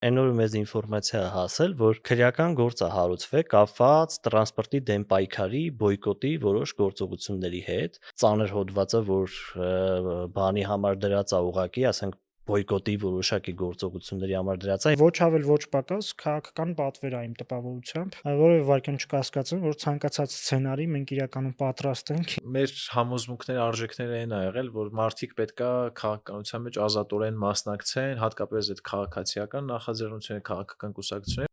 այնօր մեզ ինֆորմացիա հասել, որ քրեական գործ է հարուցվել կապված տրանսպորտի դեմ պայքարի բոյկոտի որոշ գործողությունների հետ։ Ծանր հոդվածը, որ բանի համար դրած է ուղակի, ասենք բոյկոտի որոշակի գործողությունների համար դրած է։ Ոչ ավել ոչ պակաս քաղաքական պատվեր է իմ տպավորությամբ, որովհետեւ վարքյան չկասկածեմ, որ ցանկացած սցենարի մենք իրականում պատրաստ ենք։ Մեր համոզմունքները, արժեքները այն ա եղել, որ մարդիկ պետքա քաղաքականության մեջ ազատորեն մասնակցեն, հատկապես այդ քաղաքացիական նախաձեռնությունը, քաղաքական կուսակցությունը։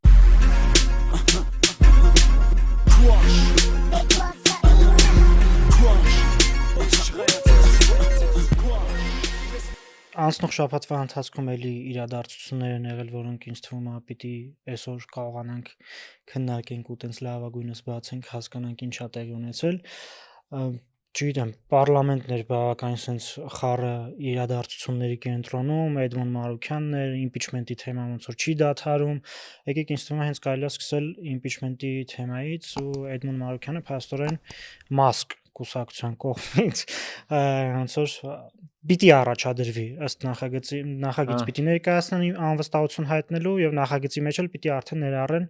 Անցնող շաբաթվա ընթացքում էլի իրադարձություններ են եղել, որոնք ինձ թվում է պիտի այսօր կարողանանք քննարկենք ու տենց լավագույնս բացենք, հասկանանք ինչա տեղի ունեցել։ Չգիտեմ, պարլամենտն էր բավականին sense խառը իրադարձությունների կենտրոնում, Էդմոն Մարուքյանն էր, իմպիչմենտի թեման ոնց որ չի դադարում։ Եկեք ինձ թվում է հենց կարելի է սկսել իմպիչմենտի թեմայից ու Էդմոն Մարուքյանը փաստորեն մասկ կուսակցության կողմից ոնց որ պիտի առաջադրվի ըստ նախագիծ պիտի ներկայացնեն անվստահություն հայտնելու եւ նախագծի մեջ էլ պիտի արդեն ներառեն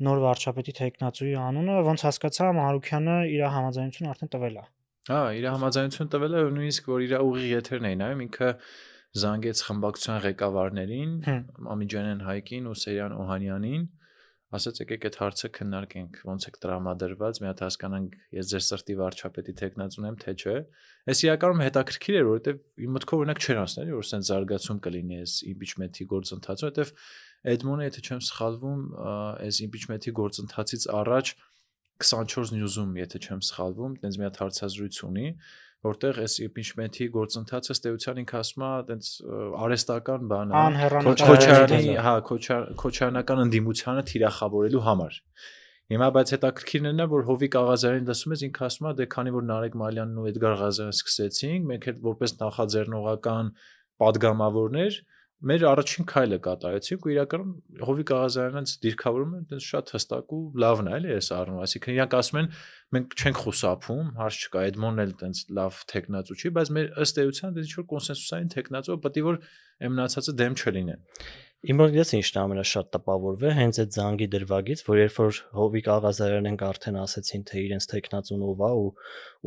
նոր վարչապետի տեխնացուի անունը, ոնց հասկացա Մարուքյանը իր համաձայնությունը արդեն տվել է։ Հա, իր համաձայնությունը տվել է, նույնիսկ որ իր ուղիղ եթերն է նայում, ինքը զանգեց խմբակցության ղեկավարներին, Ամիջանյան Հայկին ու Սերյան Օհանյանին, ասաց եկեք այդ հարցը քննարկենք, ոնց է տրամադրված, մի հատ հասկանանք, ես ձեր սրտի վարչապետի տեխնացուն եմ, թե չէ։ Այս իրականում հետաքրքիր էր, որովհետև իմ մտքով օրինակ չէր անցնել, որ սենց զարգացում կլինի այս իմպիչմենտի գործընթացը, որովհետև Էդմոնը, եթե չեմ սխալվում, այս իմպիչմենտի գործընթացից առաջ 24 News-ում, եթե չեմ սխալվում, տենց մի հատ հարցազրույց ունի, որտեղ այս իմպիչմենտի գործընթացը ստեյության ինքը ասում է, տենց արհեստական բան է, Քոչարյանական ընդդիմությանը թիրախավորելու համար։ Հիմա բայց հետաքրքիրն է, որ Հովիկ Աղազարյանին լսում ես, ինքը ասում է, դե քանի որ Նարեկ Մալյանն ու Էդգար Ղազարյանը սկսեցինք, մենք էլ որպես նախաձեռնողական падգամավորներ մեր առաջին քայլը կատարեցինք ու իրականում Հովիկ Աղազարյանից դիրքավորումը այդպես շատ հստակ ու լավն է, էլի այս առնում, այսինքն իրանք ասում են մենք չենք խուսափում, հարց չկա, Էդմոնն էլ այդպես լավ տեխնացու չի, բայց մեր ըստ էության դե ինչ-որ կոնսենսուսային տեխնացու պետք է որ այն մնացածը դեմ չլինեն։ Իմ մոտ ես ինչն ամենաշատ տպավորվել հենց այդ զանգի դրվագից, որ երբ որ Հովիկ Աղազարյանն արդեն ասեցին, թե իրենց տեխնացուն ով է ու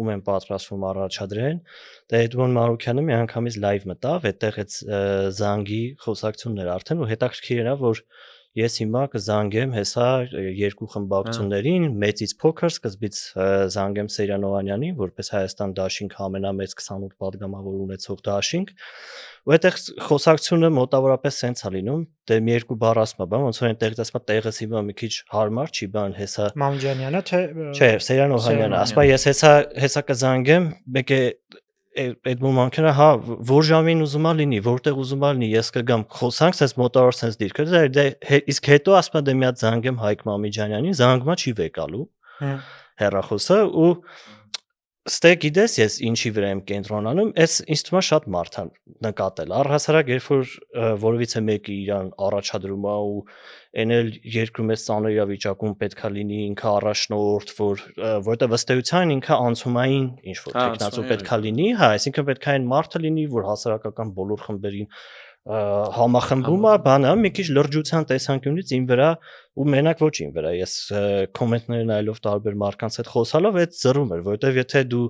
ում են պատրաստվում առաջադրեն, դե Էդմոն Մարուքյանը մի անգամից լայվ մտավ, այդտեղ այդ զանգի խոսակցություններ արդեն ու հետաքրքիր era, որ ես հիմա կզանգեմ հեսա երկու խմբակցություններին, մեծից փոքր, սկզբից զանգեմ Սերյան Օհանյանին, որպես Հայաստան դաշինք ամենամեծ 28 падգամավոր ունեցող դաշինք, ու այդտեղ խոսակցությունը մոտավորապես սենց է լինում, դե մի երկու բառ ասում է, բան ոնց որ այնտեղից ասում է տեղս հիմա մի քիչ հարմար չի, բան հեսա Մամջանյանը թե չէ, Սերյան Օհանյանը, ասում է ես հեսա կզանգեմ, մեկ է Էդմոն Մարուքյանը, հա, որ ժամին ուզում է լինի, որտեղ ուզում է լինի, ես կգամ, խոսանք, sense մոտավոր sense դիրքը, դե իսկ հետո ասում է դե մի հատ զանգեմ Հայկ Մամիջանյանին, զանգումա չի վեկալու։ Հեռախոսը ու ստե գիտես ես ինչի վրա եմ կենտրոնանում, այս ինձ թվում է շատ մարդ է նկատել։ Առհասարակ երբ որ որևիցե մեկը իրան առաջադրում է ու այն էլ երկրում է ծանր իրավիճակում պետքա լինի ինքը առաջնորդ, որովհետև ըստ էության ինքը անցումային ինչ որ տեխնացու պետքա լինի, հա, այսինքն պետքա այն մարդը լինի, որ հասարակական բոլոր խմբերին համախմբում է, բանը մի քիչ լրջության տեսանկյունից ին վրա ու մենակ ոչ ին վրա, ես կոմենտները նայելով տարբեր մարդկանց հետ խոսալով այդ զրում էր, որովհետև եթե դու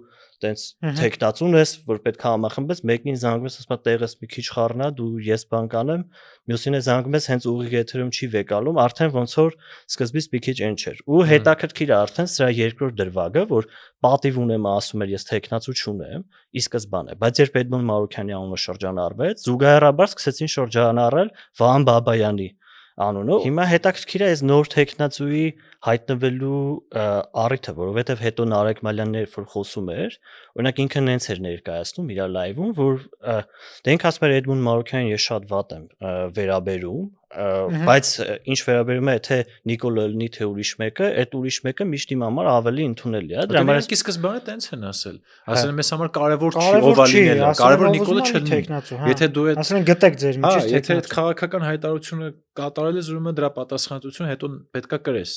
տենց տեխնացուն ես, որ պետք է համախմբես, մեկին զանգում ես, ասում է տեղս մի քիչ խառնա, դու ես բան կանեմ, մյուսին է զանգում ես, հենց ուղիղ եթերում չի վեկալում, արդեն ոնց որ սկզբից մի քիչ այն չէր։ Ու հետաքրքիր է արդեն սրա երկրորդ դրվագը, որ պատիվ ունեմ ասում էր ես տեխնացու չունեմ, ի սկզբանե, բայց երբ Էդմոն Մարուքյանի անունը շրջանառվեց, զուգահեռաբար սկսեցին շրջանառել Վահան Բաբայանի անունով։ Հիմա հետաքրքիր է այս նոր տեխնացուի հայտնվելու առիթը, որովհետև հետո Նարեկ Մալյանն երբ որ խոսում էր, օրինակ ինքը նենց էր ներկայացնում իր լայվում, որ դե ինքը ասում էր Էդմոն Մարուքյանին ես շատ վատ եմ վերաբերում, բայց ինչ վերաբերում է թե Նիկոլը լինի թե ուրիշ մեկը, այդ ուրիշ մեկը միշտ իմ համար ավելի ընդունելի է։ Դրա համար իսկ սկզբանե տենց են ասել։ Ասել են մեզ համար կարևոր չի ով է լինելը, կարևոր Նիկոլը չլինի։ Եթե դու այդ ասեն գտեք ձեր միջից եթե այդ քաղաքական հայտարարությունը կատարել ես, ուրեմն դրա պատասխանատվությունը հետո պետքա կրես։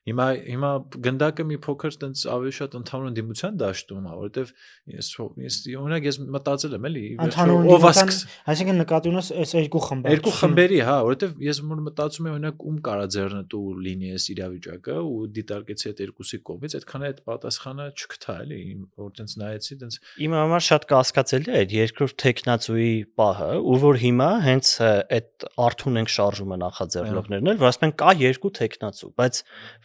Հիմա գնդակը մի փոքր տենց ավելի շատ ընդհանուր դիմության դաշտում է, որովհետև ես օրինակ ես մտածել եմ էլի, ով ասք, այսինքն նկատի ունես այս երկու խմբերի, հա, որովհետև ես մտածում եմ օրինակ ում կարա ձեռնտու լինի այս իրավիճակը ու դիտարկեցի այդ երկուսի կողմից, այդքան այդ պատասխանը չգտա էլի, որ տենց նայեցի, տենց իմ համար շատ կասկածելի է այդ երկրորդ տեխնացուի պահը, ու որ հիմա հենց այդ արթուն ենք շարժումը նախաձեռնողներն էլ, որ ասում են կա երկու տեխնացու, բայց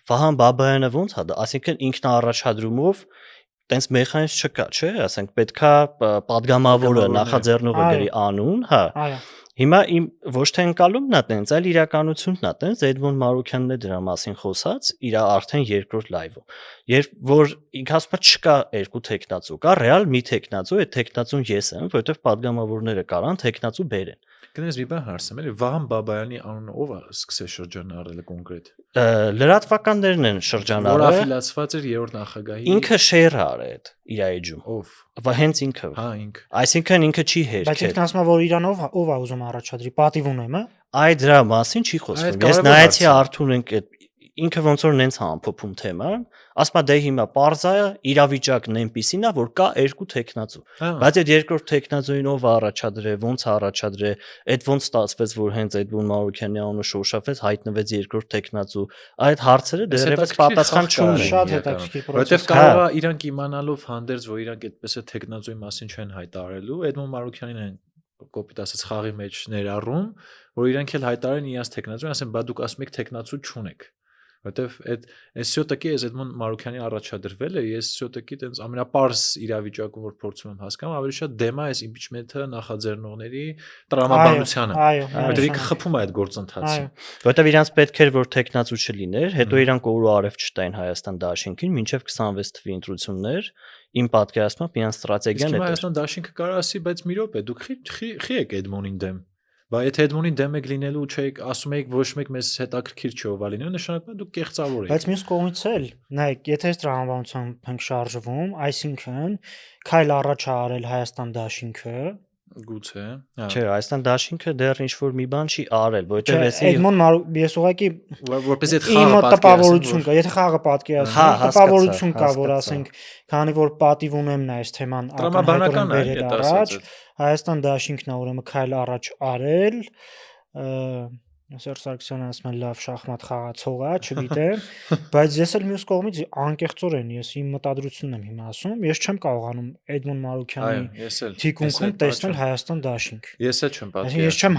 Վահան Բաբայանը ոնց է դա, ասինքն ինքնաառաջադրումով տենց մեխանիզմ չկա, չէ՞, ասենք պետքա падգամավորը նախաձեռնողը գրի անուն, հա։ Հիմա իմ ոչ թե ընկալումն է տենց, այլ իրականությունն է տենց, Էդմոն Մարուքյանն է դրա մասին խոսած, իր արդեն երկրորդ լայվում։ Երբ որ ինքը ասում է չկա երկու տեխնացու, կա ռեալ մի տեխնացու, այդ տեխնացուն ես եմ, որովհետև падգամավորները կարան տեխնացու բերեն։ Գնաց մի բան հարցեմ, էլի Վահան Բաբայանի անունը ով է սկսել շրջանառել կոնկրետ։ Լրատվականներն են շրջանառել։ Որ աֆիլացված էր երրորդ նախագահի։ Ինքը շեյր արեց իր էջում։ Ով։ Հենց ինքը։ Հա, ինքը։ Այսինքն ինքը չի հերքել։ Բայց ինքն ասում է, որ իրանով ով է ուզում առաջադրի, պատիվ ունեմ, հա։ Այ դրա մասին չի խոսվում։ Ես նայեցի Արթուրն ինքը ոնց որ նենց ամփոփում թեման, ասում է դե հիմա parza իրավիճակն այնպեսին է, որ կա երկու տեխնացու։ Բայց այդ երկրորդ տեխնացուին ով առաջադրե, ոնց առաջադրե, այդ ոնց ստացվեց, որ հենց Էդմոն Մարուքյանի անունը շոշափեց, հայտնվեց երկրորդ տեխնացու։ Այդ հարցերը դեռևս պատասխան չունեն։ Շատ հետաքրքիր պրոցես։ Որովհետև կարող է իրանք իմանալով հանդերձ, որ իրանք այդպես է տեխնացուի մասին չեն հայտարարելու, Էդմոն Մարուքյանին են կոպիտ ասած խաղի մեջ ներառում, որ իրանք էլ հայտարարեն իրանց տեխնացուին, ասեն բա դուք ասում եք տեխնացու չունեք։ Որտեվ այս սյոտակի ես Էդմոն Մարուքյանի առաջադրվել է, ես սյոտակի տենց ամենապարզ իրավիճակում որ փորձում եմ հասկանալ, ավելի շատ դեմ է այս իմպիչմենթը նախաձեռնողների տրամաբանությանը։ Որտեղ ինքը խփում է այդ գործընթացը։ Որտեվ իրանց պետք էր որ տեխնացու չլիներ, հետո իրանք օրու արև չտային Հայաստան Դաշինքին, մինչև 26 թվականի ընտրություններ, իմ պատկերացմամբ իրանց ստրատեգիան է։ Իսկ Հայաստան Դաշինքը կարող ասի, բայց մի րոպե, դուք խի եք Էդմոնին դեմ։ Բա եթե Էդմոնին դեմ եք լինելու չեք, ասում եք ոչ մեկ մեզ հետաքրքիր չի ով է լինելու, նշանակում է դուք կեղծավոր եք։ Բայց մյուս կողմից էլ, նայեք, եթե այս տրամաբանությամբ ենք շարժվում, այսինքն քայլ առաջ է արել Հայաստան Դաշինքը, գուցե, չէ, Հայաստան Դաշինքը դեռ ինչ որ մի բան չի արել, որովհետև Էդմոն ես ուղղակի որպես այդ խաղը տպավորություն կա, եթե խաղը պատկերացնում, տպավորություն կա, որ ասենք, քանի որ պատիվ ունեմ նա այս թեման տրամաբանական բերել առաջ, Հայաստան Դաշինքն է ուրեմն քայլ առաջ արել, Սերժ Սարգսյանը ասում է լավ շախմատ խաղացող է, չգիտեմ, բայց ես էլ մյուս կողմից անկեղծորեն ես իմ մտադրությունն եմ հիմա ասում, ես չեմ կարողանում Էդմոն Մարուքյանի թիկունքում տեսնել Հայաստան Դաշինք։ Ես էլ չեմ պատկերացնում։ Ես չեմ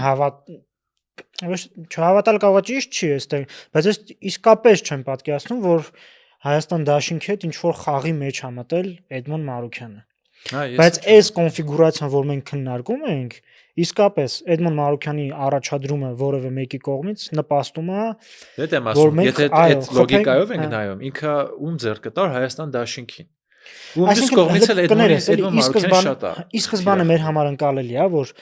չհավատալ կարող է ճիշտ չի այստեղ, բայց ես իսկապես չեմ պատկերացնում, որ Հայաստան Դաշինքի հետ ինչ որ խաղի մեջ է մտել Էդմոն Մարուքյանը։ Բայց այս կոնֆիգուրացիան, որ մենք քննարկում ենք, իսկապես Էդմոն Մարուքյանի առաջադրումը որևէ մեկի կողմից նպաստում է, դե եմ ասում, եթե այդ լոգիկայով ենք նայում, ինքը ում ձեռք կտար Հայաստան Դաշինքին։ Ու մյուս կողմից էլ Էդմոն Մարուքյանը շատ է։ Ի սկզբանե մեր համար ընկալելի է, որ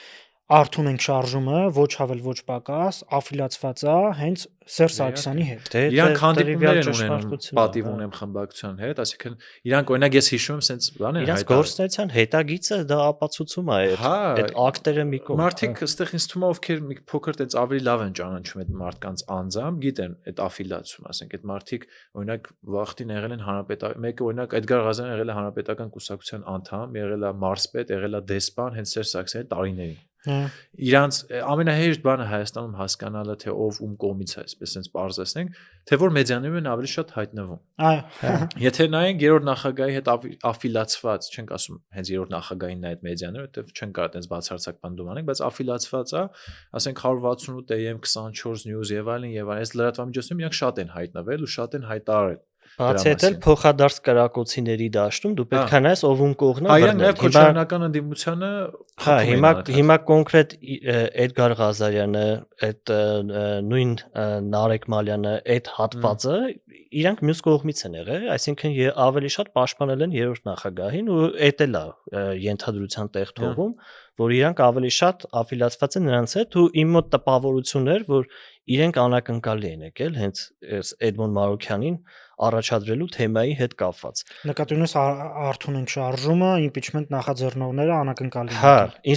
արթուն ենք շարժումը, ոչ ավել ոչ պակաս, աֆիլացված է հենց Սերժ Սարգսյանի հետ։ Իրանք հանդիպումներ են ունենում, պատիվ ունեմ խմբակցության հետ, ասիկան իրանք օրինակ ես հիշում եմ սենց բան են հայտարարել։ Իրանք գործնական հետագիծը դա ապացուցում է այդ ակտերը մի կողմ։ Մարդիկ այստեղ ինձ թվում է ովքեր մի փոքր տենց ավելի լավ են ճանաչում այդ մարդկանց անձամբ, գիտեն այդ աֆիլացիում, ասենք այդ մարդիկ օրինակ վախտին եղել են հանրապետական, մեկը օրինակ Էդգար Ղազարյանը եղել է հանրապետական կուսակցության անդամ, եղել է մարզպետ, եղել է դեսպան, հենց Սերժ Սարգսյանի տարիներին։ Իրանց ամենահեշտ բանը Հայաստանում հասկանալը թե ով ում կողմից է, այսպես sense բարձրացնենք, թե որ մեդիաներում են ավելի շատ հայտնվում։ Այո։ Եթե նայենք երրորդ նախագահի հետ աֆիլացված, չենք ասում հենց երրորդ նախագահին նա այդ մեդիաները, որտեվ չեն կարող այդպես բացարձակ բան անենք, բայց աֆիլացված է, ասենք 168 AM 24 News եւ այլն, այս լրատվամիջոցներում իրանք շատ են հայտնվել ու շատ են հայտարարել։ Բացի այդ էլ փոխադարձ կրակոցիների դաշտում դու պետք է նայես ով ում կողմն է բռնել։ Այո, քոչարնական ընդդիմությանը հիմա կոնկրետ Էդգար Ղազարյանը, այդ նույն Նարեկ Մալյանը, այդ հատվածը իրանք մյուս կողմից են եղել, այսինքն ավելի շատ պաշտպանել են երրորդ նախագահին ու էդ էլ է ենթադրության տեղ թողում, որ իրանք ավելի շատ աֆիլացված են նրանց հետ ու իմ մոտ տպավորություններ, որ իրենք անակնկալի են եկել հենց Էդմոն Մարուքյանին առաջադրելու թեմայի հետ կապված։ Նկատի ունես Արթունենք շարժումը, impeachment նախաձեռնողները անակնկալի են Հա, եկել։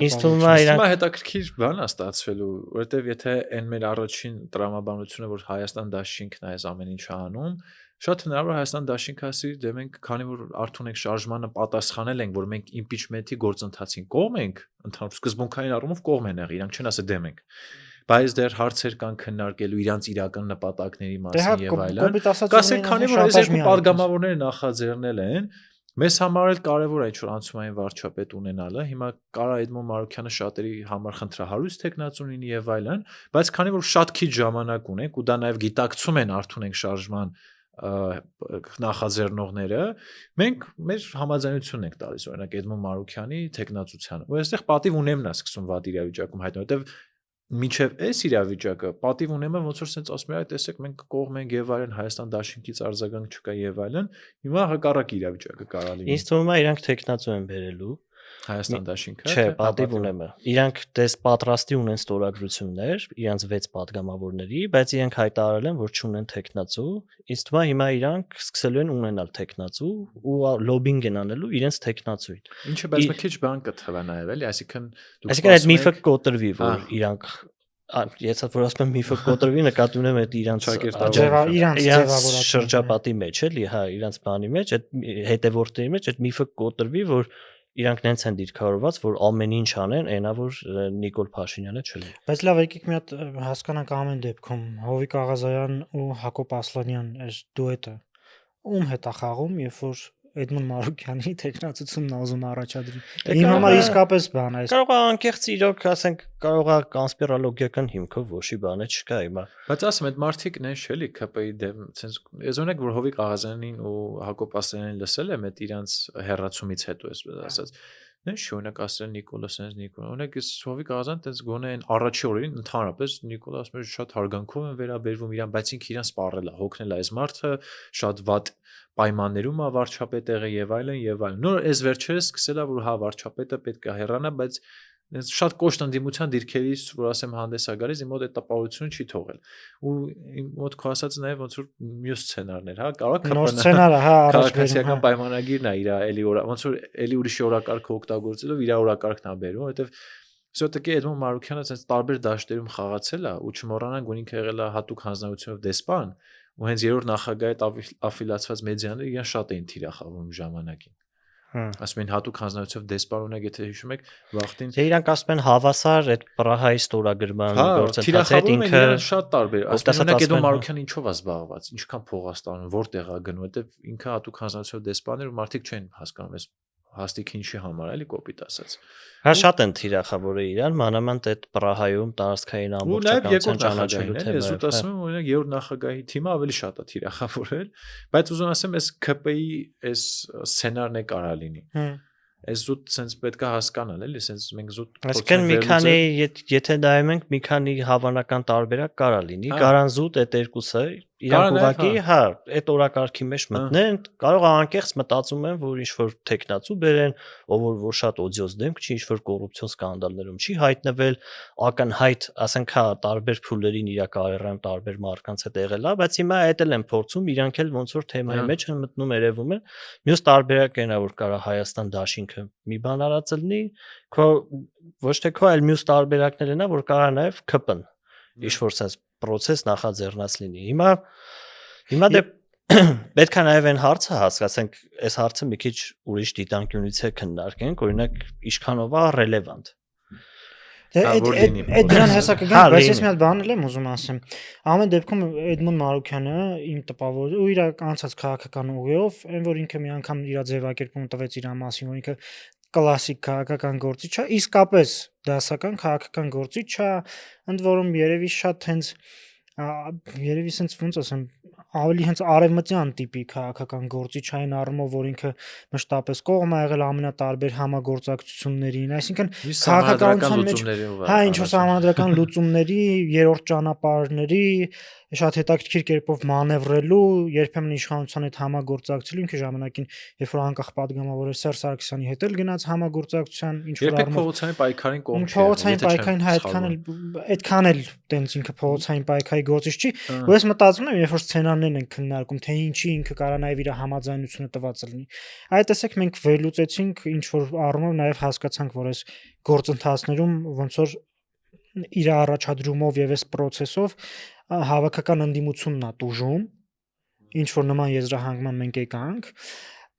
ինձ թվում է Հիմա հետաքրքիր բան է ստացվելու, որովհետև եթե այն մեր առաջին տրամաբանությունը, որ Հայաստան դաշինքն է այս ամեն ինչը անում, շատ հնարավոր Հայաստան դաշինքը ասի, դե մենք քանի որ Արթունենք շարժմանը պատասխանել ենք, որ մենք impeachment-ի գործընթացին կողմ ենք, ընդհանուր սկզբունքային առումով կողմ են եղել, իրանք չեն ասել դեմ ենք։ Բայց դեռ հարցեր կան քննարկելու իրանց իրական նպատակների մասին եւ այլն։ Կասեք, քանի որ այս երկու падգամավորները նախաձեռնել են, մեզ համար էլ կարևոր է ինչ-որ անցումային վարչապետ ունենալը։ Հիմա կարա Էդմոն Մարուքյանը շատերի համար խնդրահարույց տեխնացու լինի եւ այլն, բայց քանի որ շատ քիչ ժամանակ ունենք ու դա նաեւ գիտակցում են Արթունենք շարժման նախաձեռնողները, մենք մեր համաձայնությունն ենք տալիս օրինակ Էդմոն Մարուքյանի տեխնացությանը։ Ու այստեղ պատիվ ունեմն է սկսում վատ իրավիճակում հայտնվել, որտեվ մինչև այս իրավիճակը պատիվ ունեմը ոնց որ sense ասում է, այ տեսեք մենք կողմ ենք եւ այլն, Հայաստան դաշինքից արձագանք չկա եւ այլն, հիմա հակառակ իրավիճակը կարա լինի։ Ինձ թվում է իրանք տեխնացու են բերելու Հայաստան դաշինքը, չէ, պատիվ ունեմը։ Իրանք դες պատրաստի ունեն ստորագրություններ, իրանք 6 падգամավորների, բայց իրանք հայտարարել են, որ չունեն տեխնացու։ Ինձ թվում է հիմա իրանք սկսելու են ունենալ տեխնացու ու լոբինգ են անելու իրենց տեխնացուին։ Ինչը բայց մի քիչ բան կթվա նաեւ էլի, այսինքն այդ միֆը կոտրվի, որ իրանք Ես որ ասում եմ միֆը կոտրվի, նկատի ունեմ այդ իրանց շրջապատի մեջ էլի, հա, իրանց բանի մեջ, այդ հետևորդների մեջ այդ միֆը կոտրվի, որ իրանք նենց են դիրքավորված, որ ամեն ինչ անեն, այնա որ Նիկոլ Փաշինյանը չլինի։ Բայց լավ, եկեք մի հատ հասկանանք ամեն դեպքում Հովիկ Աղազարյան ու Հակոբ Ասլանյան այս դուետը ում հետ է խաղում, երբ որ Էդմոն Մարուքյանի տեխնացությունն ուզում առաջադրի։ Իմ համար իսկապես բան է։ Կարող է անկեղծ իրոք, ասենք, կարող է կոնսպիրոլոգիական հիմքով ոչի բանը չկա հիմա։ Բայց ասում այդ մարդիկն են շելի ԿՊ-ի դեմ, sense ես օրինակ որ Հովիկ Աղազյանին ու Հակոբ Ասլանյանին լսել եմ այդ իրանց հերացումից հետո, այսպես ասած։ Նույն շնորհակ ասել Նիկոլասյանից Նիկոլ։ Օրինակ ես Հովիկ Աղազյան տես գոնե այն առաջի օրերին ընդհանրապես Նիկոլ ասում էր շատ հարգանքով են վերաբերվում իրան, բայց ինքը իրան սպառել է, հոգնել է այս մարդը, շատ վատ պայմաններում է վարչապետ եղել եւ այլն եւ այլն։ Նոր այս վերջերս սկսել է որ հա վարչապետը պետք է հեռանա, բայց շատ կոշտ ընդդիմության դիրքերից որ ասեմ հանդես է գալիս իմ մոտ այդ տպավորությունը չի թողել ու իմ մոտ քո ասած նաև ոնց որ մյուս սցենարներ հա կարող նոր սցենարը հա քաղաքացիական պայմանագիրն է իր էլի ոնց որ էլի ուրիշի օրակարգը օգտագործելով իր օրակարգն է բերում որովհետև Всё-таки Էդմոն Մարուքյանը ցած տարբեր դաշտերում խաղացել է ու չմոռանանք որ ինքը եղել է հատուկ հանձնարարությունով դեսպան ու հենց երրորդ նախագահի աֆիլացված մեդիաները իրան շատ էին թիրախավում ժամանակին ասում են հատուկ հանձնարարությունով դեսպան ունեք եթե հիշում եք վախտին իրանք ասում են հավասար այդ Պրահայի ստորագրման գործընթացը հետ ինքը շատ տարբեր ասում են Էդմոն Մարուքյանը ինչով է զբաղված ինչքան փող է ստանում որտեղ է գնում որտեվ ինքը հատուկ հանձնարարությունով դեսպան էր ու մարդիկ չեն հասկանում այս հաստիկ ինչի համար էլի կոպիտ ասած հա շատ են թիրախավորել իրան մանավանդ այդ Պրահայում տարածքային ամբողջականության ճանաչելու թեմայով ես ուտ ասում եմ օրինակ երրորդ նախագահի թիմը ավելի շատ է թիրախավորել բայց ուզում ասեմ այս ԿՊ-ի այս սցենարն է կարա լինի Այս զուտ sense պետք է հասկանալ էլի sense մենք զուտ Այսինքն մի քանի եթե նայում ենք մի քանի հավանական տարբերակ կարա լինի կարան զուտ այդ երկուսը իրանք ուղղակի հա այդ օրակարգի մեջ մտնեն կարող է անկեղծ մտածում են որ ինչ որ տեխնացու բերեն ով որ շատ օդիոս դեմք չի ինչ որ կոռուպցիոն սկանդալներում չի հայտնվել ակնհայտ ասենք հա տարբեր փուլերին իր կարիերայում տարբեր մարդկանց հետ եղել է բայց հիմա այդ էլ են փորձում իրանք էլ ոնց որ թեմայի մեջ են մտնում երևում են մյուս տարբերակն է որ կարա Հայաստան դաշինքը մի բան արած լինի քո ոչ թե քո այլ մյուս տարբերակներն է որ կարա նաև ԿՊ-ն ինչ որ sense process նախաձեռնած լինի հիմա դե պետք է նաև այն հարցը հասկացենք այս հարցը մի քիչ ուրիշ դիտանկյունից է քննարկենք օրինակ ինչքանով է ռելևանտ այդ դրան հեսա կգանք բայց ես մի հատ բան եմ ուզում ասեմ ամեն դեպքում Էդմոն Մարուքյանը իմ տպավոր ու իր անցած քաղաքական ուղիով այն որ ինքը մի անգամ իր ձևակերպում տվեց իր մասին որ ինքը կլասիկ քաղաքական գործիչ է իսկապես դասական քաղաքական գործիչ է ընդ որում երևի շատ հենց երևի sense ոնց ասեմ ավելի հենց արևմտյան տիպի քաղաքական գործիչ այն առումով որ ինքը մշտապես կողմ է եղել ամենատարբեր համագործակցություններին այսինքն քաղաքականության մեջ հա ինչ որ համանդրական լուծումների երրորդ ճանապարհների շատ հետաքրքիր կերպով մանևրելու, երբեմն իշխանության հետ համագործակցելու, ինքը ժամանակին, երբ որ անկախ падգամավոր էր Սերժ Սարգսյանի հետ էլ գնաց համագործակցության, ինչ որ Երբեք փողոցային պայքարին կողմ չի փողոցային պայքարին այդքան էլ տենց ինքը փողոցային պայքարի գործիչ չի, ու ես մտածում եմ, երբ որ սցենարներն են քննարկում, թե ինչի ինքը կարա նաև իր համաձայնությունը տված լինի։ Այդ տեսեք մենք վերլուծեցինք, ինչ որ առումով նաև հասկացանք, որ այս գործընթացներում ոնց որ իր առաջադրումով եւ այս process-ով հավաքական ընդդիմությունն է տուժում, ինչ որ նման եզրահանգման մենք եկանք։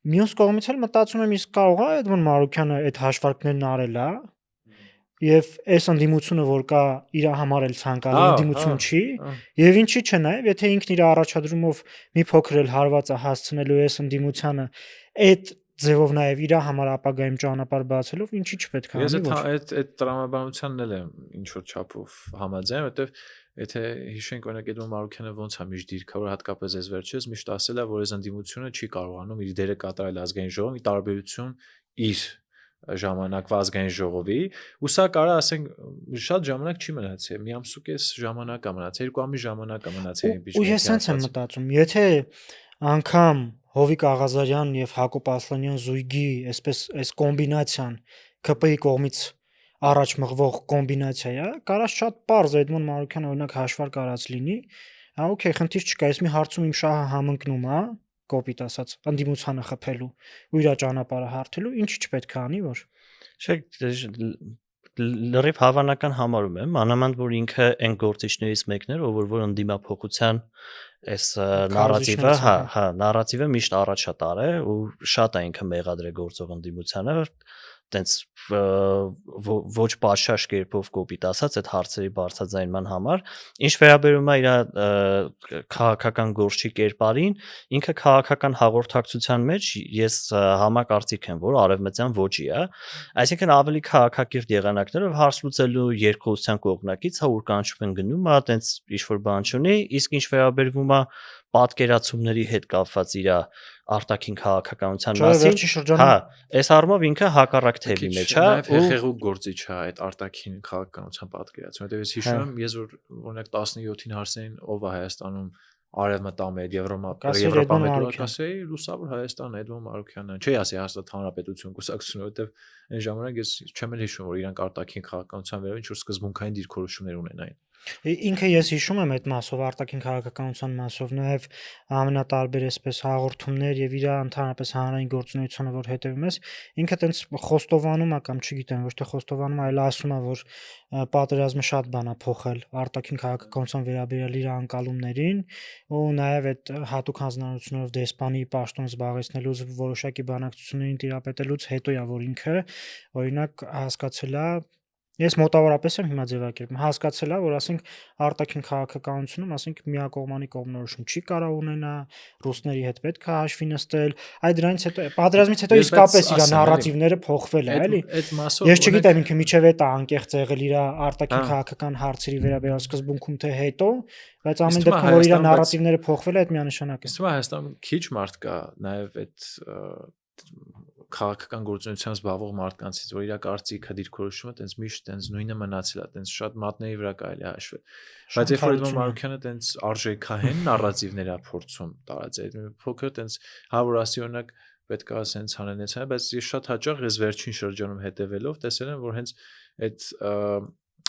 Մյուս կողմից էլ մտածում եմ, իսկ կարող է Էդմոն Մարուկյանը այդ հաշվարկներն արել է եւ այս ընդդիմությունը, որ կա, իր համար էլ ցանկալի ընդդիմություն չի, եւ ինչի՞ չէ նաեւ, եթե ինքն իր առաջադրումով մի փոքր էլ հարված է հասցնելու այս ընդդիմությանը, այդ ձևով նաեւ իր համար ապագայում ճանապարհ բացելով, ինչի՞ չպետք է անի, որ այդ տրամաբանությանն էլ եմ ինչ որ չափով համաձայն, որովհետեւ եթե հիշենք օրինակ Էդմոն Մարուկյանը ոնց է միշտ դիրքավոր, հատկապես այս վերջերս միշտ ասել է, որ այս ընդդիմությունը չի կարողանում իր դերը կատարել ազգային ժողովում՝ ի տարբերություն իր ժամանակվա ազգային ժողովի, ու սա կարա ասենք շատ ժամանակ չի մնացել, մի ամսուկես ժամանակ է մնացել, 2 ամիս ժամանակ է մնացել ու ես հենց եմ մտածում, եթե անգամ Հովիկ Աղազարյան եւ Հակոբ Ասլանյան զույգի այս կոմբինացիան ԿՊ-ի կողմից առաջ մղվող կոմբինացիա է, կարա շատ པարզ Էդմոն Մարուկյանը օրինակ հաշվարկ արած լինի, օքեյ, խնդիր չկա, ես մի հարցում իմ շահը համընկնում է, կոպիտ ասած, ընդդիմությանը խփելու ու իր ճանապարհը հարթելու, ինչի՞ չպետք է անի, որ լրիվ հավանական համարում եմ, մանավանդ որ ինքը այն գործիչներից մեկն էր, որ ընդդիմափոխության այս նարատիվը միշտ առաջ է տարել ու շատ է ինքը մեղադրել գործող ընդդիմությանը, տենց ոչ պատշաճ կերպով կոպիտ ասած այդ հարցերի բարձրաձայնման համար, ինչ վերաբերում է իր քաղաքական գործչի կերպարին, ինքը քաղաքական հաղորդակցության մեջ ես համակարծիք եմ, որ արևմտյան ոճի է, այսինքն ավելի քաղաքակիրթ եղանակներով հարց լուծելու երկխոսության կողմնակից հա ուր կանչում են գնում, հա տենց ինչ-որ բան չունի, իսկ ինչ վերաբերվում է պատկերացումների հետ կապված իր արտաքին քաղաքականության մասին, հա, այս առումով ինքը հակառակ թևի մեջ է, ու հեղեղուկ գործիչ է այդ արտաքին քաղաքականության պատկերացումը, որտեղ ես հիշում եմ, ես որ օրինակ 17-ին հարցերին ով է Հայաստանում արևմտամետ Եվրոպամետ կասեի լուսավոր Հայաստանը Էդմոն Մարուկյանը, չի ասի հաստատ հանրապետություն կուսակցությունը, որտեղ այն ժամանակ ես չեմ էլ հիշում, որ իրանք արտաքին քաղաքականության վերաբերյալ ինչ որ սկզբունքային դիրքորոշումներ ունենային։ Ինքը ես հիշում եմ այդ մասով արտաքին քաղաքականության մասով նաև ամենատարբեր այսպես հաղորդումներ եւ իր ընդհանրապես հանրային գործունեությունը որ հետևում ես ինքը տենց խոստովանում է կամ չգիտեմ ոչ թե խոստովանում այլ ասում է որ պատերազմը շատ բան է փոխել արտաքին քաղաքականության վերաբերյալ իր անկալումներին ու նաև այդ հատուկ հանձնարարություններով դեսպանի պաշտոն զբաղեցնելուց որոշակի բանակցություններին տիրապետելուց հետո է որ ինքը օրինակ հասկացել է Ես մոտավորապես եմ հիմա ձևակերպում հասկացել եմ որ ասենք արտաքին քաղաքականությունում ասենք միակողմանի կողմնորոշում չի կարող ունենա ռուսների հետ պետք է հաշվի նստել այդ դրանից հետո պատերազմից հետո իսկապես իր նարատիվները փոխվել է էլի ես չգիտեմ ինքը միջև այդ անկեղծ եղել իր արտաքին քաղաքական հարցերի վերաբերյալ սկզբունքում թե հետո բայց ամեն դեպքում որ իր նարատիվները փոխվել է այդ միանշանակ է Իսկ Հայաստանում քիչ մարդ կա նաև այդ քաղաքական գործունեությամբ զբաղվող մարդկանցից, որ իր կարծիքը դիրքորոշումը տենց միշտ տենց նույնը մնացել է, տենց շատ մատների վրա կարելի է հաշվել։ Բայց երբ որ Էդմոն Մարուկյանը տենց արժեքահեն նարատիվներ է փորձում տարածել, փոքր տենց հա որ ասի օրինակ պետք է ասենց հանենեցա, բայց ես շատ հաճախ ես վերջին շրջանում հետևելով տեսել եմ, որ հենց այդ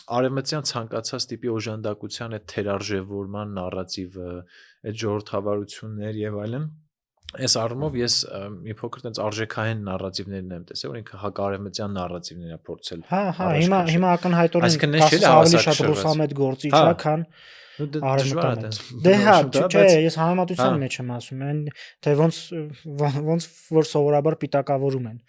արևմտյան ցանկացած տիպի օժանդակության այդ թերարժևորման նարատիվը, այդ ժողովրդավարություններ եւ այլն Այս առումով ես մի փոքր տենց արժեքահեն նարատիվներն եմ տեսել, որ ինքը հակարևմտյան նարատիվներ է փորձել։ Հա, հիմա ակնհայտորեն ավելի շատ ռուսամետ գործիչ է, քան արևմտամետ։ Դե հա, չէ, ես համեմատության մեջ եմ ասում, այն թե ոնց որ սովորաբար պիտակավորում են։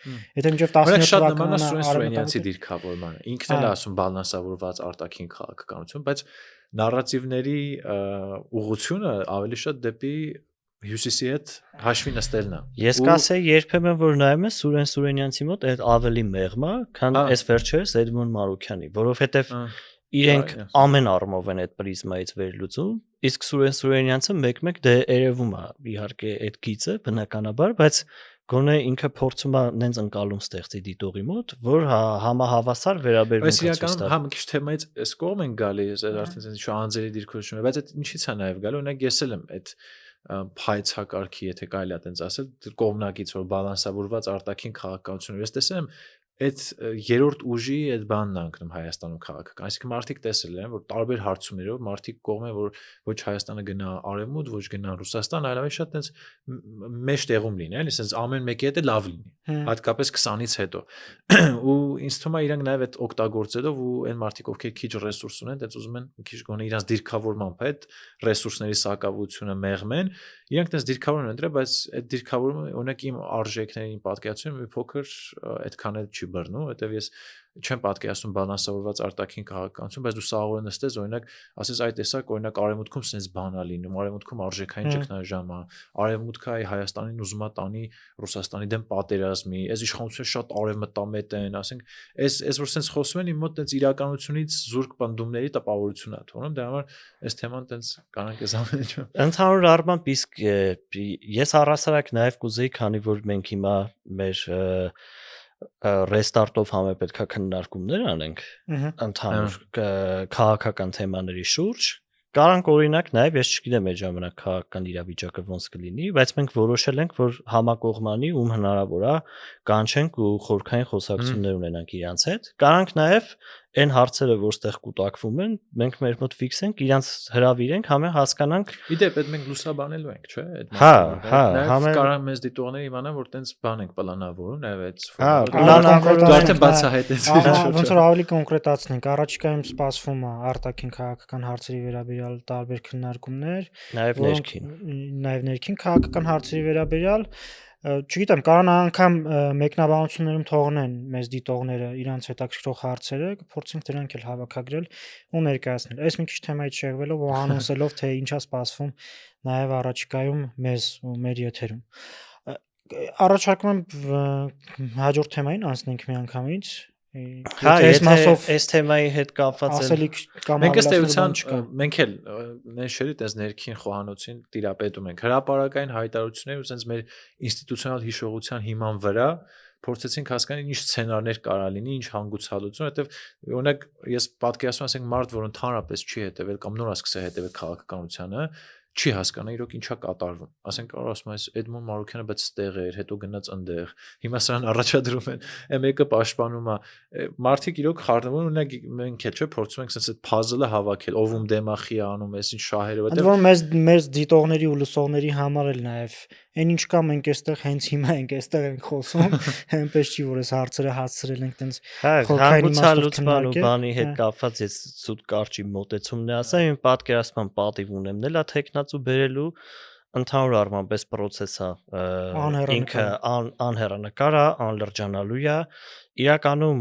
Եթե մինչև 17 թվականն արևմտյանցի դիրքավորմանը, ինքն էլ ասում բալանսավորված արտաքին քաղաքականություն, բայց նարատիվների ուղղությունը ավելի շատ դեպի Հյուսիսի հետ հաշվի նստելն է։ Ես կասեի երբեմն որ նայում ես Սուրեն Սուրենյանցի մոտ այդ ավելի մեղմ է, քան այս վերջերս Էդմոն Մարուկյանի, որովհետև իրենք ամեն առումով են այդ պրիզմայից վերլուծում, իսկ Սուրեն Սուրենյանցը մեկ-մեկ դե երևում է իհարկե այդ գիծը բնականաբար, բայց գոնե ինքը փորձում է նենց ընկալում ստեղծի դիտողի մոտ, որ համահավասար Բայց վերաբերմունք իրականում հա մի քիչ թեմայից այս կողմ են գալիս, այդ արդեն sense ինչ անձերի դիրքորոշումը, բայց այդ ինչից է նաև գալու, օրինակ ես էլ եմ այդ փայցակարգի, եթե կարելի է այդպես ասել, կողմնակից որ բալանսավորված արտաքին քաղաքականություն, ես տեսել եմ այդ երրորդ ուժի այդ բանն է ընկնում Հայաստանում քաղաքական, այսինքն մարդիկ տեսել են, որ տարբեր հարցումներով մարդիկ կողմ են, որ ոչ Հայաստանը գնա արևմուտք, ոչ գնա Ռուսաստան, այլապես շատ այնց մեջ տեղում լինի, էլի, sense ամեն մեկի հետ է լավ լինի, հատկապես 20-ից հետո։ Ու ինձ թվում է իրանք նաև այդ օգտագործելով ու այն մարդիկ, ովքեր քիչ ռեսուրս ունեն, դից ուզում են մի քիչ գոնե իրանք դիրքավորմամբ այդ ռեսուրսների սակավությունը մեղմեն, իրանք դες դիրքավորում են դրա, բայց այդ դիրքավորումը օրինակ իմ արժեքներին պատկերացնում մի փոքր այդքան էլ չի բռնում, որտեվ ես չեմ պատկերացնում բալանսավորված արտաքին քաղաքականություն, բայց դու սաղորը նստես, օրինակ, ասես այդ տեսակ, օրինակ արևմուտքում sense բան է լինում, արևմուտքում արժեքային ճգնաժամ է, արևմուտքը Հայաստանին ուզում է տանի Ռուսաստանի դեմ պատերազմի, այս իշխանությունը շատ արևմտամետ են, ասենք, այս որ sense խոսում են, իմ մոտ այնց իրականությունից զուրկ պնդումների տպավորություն է թողնում, դրա համար այս թեման այնց կանանք այս ամենը չէ։ Ընդհանուր առմամբ իսկ ես առասարակ նաև կուզեի, քանի որ մենք հիմա մեր ռեստարտով համապետքա քննարկումներ անենք ընդհանուր քաղաքական թեմաների շուրջ, Կարանք օրինակ նաև ես չգիտեմ այդ ժամանակ քաղաքական իրավիճակը ոնց կլինի, բայց մենք որոշել ենք, որ համակողմանի ում հնարավոր է կանչենք ու խորքային խոսակցություններ ունենանք իրանց հետ։ Կարանք նաև այն հարցերը, որ ստեղ կուտակվում են, մենք մեր մոտ ֆիքսենք, իրանց հրավիրենք, համը հասկանանք։ Իդեպ այդ մենք լուսաբանելու ենք, չէ՞, այդ համը կարող մեզ դիտողները իմանան, որ տենց բան ենք պլանավորում, նաև այդ արդեն բացահայտեցի։ Ոնց որ ավելի կոնկրետացնենք, առաջիկայում սպասվում է արտաքին քաղաքական հարցերի վերաբերյալ տարբեր քննարկումներ, նաև ներքին քաղաքական հարցերի վերաբերյալ Չգիտեմ, կարան անգամ մեկնաբանություններում թողնեն մեզ դիտողները իրանց հետաքրքրող հարցերը, կփորձենք դրանք էլ հավաքագրել ու ներկայացնել։ Այս մի քիչ թեմայից շեղվելով ու անոնսելով, թե ինչա սպասվում նաև առաջիկայում մեզ ու մեր եթերում։ Առաջարկում եմ հաջորդ թեմային անցնենք միանգամից։ Այս թեմայի հետ կապված ասելիք կամ մենք ըստ էության մենք էլ նշերի տես ներքին խոհանոցին տիրապետում ենք հրապարակային հայտարարություններ ու sense մեր ինստիտուցիոնալ հիշողության հիման վրա փորձեցինք հասկանալ ինչ սցենարներ կարա լինի, ինչ հանգուցալուծում, որովհետև օրինակ ես պատկերացնում եմ, ասենք մարդ, որ ընդհանրապես չի հետևել կամ նոր է սկսել հետևել քաղաքականությանը, չի հասկանա իրոք ինչա կատարվում։ Ասենք ասում ես Էդմոն Մարուքյանը բայց ստեղ էր, հետո գնաց այնտեղ։ Հիմա սրան առաջադրում են, մեկը պաշտպանում է։ Մարդիկ իրոք խառնվում են, ունենք մենք էլ չէ փորձում ենք sense այդ puzzle-ը հավաքել, ով ում դեմախի անում, այսինչ շահերը, որտեղ որ մեզ դիտողների ու լսողների համար էլ նաև այն ինչ կա մենք այստեղ հենց հիմա ենք այստեղ ենք խոսում, այնպես չի որ այս հարցերը հասցրել ենք տենց հանգուցալուծման ու բանի հետ կապված ես սուտ կարճի մոտեցումն է ասեմ, իմ պատկերացման պատիվ ունեմն էլա տեխնացու բերելու ընդհանուր առմամբ այս process-ը ինքը անհեռանկար է, անլրջանալու է իրականում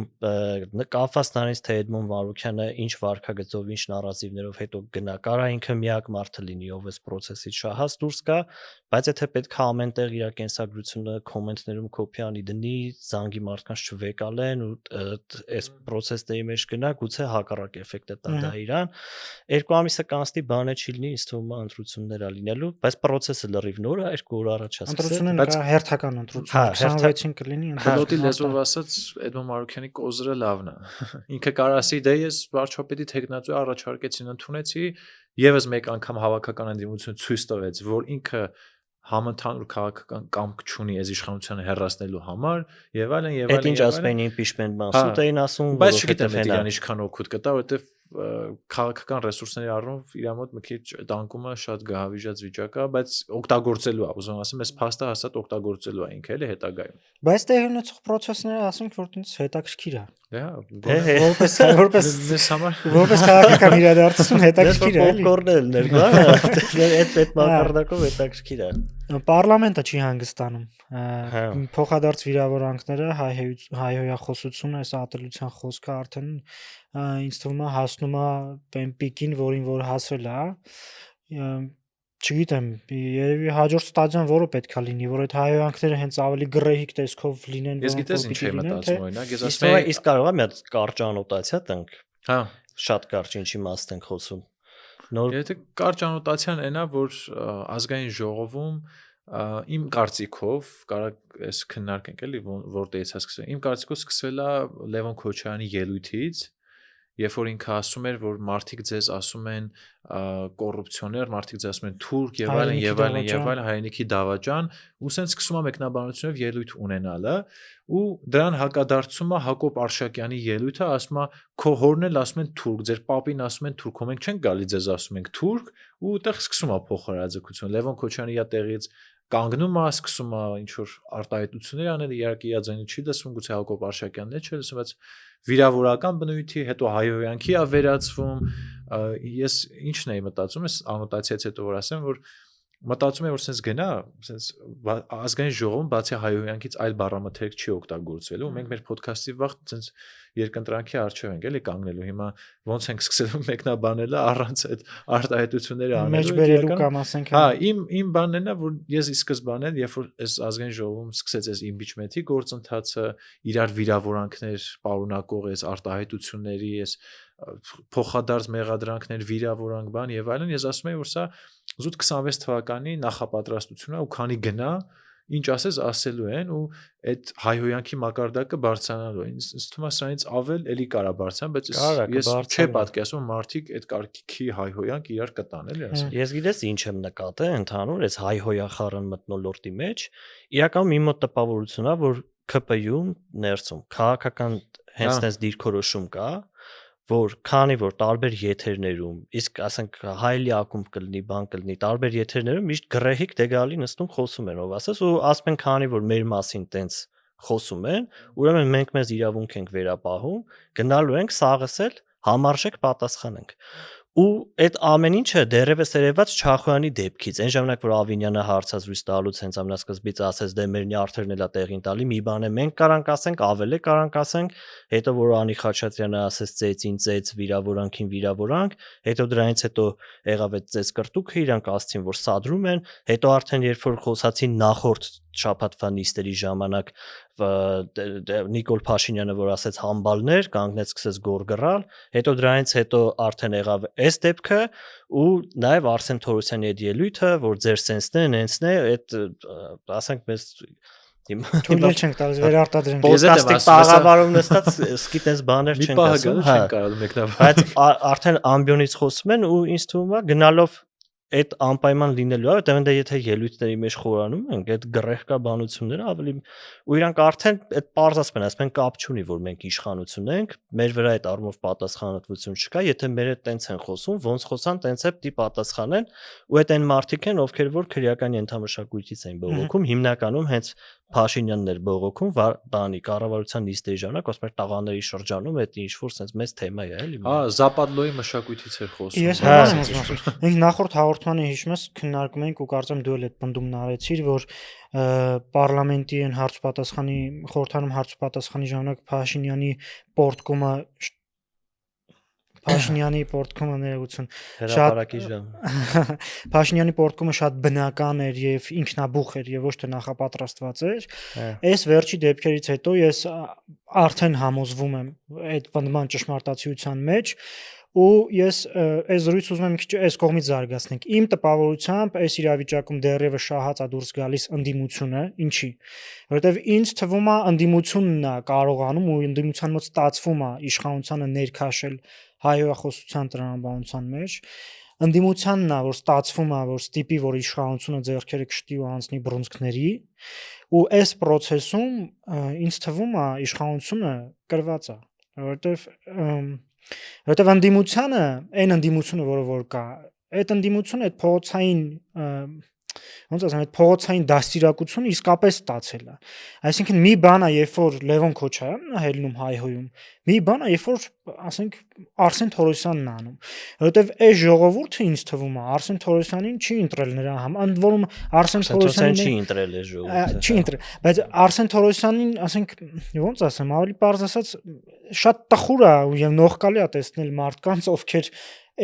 կապված նրանից թե Էդմոն Մարուքյանը ինչ վարքագծով, ինչ նարատիվներով հետո գնա, կարա ինքը միակ մարդը լինի, ով այս process-ից շահած դուրս գա, բայց եթե պետք է ամենտեղ իր կենսագրությունը կոմենտներում կոպի անի դնի, զանգի մարդկանց չվեկալեն ու այս process-ների մեջ գնա, գուցե հակառակ էֆեկտ է տա դա իրան։ 2 ամիսը կանցնի, բանը չի լինի, ինձ թվում է ընտրություններ է լինելու, բայց process-ը լրիվ նոր է, 2 օր առաջ է սկսել, բայց հերթական ընտրություն 26-ին կլինի, Դոտի լեզվով ասած Էդմոն Մարուքյանի կոզրը լավն է։ Ինքը կարող ասի, դե ես վարչապետի տեխնացու առաջարկեցին, ընդունեցի, եւս մեկ անգամ հավաքական ընդդիմություն ցույց տվեց, որ ինքը համընդհանուր քաղաքական կամք չունի այս իշխանությանը հեռացնելու համար, եւ այլն եւ այլն։ Այդ ինչ ասում էին impeachment մասուտ էին ասում, բայց չգիտեմ իրան ինչքան օգուտ կտա, որովհետեւ քաղաքական ռեսուրսների առումով իր մոտ մի քիչ դանկումը շատ գահավիժած վիճակ է, բայց օգտագործելու է, ուզում ասեմ, այս փաստը հաստատ օգտագործելու է ինքը էլի հետագայում։ Բայց տեղ ունեցող process-ները ասենք որ ինձ հետաքրքիր է։ Որպես քաղաքական իրադարձություն հետաքրքիր է էլի։ Կորնելներ, բա, այդ մակարդակով հետաքրքիր է։ Պարլամենտը չի հանգստանում։ Փոխադարձ վիրավորանքները, հայհոյախոսությունը, այս ատելության խոսքը արդեն ինձ թվում է հասնում է այն պիկին, որին որ հասել է։ Չգիտեմ, երևի հաջորդ ստադիան որը պետք է լինի, որ այդ հայհոյանքները հենց ավելի գրեհիկ տեսքով լինեն, Ես գիտես ինչ եմ մտածում, օրինակ, ես ասում եմ, իսկ կարող է մի հատ կարճ անոտացիա տանք։ Հա, շատ կարճ ինչի մաս ենք խոսում։ Եթե կարճ անոտացիան այնա, որ ազգային ժողովում իմ կարծիքով կարող էս քննարկենք էլի որտեղից է սկսվել։ Իմ կարծիքով սկսվել է Լևոն Քոչարյանի ելույթից, երբ որ ինքը ասում էր, որ մարդիկ ձեզ ասում են կոռուպցիոներ, մարդիկ ձեզ ասում են թուրք եւ այլն, հայրենիքի դավաճան, ու սենց սկսում է մեկնաբանությունով ելույթ ունենալը, ու դրան հակադարձում է Հակոբ Արշակյանի ելույթը, ասում է քո հորն էլ ասում են թուրք, ձեր պապին ասում են թուրք, մենք չենք գալի ձեզ ասում ենք թուրք, ու այդտեղ սկսում է փոխհարաձգություն։ Լևոն Քոչարյանի տեղից կանգնում է, սկսում է ինչ որ արտահայտություններ անել, իհարկե իր ձայնը չի լսվում, գուցե Հակոբ Արշակյանն է չէ լսում, բայց վիրավորական բնույթի, հետո հայհոյանքի է վերածվում։ Ես ինչն էի մտածում, ես անոտացիայից հետո որ ասեմ, որ մտածում եմ, որ sense գնա, sense ազգային ժողովում բացի հայհոյանքից այլ բառամթերք չի օգտագործվելու, մենք մեր ոդքասթի վաղ sense երկընտրանքի առջև ենք էլի կանգնելու, հիմա ոնց ենք սկսելու մեկնաբանելը առանց այդ արտահայտությունները անելու։ Մեջբերելու կամ ասենք հա, իմ բանն է, որ ես ի սկզբանե, երբ որ այս ազգային ժողովում սկսեց այս impeachment-ի գործընթացը, իրար վիրավորանքներ պարունակող այս արտահայտությունների, այս փոխադարձ մեղադրանքներ, վիրավորանք բան եւ այլն, ես ասում եմ, որ սա զուտ 26 թվականի նախապատրաստություն է ու քանի գնա ինչ ասես ասելու են ու այդ հայհոյանքի մակարդակը բարձրանալու է։ Ինձ թվում է սրանից ավել էլի կարա բարձրան, բայց ես չէ պատկերացնում մարդիկ այդ կարգի հայհոյանք իրար կտան էլի ասեմ։ Ես գիտես ինչ եմ նկատել ընդհանուր այս հայհոյախառն մթնոլորտի մեջ, իրականում իմ մոտ տպավորությունն է, որ ԿՊ-ում ներսում քաղաքական հենց այս դիրքորոշում կա, որ քանի որ տարբեր եթերներում, իսկ ասենք հայելի ակումբ կլինի, բան կլինի, տարբեր եթերներում միշտ գրեհիկ դե գալի նստում խոսում են, ով ասես, ու ասում են քանի որ մեր մասին տենց խոսում են, ուրեմն մենք մեզ իրավունք ենք վերապահում, գնալու ենք սաղսել, համարժեք պատասխանենք։ Ու այդ ամեն ինչը դեռևս երևաց Չախոյանի դեպքից, այն ժամանակ որ Ավինյանը հարցազրույց տալուց հենց ամենասկզբից ասեց դե մեր նյարդերն էլա տեղին տալի, մի բան է մենք կարանք ասենք, ավել է կարանք ասենք, հետո որ Անի Խաչատրյանը ասեց ծեծին ծեծ, վիրավորանքին վիրավորանք, հետո դրանից հետո եղավ այդ ծեծ կրտուքը, իրանք ասցին որ սադրում են, հետո արդեն երբ որ խոսացին նախորդ շաբաթվա նիստերի ժամանակ Նիկոլ Փաշինյանը որ ասեց համբալներ, կանգնեց սկսեց գորգռալ, հետո դրանից հետո արդեն եղավ այս դեպքը ու նաև Արսեն Թորոսյանի այդ ելույթը, որ ձեր սենսն է, նենսն է, այդ ասենք մեզ Թույլ չենք տալիս վերարտադրենք։ Պոդքասթի տաղավարում նստած սկիտ այս բաներ չենք ասում, չենք կարող մեկնաբանել։ Բայց արդեն ամբիոնից խոսում են ու ինձ թվում է գնալով այդ անպայման լինելու է, որտեղ դե եթե ելույթների մեջ խորանում ենք, այդ գրեհկա բանությունները ավելի ու իրանք արդեն այդ պարզացում են, ասում են կապ չունի, որ մենք իշխանություն ենք, մեր վրա այդ առումով պատասխանատվություն չկա, եթե մերը տենց են խոսում, ոնց խոսան, տենց է պիտի պատասխանեն, ու այդ այն մարդիկ են, ովքեր որ քրեական ենթամշակույթից են բողոքում, հիմնականում հենց Փաշինյանն էր բողոքում, բանի կառավարության նիստերի ժամանակ, ասում էր տաղանների շրջանում, այդ ինչ որ sense մեծ թեմա է, էլի։ Հա, Զապադլոյի մշակույթից էր խոսում։ Ես համաձայն եմ ասում։ Մենք նախորդ հաղորդմանը հիշում ես քննարկում ենք ու կարծեմ դու էլ այդ պնդումն արեցիր, որ պարլամենտի այն հարց-պատասխանի խորհրդանում հարց-պատասխանի ժամանակ Փաշինյանի պորտկոմը ներողություն հրապարակի ժամ Փաշինյանի պորտկոմը շատ բնական էր եւ ինքնաբուխ էր եւ ոչ թե նախապատրաստված էր այս վերջի դեպքերից հետո ես արդեն համոզվում եմ այդ պնդման ճշմարտացիության մեջ ու ես այս զրույց ուզում եմ մի քիչ այս կողմից զարգացնենք իմ տպավորությամբ այս իրավիճակում դեռևս շահած է դուրս գալիս ընդդիմությունը ինչի որովհետեւ ինձ թվում է ընդդիմությունն է կարողանում ու ընդդիմության մոտ ստացվում է իշխանությանը ներքաշել հայհոյախոսության տրամաբանության մեջ ընդդիմությանն է որ ստացվում է որ ստիպի որ իշխանությունը ձեռքերը կշտի ու անցնի բռունցքների ու այս process-ում ինձ թվում է իշխանությունը կրված է որովհետև ընդդիմությանը այն ընդդիմությունը որը որ կա այդ ընդդիմությունը այդ փողոցային ոնց ասեմ այդ փողոցային դաստիարակությունը իսկապես ստացել է այսինքն մի բան է երբ որ Լևոն Քոչարյանն է հելնում հայհոյում մի բան է երբ որ ասենք Արսեն Թորոսյանն է անում որովհետև այս ժողովուրդը ինձ թվում է Արսեն Թորոսյանին չի ընտրել նրա ընդ որում Արսեն Թորոսյանին չի ընտրել այս ժողովուրդը չի ընտրել բայց Արսեն Թորոսյանին ասենք ոնց ասեմ ավելի պարզ ասած շատ տխուր է ու նողկալի է տեսնել մարդկանց ովքեր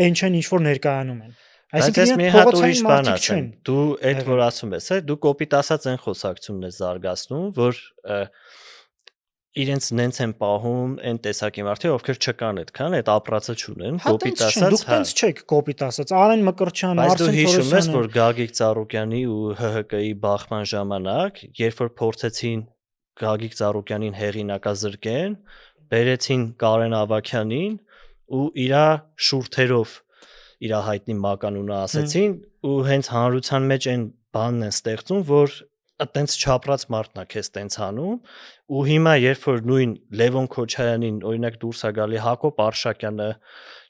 այն չեն ինչ որ ներկայանում են Այսինքն մի հատ ուրիշ բան ասեմ դու այդ որ ասում ես դու կոպիտ ասած այն խոսակցությունն ես զարգացնում որ իրենց նենց են պահում այն տեսակի մարդիկ, ովքեր չկան այդքան, այդ ապրածը չունեն, կոպիտ ասած, դուք տենց չեք կոպիտ ասած, Արեն Մկրտչյան, Բայց դու Արսեն հիշում ես, Թորոսյանը, որ Գագիկ Ծառուկյանի ու ՀՀԿ-ի բախման ժամանակ, երբ որ փորձեցին Գագիկ Ծառուկյանին հեղինակազրկեն, բերեցին Կարեն Ավագյանին ու իր շուրթերով իր հայտնի մականունը ասեցին ու հենց հանրության մեջ այն բանն են ստեղծում, որ այտենց չապրած մարդն է քեզ տենց անում ու հիմա երբ որ նույն Լևոն Քոչարյանին օրինակ դուրս է գալի Հակոբ Արշակյանը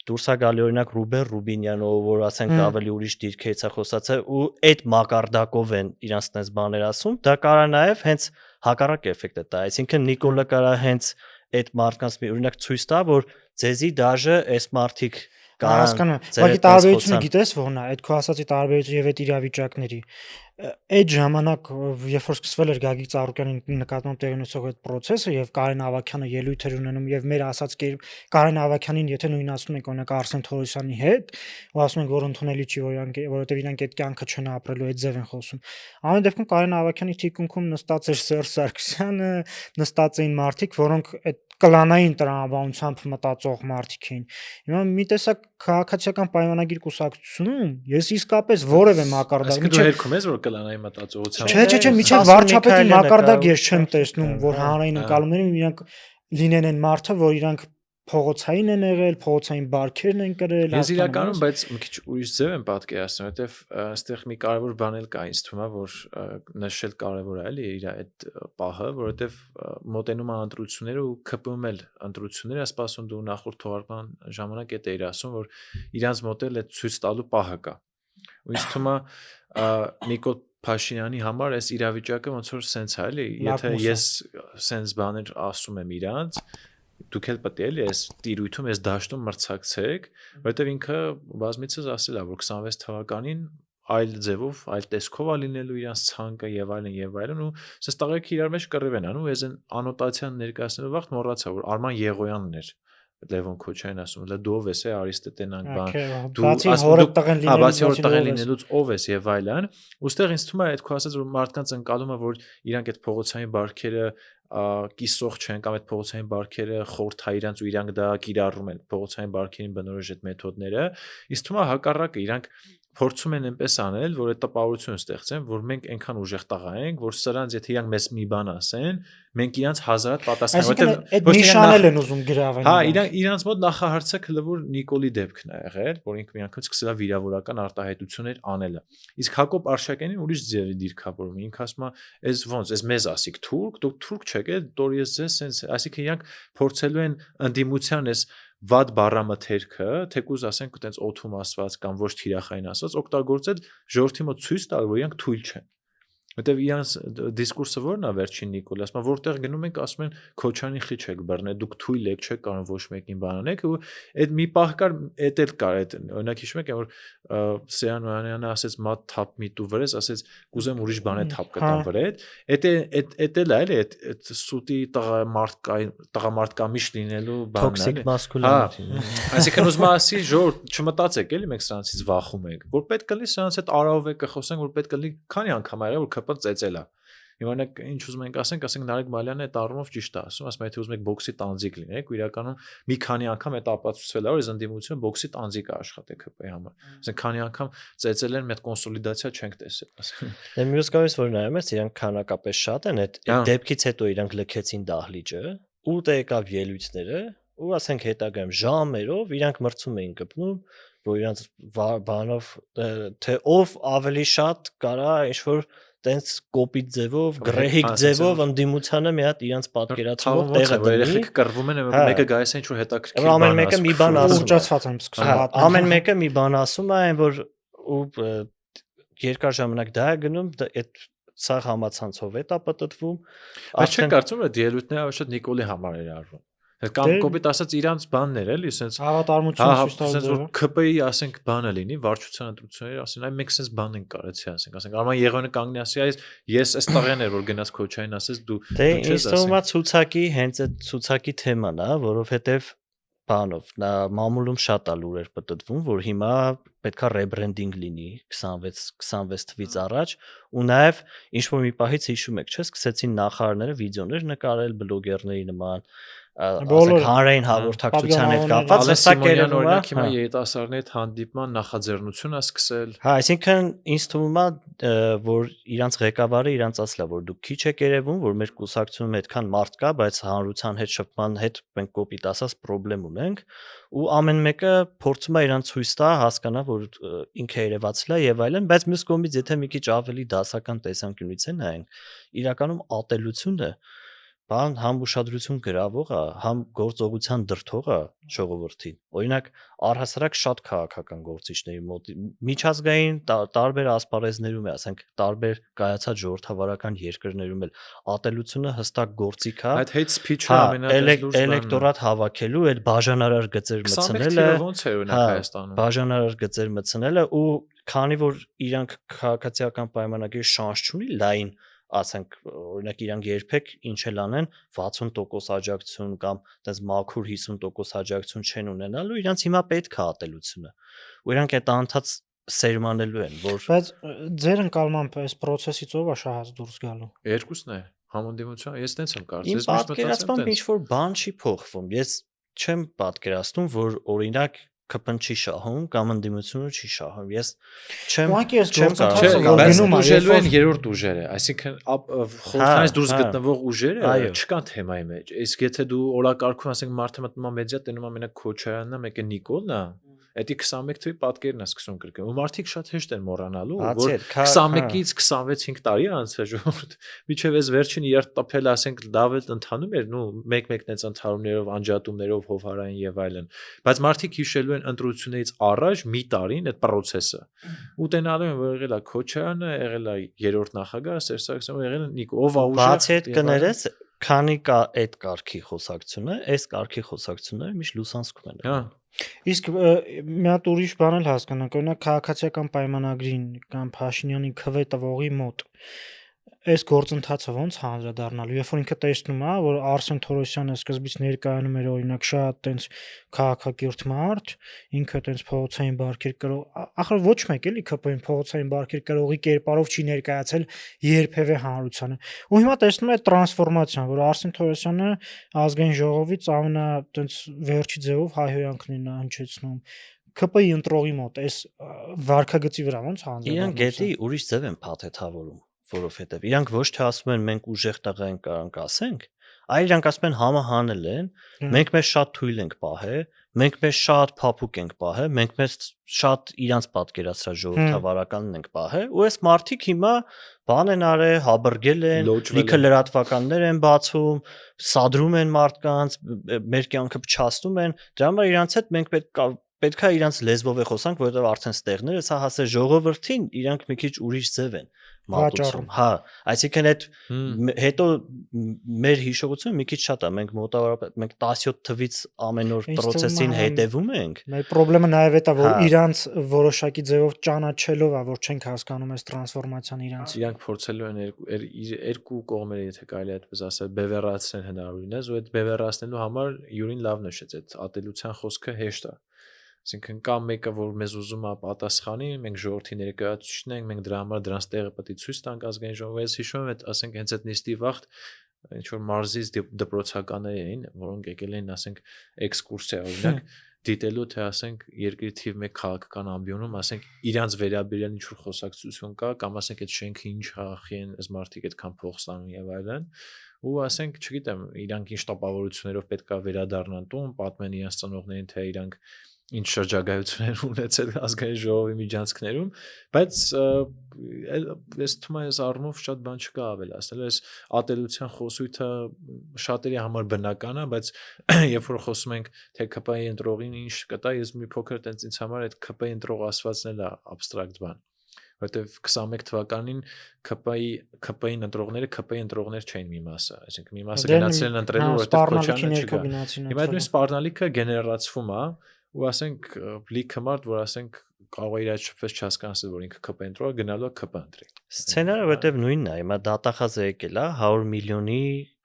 դուրս է գալի օրինակ Ռուբեն Ռուբինյանը որ ասենք ավելի ուրիշ դիրքերից է խոսացել ու այդ մակարդակով են իրանց տես բաներ ասում դա կարա նաև հենց հակառակ էֆեկտ է տա այսինքն Նիկոլը կարա հենց այդ մարդկանց մի օրինակ ցույց տա որ ձեզի դաժե այս մարդիկ հասկանում եմ բայց տարբերությունը գիտես որն է այդ քո ասացի տարբերությունը եւ այդ իրավիճակների այդ ժամանակ երբ որ սկսվել էր Գագիկ Ծառուկյանի նկատմամբ տեղի ունեցող այդ process-ը եւ Կարեն Ավագյանը ելույթ էր ունենում եւ մեր ասած Կարեն Ավագյանին եթե նույն ասում ենք օրինակ Արսեն Թորոսյանի հետ ու ասում ենք որ ընդունելի չի որովհետեւ իրանք այդ կյանքը չեն ապրելու այդ ձև են խոսում ամեն դեպքում Կարեն Ավագյանի թիկունքում նստած էր Սերժ Սարգսյանը նստած էին մարդիկ որոնք այդ կլանային տրամաբանությամբ մտածող մարդիկ էին հիմա մի տեսակ քաղաքացիական պայմանագիր կուսակցությունում ես իսկապես որևէ մակարդակ Այսինքն դու հերքում ես որ կլանայի մտածողությամբ Չէ, միջև վարչապետի մակարդակ ես չեմ տեսնում, որ հանրային ընկալումներում իրանք լինեն այն մարդը, որ իրանք փողոցային են եղել, փողոցային բարքերն են կրել, Ես իրականում, բայց մի քիչ ուրիշ ձև եմ պատկերացնում, որովհետև այստեղ մի կարևոր բան էլ կա, ինձ թվում է, որ նշել կարևոր է, էլի, իր այդ պահը, որովհետև մոտենում է ընտրությունները ու ԿՊՄ էլ ընտրությունները, սպասում դու նախորդ թողարկման ժամանակ էդ էիր ասում, որ իրանց մոտ էլ այդ ցույց տալու պահը կա։ Ու ինձ թվում է Նիկոլ Փաշինյանի համար այս իրավիճակը ոնց որ սենց է, էլի, եթե ես սենց բաներ ասում եմ իրանց դուք էլ պետք է էլի այս տիրույթում այս դաշտում մրցակցեք, որովհետև ինքը բազմիցս ասել է, որ 26 թվականին այլ ձևով, այլ տեսքով է լինելու իրանց ցանկը եւ այլն ու ասես տղերքը իրար մեջ կռիվ են անում, ես այն անոտացիան ներկայացնելու վաղ մոռացա, որ Արման Եղոյանն էր Լևոն Քոչարյանն ասում, լա դու ով ես, Արիստոտենան բան, դու բացի որ տղեն լինելուց ով ես եւ այլն, ուստեղ ինձ թվում է այդ քո ասած որ մարդկանց ընկալումը, որ իրանք այդ փողոցային բարքերը կիսող չեն կամ այդ փողոցային բարքերը խորթա իրանց ու իրանք դա կիրառում են փողոցային բարքերին բնորոշ այդ մեթոդները իսկ թվում է հակառակը իրանք փորձում են այնպես անել որ այդ տպավորություն ստեղծեն որ մենք այնքան ուժեղ տղա ենք որ սրանց եթե իրանք մեզ մի բան ասեն մենք իրանց հազարատ պատասխան որովհետև այդ նիշանել են ուզում գրավել հա իրանց մոտ նախահարցը քլոր Նիկոլի դեպքն է եղել որ ինքը մի անգամ սկսել է վիրավորական արտահայտություններ անելը իսկ Հակոբ Արշակյանին ուրիշ ձևի դիրքավորում ինքը ասում է այս ոնց այս մեզ ասիկ թուրք դուք թուրք չեք է դոր ես ձեզ sense այսինքն իրանք փորձելու են ընդդիմության այս վատ բառամթերքը թեկուզ ասենք այտենց օթում ասված կամ ոչ թիրախային ասված օգտագործել ժողովրդի մոտ ցույց տալ որ իրանք թույլ չեն որտեվ իրանց դիսկուրսը որն է վերջին Նիկոլ ասում որտեղ գնում ենք ասում են Քոչարյանի խի չեք բռնել դուք թույլ եք չեք կարող ոչ մեկին բանանեք ու այդ մի պահ կար էդ էլ կար այդ օրինակ հիշում եք որ Սեյան Օյանյանը ասեց մատ թափ մի տու վրես ասեց կուզեմ ուրիշ բան է թափ կտամ վրա այդ էլ է էլի այդ սուտի տղամարդկամիշ լինելու բանն է toxic masculinity այսինքն ուզում ասի ժողովուրդ չմտածեք էլի մենք սրանցից վախում ենք որ պետք կլինի սրանց հետ արավ է կխոսենք որ պետք կլինի քանի անգամ ա եղել որ ԿՊ ծեծել է Հիմա օրինակ ինչ ուզում ենք ասենք Նարեկ Մալյանը այդ առումով ճիշտ է ասում, ասում եթե ուզում եք բոքսի տանձիկ լինեք, ու իրականում մի քանի անգամ այդ ապացուցվել է, որ ընդդիմությունը բոքսի տանձիկ է աշխատել ԿՊ-ի համար։ Ասենք քանի անգամ ծեծել են, մեծ կոնսոլիդացիա չենք տեսել, ասենք։ Դե մյուս կողմից որ նայում ես, իրանք քանակապես շատ են, այդ դեպքից հետո իրանք լքեցին դահլիճը, ու դե եկավ ելույթները, ու ասենք հետագայում ժամերով իրանք մրցում էին կպնում, որ իրանք բանով թե ով ավելի շատ կարա ինչ-որ տենց կոպիտ ձևով, գրեհիկ ձևով ընդդիմությանը մի հատ իրանց պատկերացումով տեղը դնի։ Երեխեք կռվում են, մեկը գայս է ինչ-որ հետաքրքիր բան ամեն մեկը մի բան ասում։ Ուռճացված եմ սկսում։ Ամեն մեկը մի բան ասում է, այն որ ու երկար ժամանակ դա է գնում, այդ սա համացանցով է տապտտվում։ Բայց չեք կարծում որ ելույթները ոչ շատ Նիկոլի համար էր արվում։ Կամ կոպիտ ասած իրանց բաններ էլի, sense հավատարմություն ցույց տալու որ ԿՊ-ի ասենք բանը լինի, վարչության ընտրությունների ասեն, այ մենք sense բան ենք կարեցի ասենք Արման Եղոյանը կանգնի ասի, ես այս տղեն էր որ գնաց Քոչարյանին ասես դու չես ասում։ Դե ինձ թվում է ցուցակի հենց այդ ցուցակի թեման է, որովհետև բանով նա մամուլում շատ է լուրեր պատտվում, որ հիմա պետքա ռեբրենդինգ լինի 26 թվից առաջ ու նաև ինչ որ մի պահից հիշում եք, չէ՞, սկսեցին նախարարները վիդեոներ նկարել բլոգերների նման ասենք հանրային հաղորդակցության հետ կապված հեսա կերևում է օրինակ հիմա երիտասարդների հետ հանդիպման նախաձեռնություն է սկսել հա այսինքն ինձ թվում է որ իրանց ղեկավարը իրանց ասլա որ դուք քիչ եք երևում որ մեր կուսակցությունում այդքան մարդ կա բայց հանրության հետ շփման հետ մենք կոպիտ ասած խնդրեմ ունենք ու ամեն մեկը փորձում է իրանց ցույց տա հասկանա որ ինքը երևացել է եւ այլն բայց մյուս կողմից եթե մի քիչ ավելի դասական տեսանկյունից է նայենք իրականում ատելությունը բան համ ուշադրություն գրավող է, համ գործողության դրդող է ժողովրդին։ Օրինակ, առհասարակ շատ քաղաքական գործիչների մոտ միջազգային տարբեր ասպարեզներում է, ասենք, տարբեր կայացած ժողովրդավարական երկրներում էլ ատելությունը հստակ գործիք է։ Այդ hate speech-ը ամենալուրջ էլեկտորատ հավաքելու այդ բաժանարար գծեր մտցնելը, ոնց է օրինակ Հայաստանում։ Բաժանարար գծեր մտցնելը ու քանի որ իրանք քաղաքացիական պայմանագրի շանս չունի լայն ասենք օրինակ իրանք երբեք ինչ էլ անեն 60% աջակցություն կամ այդպես մաքուր 50% աջակցություն չեն ունենալու իրանք հիմա պետք է ատելությունը ու իրանք այդ անընդհատ սերմանելու են որ բայց ձեր ընկալմամբ այս process-ից ով է շահած դուրս գալու երկուսն է համանդիմություն ես տենց եմ կարծում ես պատկերացնում ինչ որ բան չի փոխվում ես չեմ պատկերացնում որ օրինակ ԿՊ-ն չի շահում կամ ընդդիմությունը չի շահում ես գնում ուժելու են երրորդ ուժերը այսինքն խորհրդանից դուրս գտնվող ուժերը չկան թեմայի մեջ իսկ եթե դու օրակարգում ասենք մարդը մտնում է մեդիա տենում է մենակ Քոչարյանն է մեկը Նիկոլն է Էդի 21 թվի պատկերն է սկսում կրկնել։ Ու մարդիկ շատ հեշտ են մոռանալու, որ 21-ից 26 տարի անցել ժողովուրդ։ Միջև այս վերջին իրար տապել, ասենք, լավ էլ ընթանում էր, նու մեկ-մեկն այս ընթարումներով, անջատումներով, հովհարային եւ այլն։ Բայց մարդիկ հիշելու են ընտրություններից առաջ մի տարին այդ process-ը։ Ու տենալու են, որ եղել է Քոչարյանը, եղել է երրորդ նախագահ Սերժ Սարգսյանը, եղել է Նիկոլ, ով ուժը։ Բացի այդ կներես, քանի կա այդ կարգի խոսակցությունը, այս կարգի խոսակցությունները միշտ լուսանցքում են։ Հա Իսկ մի հատ ուրիշ բան էլ հասկանանք, օրինակ քաղաքացիական պայմանագրին կամ Փաշինյանի քվե տվողի մոտ այս գործընթացը ոնց հանրադառնալու, երբ որ ինքը տեսնում է, որ Արսեն Թորոսյանը սկզբից ներկայանում էր օրինակ շատ տենց քաղաքակիրթ մարդ, ինքը տենց փողոցային բարքեր կրող, ախր ոչ մեկ էլի ԿՊ-ին փողոցային բարքեր կրողի կերպարով չի ներկայացել երբևէ հանրությանը։ Ու հիմա տեսնում է տրանսֆորմացիան, որ Արսեն Թորոսյանը ազգային ժողովից ամենա տենց վերջի ձևով հայհոյանքներն է հնչեցնում։ ԿՊ-ի ընտրողի մոտ այս վարքագծի վրա ոնց հանրադառնում։ Իրանք գետի ուրիշ ձև են փաթեթավորում, որովհետև իրանք ոչ թե ասում են մենք ուժեղ տղա ենք կարանք ասենք, այլ իրանք ասում են համահանել են, մենք մեզ շատ թույլ ենք պահել, մենք մեզ շատ փափուկ ենք պահել, մենք մեզ շատ իրանց պատկերացրած ժողովրդավարականն ենք պահել, ու այս մարդիկ հիմա բան են արել, հաբրգել են, լիքը լրատվականներ են բացում, սադրում են մարդկանց, մեր կյանքը փչացնում են, դրա համար իրանց հետ մենք պետքա իրանց լեզվով է խոսանք, որովհետև արդեն ստեղներ է, սա հասե ժողովրդին իրանք մի քիչ ուրիշ ձև են մատուցում։ Հա, այսինքն այդ հետո մեր հիշողությունը մի քիչ շատ է, մենք մոտավորապես մենք 17 թվից ամեն օր process-ին հետևում ենք։ Մեր խնդրումը նաև է, որ իրանց որոշակի ձևով ճանաչելով է, որ չենք հասկանում այս տրանսֆորմացիան իրանց։ Իրանք փորձելու են երկու կողմերը, եթե կարելի է այդպես ասել, բևեռացնել հնարավորինս, ու այդ բևեռացնելու համար Յուրին լավ նշեց, այդ ատելության խոսքը հեշտ է։ Այսինքն կամ մեկը որ մեզ ուզում է պատասխանի, մենք ժողովրդի ներկայացուցիչն ենք, մենք դրա համար դրանց տեղը պետք է ցույց տանք ազգային ժողովին։ Ես հիշում եմ այդ, ասենք, հենց այդ նիստի վաղ ինչ որ մարզից դպրոցականներ էին, որոնք եկել էին, ասենք, էքսկուրսիա, օրինակ, դիտելու թե ասենք երկրի թիվ 1 քաղաքական ամբիոնում, ասենք, իրանց վերաբերյալ ինչ որ խոսակցություն կա, կամ ասենք այդ շենքը ինչ խախի են, այս մարդիկ այդքան փող ստանում եւ այլն։ Ու ասենք, չգիտեմ, իրանք ինչ տպավորություններով պետքա վերադառնան տուն, պատմեն իրենց ծնողներին, թե իրանք ինչ շրջագայություններ ունեցել ազգային ժողովի միջանցքներում, բայց ես թվում է այս առումով շատ բան չկա ավելացնել, այս ատելության խոսույթը շատերի համար բնական է, բայց երբ որ խոսում ենք թե ԿՊ-ի ընտրողին ինչ կտա, ես մի փոքր տենց ինձ համար այդ ԿՊ-ի ընտրող ասվածն էլ է абստրակտ բան, որովհետև 21 թվականին ԿՊ-ին ընտրողները ԿՊ-ի ընտրողներ չէին մի մասը, այսինքն մի մասը գնացել են ընտրելու, որովհետև Քոչարյանը չկա։ Հիմա այդ նույն սպառնալիքը գեներացվում է ու ասենք լիքը մարդ, որ ասենք կարող է իր այդ շփվեց չհասկանալ, որ ինքը ԿՊ ընտրող գնալու է ԿՊ ընտրի։ Սցենարը որտեվ նույնն է, հիմա դատախազը եկել է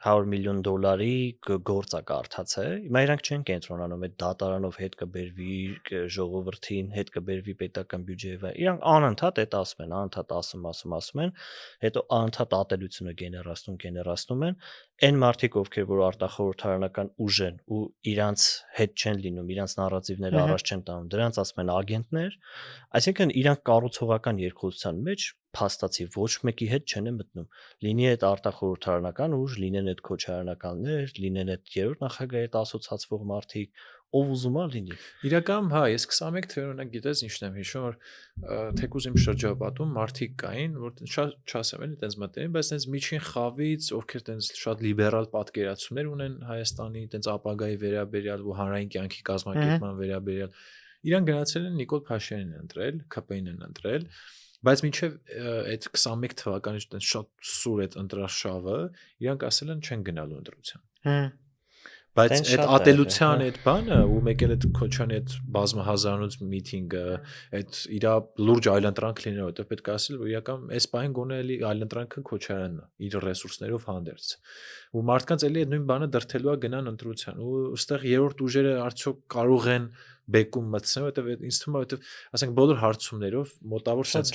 100 միլիոն դոլարի գործ է կարդացել։ Հիմա իրանք չեն կենտրոնանում այդ դատարանով հետ կբերվի ժողովրդին, հետ կբերվի պետական բյուջեով։ Իրանք անընդհատ այդ ասում են, հետո անընդհատ ատելությունը գեներացնում են։ Այն մարդիկ, ովքեր որ արտախորհրդարանական ուժ են ու իրանց հետ չեն լինում, իրանց նարատիվները առաջ չեն տանում, դրանց ասում են ագենտներ, այսինքն իրանք կառուցողական երկխոսության մեջ փաստացի ոչ մեկի հետ չեն մտնում։ Լինի այդ արտախորհրդարանական ուժ, լինեն այդ քոչարանականներ, լինեն այդ երրորդ նախագահի հետ ասոցացվող մարդիկ, ով ուզում է լինի։ Իրականում հա, ես 21 թվականին օրինակ գիտես ինչն եմ հիշում, որ թեկուզ իմ շրջապատում մարդիկ կային, որ շատ չասեմ էլի տենց մտերին, բայց տենց միջին խավից, ովքեր տենց շատ լիբերալ պատկերացումներ ունեն Հայաստանի, տենց ապագայի վերաբերյալ ու հանրային կյանքի կազմակերպման վերաբերյալ, իրան գնացել են Նիկոլ Փաշինյանին ընտրել, ԿՊ-ին են ընտրել, բայց մինչև այդ 21 թվականից տենց շատ սուր այդ ընտրաշավը, իրանք ասել են չեն գնալու ընտրության։ Բայց այդ ատելության այդ բանը ու մեկ էլ այդ Քոչյանի այդ բազմահազարանոց միտինգը, այդ իր լուրջ այլընտրանք լինել, որտեղ պետք է ասել, որ իրական այս բանը գոնե էլի այլընտրանքը Քոչարյանն է, իր ռեսուրսներով հանդերձ։ Ու մարդկանց էլի այդ նույն բանը դրթելու է գնան ընտրության։ Ու ըստեղ երրորդ ուժերը արդյոք կարող են բեկում մտցնել, որտեղ ինձ թվում է, որտեղ ասենք բոլոր հարցումներով մոտավոր շատ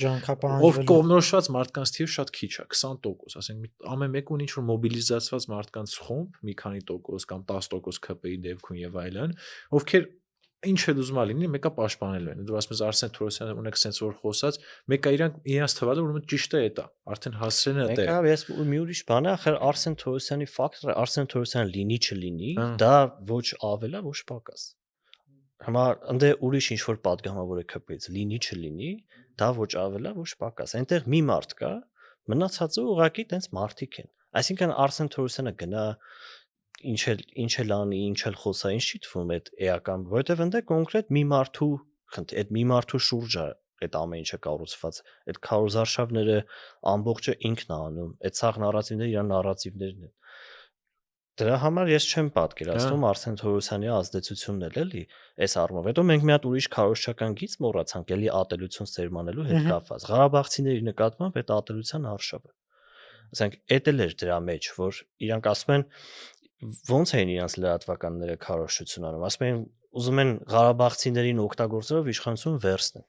ով կողմնորոշված մարդկանց թիվը շատ քիչ է, 20%, ասենք ամեն մեկը ունի ինչ-որ մոբիլիզացված մարդկանց խումբ, մի քանի տոկոս կամ 10% ԿՊ-ի դեպքում եւ այլն, ովքեր ինչ էլ ուզում լինի, մեկը պաշտպանելու են։ Դու ասում ես Արսեն Թորոսյանը ունեք sense որ խոսած, մեկը իրանց թվալը ուրեմն ճիշտ է դա, արդեն հասցրեն է դա։ Մեկը ես մի ուրիշ բան է, axel Արսեն Թորոսյանի ֆակտորը, Արսեն Թորոսյանը լինի չլինի, դա ոչ ավելա, ոչ պակաս։ Հիմա ընդ ուրիշ ինչ որ падգամավոր է ԿՊ-ից, լինի չլինի, դա ոչ ավելա, ոչ պակաս։ Այնտեղ մի մարդ կա, մնացածը ուղղակի տենց մարդիկ են։ Այսինքն Արսեն Թորոսյանը գնա ինչ էլ անի, ինչ էլ խոսա, ինչ չի թվում այդ էական, որովհետև ընդ կոնկրետ մի մարդու այդ մի մարդու շուրջ է այդ ամեն ինչը կառուցված, այդ քարոզարշավները ամբողջը ինքն է անում, այդ սաղ նարատիվները իր նարատիվներն են։ Դրա համար ես չեմ պատկերացնում Արսեն Թորոսյանի ազդեցությունն էլ էլի այս առումով։ Հետո մենք մի հատ ուրիշ քարոզչական գիծ մոռացանք էլի ատելություն սերմանելու հետ կապված։ Ղարաբաղցիների նկատմամբ այդ ատելության արշավը։ Ասենք էդ էլ էր դրա մեջ, որ իրանք ասում են ոնց էին իրանք լրատվականները քարոզչություն անում։ Ասում են ուզում են Ղարաբաղցիներին օգտագործելով իշխանություն վերցնեն։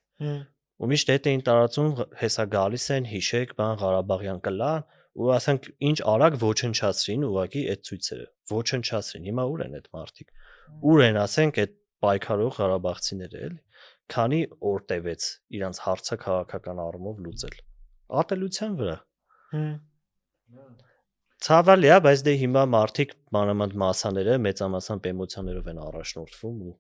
Ու միշտ այդ էին տարածում, հեսա գալիս են, հիշեք, բան Ղարաբաղյան կլան, ու ասենք ինչ արագ ոչնչացրին ուղակի այդ ցույցերը։ Ոչնչացրին։ Հիմա ուր են այդ մարդիկ։ Ուր են, ասենք, այդ պայքարող ղարաբաղցիները, էլի։ Քանի օր տևեց իրանց հարցը քաղաքական առումով լուծել։ Ատելության վրա։ Ցավալի է, բայց դե հիմա մարդիկ մանավանդ մասաները մեծամասամբ էմոցիաներով են առաջնորդվում ու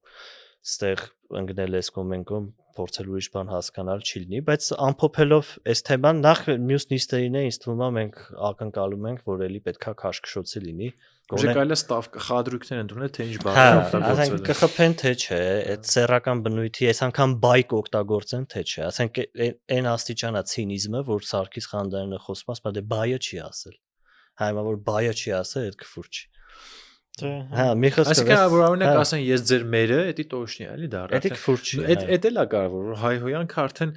ստեղ ընկնել էս կոմենկոմ փորձել ուրիշ բան հասկանալ չի լինի, բայց ամփոփելով այս թեման նախ մյուս նիստերին է ինձ թվում է մենք ակնկալում ենք, որ էլի պետքա քաշքշոցի լինի։ Գոնե կարելի է խադրույքներ ընդունել, թե ինչ բառ օգտագործել։ Ասենք կխփեն թե չէ, այդ սեռական բնույթի այս անգամ բայկ օգտագործեն թե չէ։ Ասենք այն աստիճանա ցինիզմը, որ Սարգիս Խանդարյանը խոսում է, դե բայը չի ասել։ Հայմա որ բայը չի ասել, այդ կֆուր չի։ Հա, մի խոսքը։ Այսինքն որ օրինակ ասեն ես ձեր մերը, էդի տոշնի է, էլի դա։ Էդի կֆուր չի։ Էդ էլ է կարևոր, որ հայհոյանքը արդեն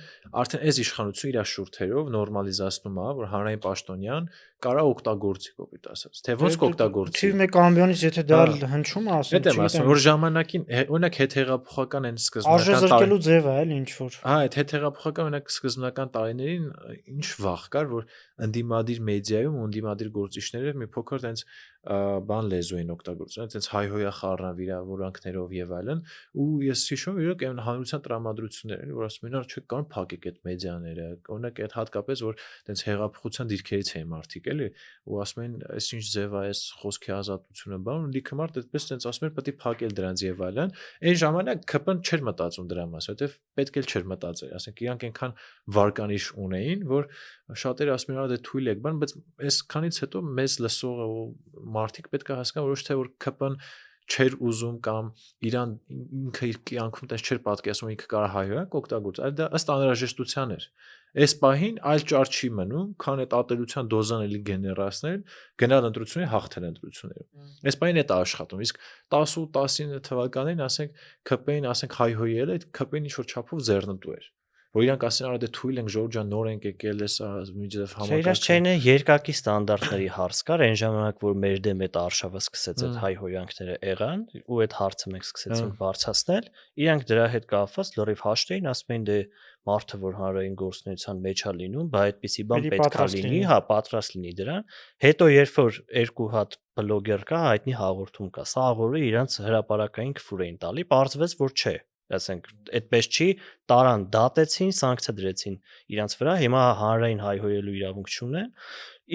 այս իշխանությունը իր շուրթերով նորմալիզացնում է, որ հանրային պաշտոնյան կարա օգտագործի կոպիտ ասած։ Թե ոնց կօգտագործի։ Թիվ 1 ամբիոնից եթե դա հնչում է, ասում Էդ եմ ասում, որ ժամանակին օրինակ հետհեղափոխական այն սկզբնական արժեզրկելու ձև է, էլի ինչ որ։ Հա, այդ հետհեղափոխական օրինակ սկզբնական տարիներին ինչ վախ կար, որ ընդդիմադիր մեդիայում ու ընդդիմադիր գործիչները մի փոքր տենց բան լեզու են օգտագործում, տենց հայհոյա խառնավ վիրանքներով եւ այլն, ու ես հիշում եմ իրոք այն հանրության տրամադրություններ են, որ ասում են, չեք կարող փակեք այդ մեդիաները, օրինակ այդ հատկապես որ տենց հեղափոխության դիրքերից էին մարդիկ, էլի, ու ասում են, այսինչ ձև է, այս խոսքի ազատությունը, բան, ու լիքը մարդ այդպես տենց ասում էր, պետք է փակել դրանց եւ այլն։ Այն ժամանակ ԿՊ-ն չէր մտածում դրա մասին, որովհետեւ պետք էլ չէր մտածել, ասենք իրանք այնքան վարկանիշ ունեին, որ շատերը ասում են, դե թույլ եք, բան, բայց այսքանից հետո մեզ լսողը մարդիկ պետք է հասկանան ոչ թե որ ԿՊ-ն չէր ուզում կամ իրան ինքը իր կյանքում տես չէր պատկերացնում ինքը կարող հայհոյանք օգտագործել, այլ դա ըստ անհրաժեշտության էր։ Այս պահին այլ ճար չի մնում, քան այդ ատելության դոզան էլի գեներացնել, գնալ ընտրությունների հաղթել ընտրություններում։ Այս պահին է դա աշխատում, իսկ 10 ու 19 թվականներին ասենք ԿՊ-ին ասենք հայհոյել, այդ ԿՊ-ին ինչ որ չափով ձեռնտու էր։ որ իրանք ասեն արա դե թույլ ենք Ժորժ ջան նոր ենք եկել էս միջև Իրաց չէին երկակի ստանդարտների հարց կար այն ժամանակ որ մեր դեմ այդ արշավը սկսեց այդ հայ հոյանքները եղան ու այդ հարցը մենք սկսեցինք բարձրացնել իրանք դրա հետ կապված լրիվ հաշտ էին ասում էին դե մարդը որ հանրային գործունեության մեջ է լինում բա այդպիսի բան պետք է լինի հա պատրաստ լինի դրան հետո երբ որ երկու հատ բլոգեր կա հայտնի հաղորդում կա սա աղորը իրանք հրապարակային քֆուր էին տալի պարզվեց որ չէ ասենք այդպես չի տարան դատեցին սանկցիա դրեցին իրանց վրա հիմա հանրային հայհոյելու իրավունք չունեն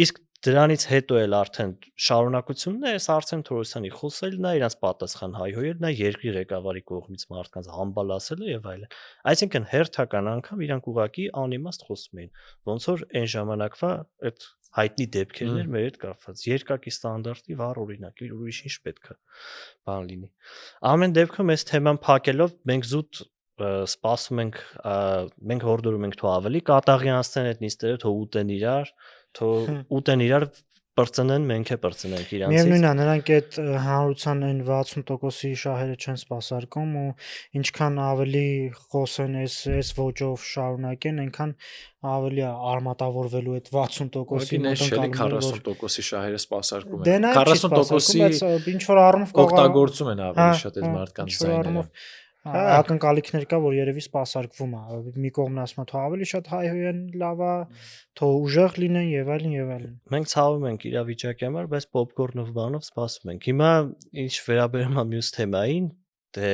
իսկ դրանից հետո էլ արդեն շարունակությունն է այս Արսեն Թորոսյանի խոսելն է իրանց պատասխան հայհոյելն է երկրի ղեկավարի կողմից մարդկանց համբալ ասելը եւ այլն այսինքն հերթական անգամ իրանք ուղակի անիմաստ խոսում էին ոնց որ այն ժամանակվա այդ հայտնի դեպքերն էր մեր հետ կապված երկակի ստանդարտի վառ օրինակ ուրիշ ինչ պետք է բան լինի ամեն դեպքում այս թեման փակելով մենք զուտ սպասում ենք մենք հորդորում ենք թող ավելի կատաղի անցնեն այդ նիստերը թող ուտեն իրար թող ուտեն իրար բրծնեն մենք է բրծնենք իրանցից միևնույնն է նրանք այդ հանրության այն 60%-ի շահերը չեն սպասարկում ու ինչքան ավելի խոսեն այս ոճով շարունակեն այնքան ավելի արմատավորվելու այդ 60%-ի մոտենքալու 40%-ի շահերը սպասարկում են 40%-ի ինչ որ առումով օգտագործում են ավելի շատ այդ մարդկանց ձայները ակնկալիքներ կա որ երևի սպասարկվում է մի կողմն ասում է թող ավելի շատ հայհոյան լավ է թող ուժեղ լինեն եւ այլն մենք ցավում ենք իրավիճակի համար բայց պոպկորնով բանով սպասում ենք հիմա ինչ վերաբերում է մյուս թեմային դե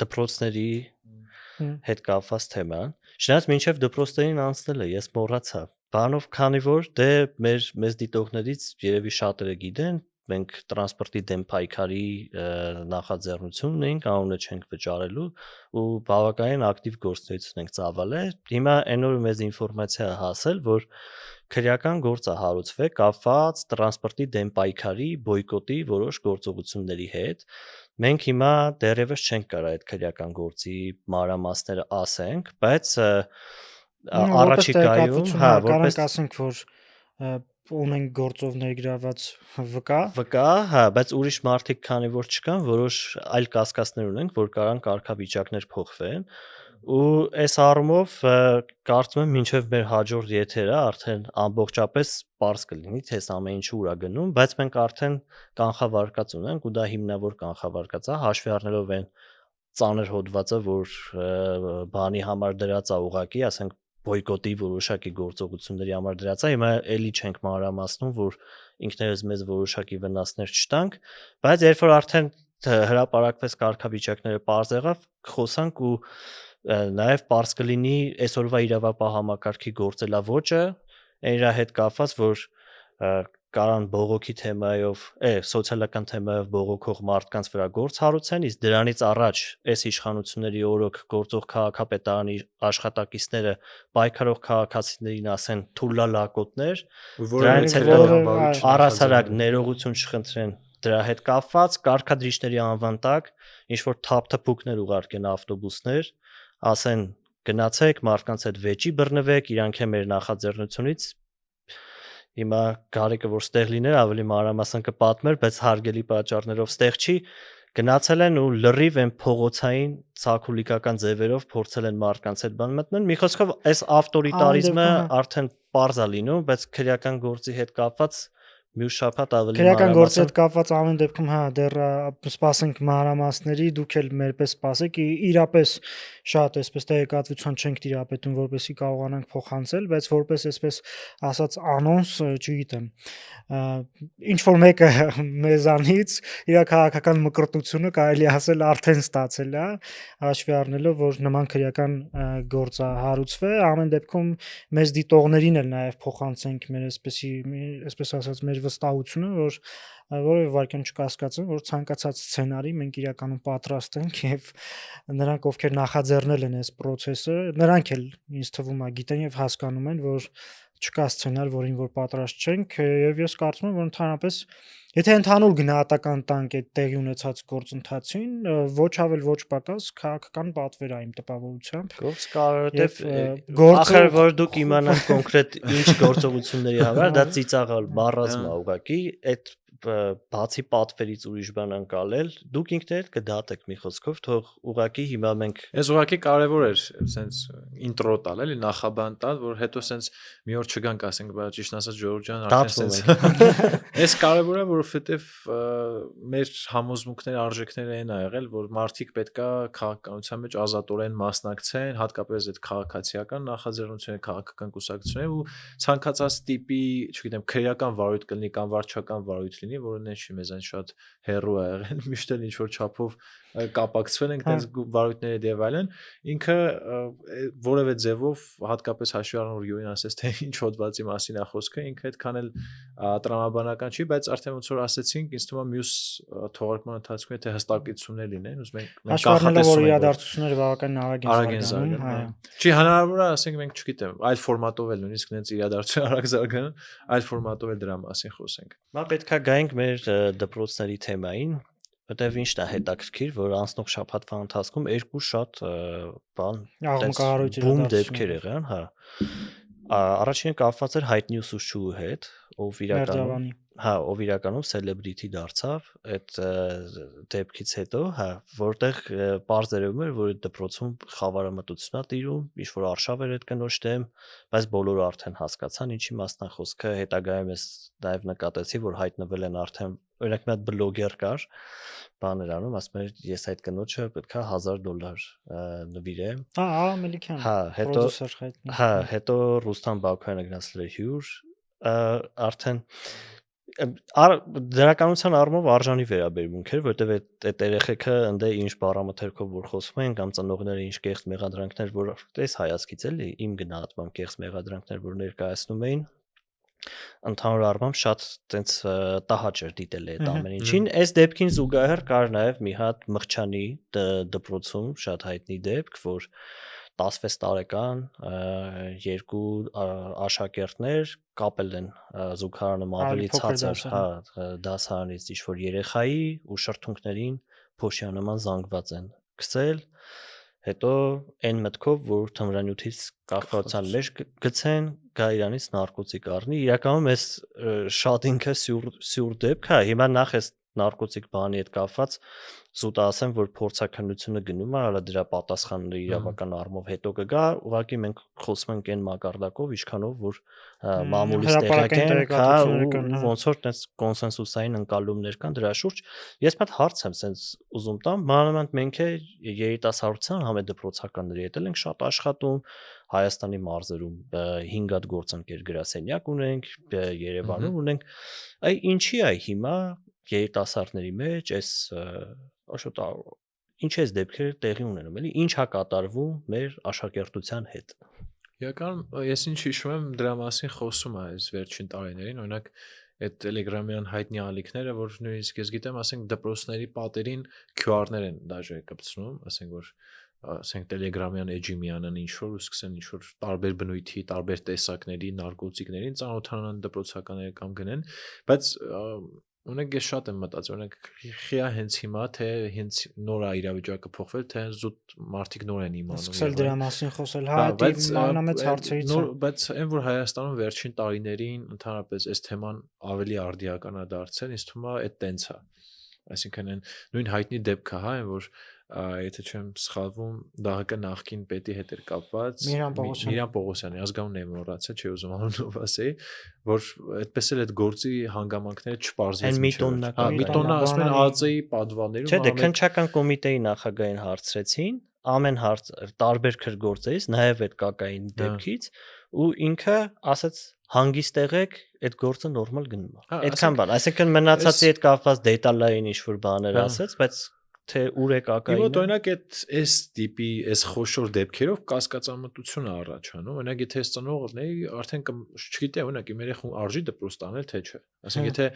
դպրոցների հետ կապված թեման շնորհակալ մինչև դպրոցներին անցնելը ես մոռացա բանով քանի որ դե մեզ դիտողներից երևի շատերը գիտեն մենք տրանսպորտի դեմ պայքարի նախաձեռնություն ունենք անունը չենք վճարելու ու բավականին ակտիվ գործունեություն ենք ծավալել հիմա այն օրը մեզ ինֆորմացիա հասել որ քրեական գործ է հարուցվել կապված տրանսպորտի դեմ պայքարի բոյկոտի որոշ գործողությունների հետ մենք հիմա դեռևս չենք կարող այդ քրեական գործի մանրամասները ասենք բայց առաջիկայում որպես ասենք որ ունենք գործով ներգրաված վկա, հա, բայց ուրիշ մարդիկ քանի որ չկան, որոշ այլ կասկածներ ունենք, որ կարան կարգավիճակներ փոխվեն, ու այս առումով կարծում եմ մինչև մեր հաջորդ եթերը արդեն ամբողջապես պարզ կլինի, թե այս ամեն ինչը ուր է գնում, բայց մենք արդեն կանխավարկած ունենք, ու դա հիմնավոր կանխավարկած է, հաշվի առնելով այն ծանր հոդվածը, որ բանի համար դրած է ուղղակի, ասենք բոյկոտի որոշակի գործողությունների համար դրած է, հիմա էլի չենք մանրամասնում, որ ինքներս մեզ որոշակի վնասներ չտանք, բայց երբ որ արդեն հրապարակվեց կարգավիճակները պարզ եղավ, խոսանք ու նաև պարզ կլինի այսօրվա իրավապահ համակարգի գործելավոճը, այն իր հետ կապված, որ կարան բողոքի թեմայով, սոցիալական թեմայով բողոքող մարդկանց վրա գործ հարուցեն, իսկ դրանից առաջ այս իշխանությունների օրոք գործող քաղաքապետարանի աշխատակիցները պայքարող քաղաքացիներին ասեն թուլա լակոտներ, դրանից հետո առասարակ ներողություն չխնդրեն դրա հետ կապված, կարգադրիչների անվան տակ ինչ որ թափթփուկներ ուղարկեն ավտոբուսներ, ասեն գնացեք մարդկանց հետ վեճի բռնվեք, իրանք է մեր նախաձեռնությունից Հիմա Գարիկը որ ստեղ լիներ ավելի մանրամասն կպատմեր, բայց հարգելի պատճառներով ստեղ չի, գնացել են ու լրիվ են փողոցային ցակուլիկական ձևերով փորձել են մարդկանց հետ բան մտնել։ Մի խոսքով այս ավտորիտարիզմը արդեն པարզ է լինում, բայց քրեական գործի հետ կապված մյուս շաբաթ ավելի քրեական գործի հետ կապված ամեն դեպքում հա դեռ սպասենք մանրամասների, դուք էլ մերպես սպասեք, իրապես շատ այսպես տեղեկատվություն չենք տիրապետում, որպեսզի կարողանանք փոխանցել, բայց որպես այսպես ասած անոնս, չգիտեմ, ինչ որ մեկը մեզանից իր քաղաքական մկրտությունը կարելի ասել արդեն ստացել է, հաշվի առնելով, որ նման քրեական գործ է հարուցվել, ամեն դեպքում մեզ դիտողներին էլ նաև փոխանցենք մեր այսպես ասած մեր վստահությունը, որ որևէ վարքյան չկասկածեմ, որ ցանկացած սցենարի մենք իրականում պատրաստ ենք եւ նրանք ովքեր նախաձեռնել են այս process-ը, նրանք էլ ինձ թվում է գիտեն եւ հասկանում են, որ չկա սցենար, որին որ պատրաստ չենք եւ ես կարծում եմ, որ ընդհանրապես եթե ընդհանուր գնահատական տանք այդ տեղի ունեցած գործընթացին, ոչ ավել ոչ պակաս քաղաքական պատվեր է իմ տպավորությամբ։ Գործ կարողեւ ախր որ դուք իմանաք կոնկրետ ինչ գործողությունների համար, դա ծիծաղալ, մառազմ է ուղղակի, այդ բացի պատվերից ուրիշ բան անցալել, դուք ինքներդ կդատեք մի խոսքով, թող ուղակի հիմա մենք Այս ուղղակի կարևոր էր սենց ինտրո տալ, էլի նախաբան տալ, որ հետո սենց մի օր չգանք ասենք, բայց ճիշտ ասած Ժորժ ջան, արդեն սենց Այս կարևոր է, որովհետև մեր համոզմունքները, արժեքները այն ա եղել, որ մարդիկ պետքա քաղաքականության մեջ ազատորեն մասնակցեն, հատկապես այդ քաղաքացիական նախաձեռնությունները, քաղաքական կուսակցությունները ու ցանկացած տիպի, չգիտեմ, քրեական վարույթ կլինի կամ վարչական վարույթ լինի, որը նենց չի մեզանից շատ հեռու է եղել, միշտ էլ ինչ որ չափով կապակցվել ենք տենց վարույթների եւ այլն, ինքը որևէ ձևով հատկապես հաշվի առնելով որ Յուրին ասես թե ինչ հոդվածի մասին է խոսքը, ինքը այդքան էլ տրամաբանական չի, բայց արդեն ոնց որ ասեցինք, ինձ թվում է մյուս թողարկման ընթացքում եթե հստակեցումներ լինեն, ուզում ենք կանխատեսում որ իրադարձությունները բավական արագ են զարգանում, չի հնարավոր է, ասենք մենք չգիտեմ, այլ ֆորմատով էլ նույնիսկ նենց իրադարձություն արագ զարգանում, այլ ֆորմատով էլ դրա մասին խոսենք։ Մա պետքա գայինք մեր դպրոցների թեմային, որտեվ ինչն է հետաքրքիր, որ անցնող շաբաթվա ընթացքում երկու շատ բան բում դեպքեր եղան, հա։ Առաջինը կապված էր հայտնի ուսուցչուհու հետ, ով իրականում սելեբրիթի դարձավ այդ դեպքից հետո, հա, որտեղ պարզերում էր, որ դպրոցում խավարամտություն է տիրում, ինչ որ արշավ էր այդ կնոջ դեմ, բայց բոլորը արդեն հասկացան ինչի մասն է խոսքը, հետագայում ես նաև նկատեցի, որ հայտնվել են արդեն օրինակ մի հատ բլոգեր կար, բաներ անում, ասում էր ես այդ կնոջը պետքա $1000 նվիրեմ։ Արամ Մելիքյան։ Հա, հետո Ռուստամ Բաքոյանը գնացել էր հյուր, արդեն դրականության առումով արժանի վերաբերմունք էր, որտեվ այդ երեխեքը ընդ ինչ բառամթերքով որ խոսում են կամ ծնողները ինչ կեղծ մեղադրանքներ, որ այս հայացքից էլի իմ գնահատմամբ կեղծ մեղադրանքներ, որ ներկայացնում էին, ընդհանուր առմամբ շատ տենց տահաճ էր դիտել այդ ամեն ինչին։ Այս դեպքին զուգահեռ կար նաև մի հատ Մղչյանի դպրոցում շատ հայտնի դեպք, որ 16 տարեկան երկու աշակերտներ կապել են զուգահեռանում ավելի ցածր դասարանից ինչ-որ երեխայի ու շրթունքներին փոշիանման զանգված են գցել, հետո այն մտքով, որ թմրանյութից կախվածության մեջ գցեն, գա իրանից նարկոտիկ առնի, իրականում այս շատ ինքը սյուր դեպք է, հիմա նախ այս նարկոտիկ բանի հետ կապված սուտ ասեմ, որ փորձաքննությունը գնում է, հələ դրա պատասխանները իրավական առումով հետո կգա, ուղղակի մենք խոսում ենք այն մակարդակով, ինչքանով որ մամուլից տեղակ են, ու ոնց որ տես կոնսենսուսային ընկալումներ կան դրա շուրջ։ Ես մի հատ հարց եմ սենց ուզում տամ, մանավանդ մենք երիտասարդության համադպրոցականների հետ ենք շատ աշխատում, Հայաստանի մարզերում 5 հատ գործընկեր գրասենյակ ունենք, Երևանում ունենք, այ ինչի է հիմա երիտասարդների մեջ այս ինչ էս դեպքերը տեղի ունենում, էլի ինչ է կատարվում մեր աշակերտության հետ։ Իրականում ես ինչ հիշում եմ դրա մասին խոսում է այս վերջին տարիներին, օրինակ այդ Telegram-յան հայտնի ալիքները, որ նույնիսկ ես գիտեմ, ասենք դպրոցների պատերին QR-ներ են դաժե կպցնում, ասենք որ ասենք Telegram-յան էջի միանան ինչ որ ու սկսեն ինչ որ տարբեր բնույթի, տարբեր տեսակների նարկոտիկներին ծանոթանան դպրոցականները կամ գնեն, բայց Ունենք ես շատ եմ մտածել, օրինակ խիա հենց հիմա թե հենց նոր է իրավիճակը փոխվել, թե զուտ մարդիկ նոր են իմանում։ Սկսել դրա մասին խոսել, հա, դա ամենամեծ հարցերից է։ Բայց այն որ Հայաստանում վերջին տարիներին ընդհանրապես այս թեման ավելի արդիական է դարձել, ինձ թվում է այդ տենց է։ Այսինքն այն նույն հայտնի դեպքը, հա, այն որ եթե չեմ սխալվում, ԴՀԿ նախկին պետի հետ էր կապված Միրան Պողոսյանի, ազգանուն եմ մոռացել, չի ուզում անունով ասեի, որ այդպես էլ այդ գործի հանգամանքները չպարզվեց։ Մի տոննա ասում են ԱԾ-ի պատվաներում։ Չէ, դե քննչական կոմիտեի նախագահին հարցրեցին, ամեն հարց տարբեր քրգործից, նաև այդ կակային դեպքից, ու ինքը ասաց հանգիստ եղեք, այդ գործը նորմալ գնում է։ Այդքան բան, այսինքն մնացածի հետ կապված դետալային ինչ-որ բաներ ասաց, բայց թե ուր է կակայինը։ Իմ օրինակ այս տիպի այս խոշոր դեպքերով կասկածամտություն է առաջանում։ Օրինակ եթե ես ծնողն էի, արդեն չգիտեմ, օրինակ իմ երեխուն արժի դպրոց տանել, թե չէ։ Ասենք եթե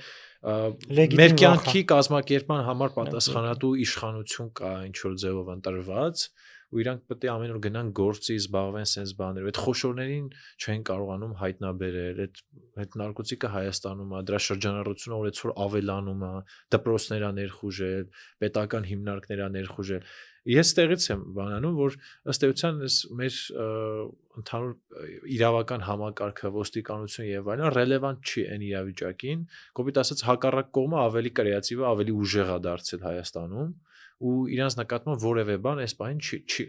մեր կյանքի կազմակերպման համար պատասխանատու իշխանություն կա ինչ որ ձևով ընտրված, ու իրանք պետք է ամեն օր գնան գործի, զբաղվեն sense բաներով։ Այդ խոշորներին չեն կարողանում հայտնաբերել, այդ նարկոտիկը Հայաստանում է, դրա շրջանառությունը օրեցօր ավելանում է, դպրոցներ է ներխուժել, պետական հիմնարկներ է ներխուժել։ Ես տեղից եմ բանանում, որ ըստ էության մեր ընդհանուր իրավական համակարգը, ոստիկանությունը եւ այլն ռելևանտ չի այն իրավիճակին, կոպիտ ասած հակառակ կողմը ավելի կրեատիվ է, ավելի ուժեղ է դարձել Հայաստանում ու իրանց նկատմամբ որևէ բան այս բանին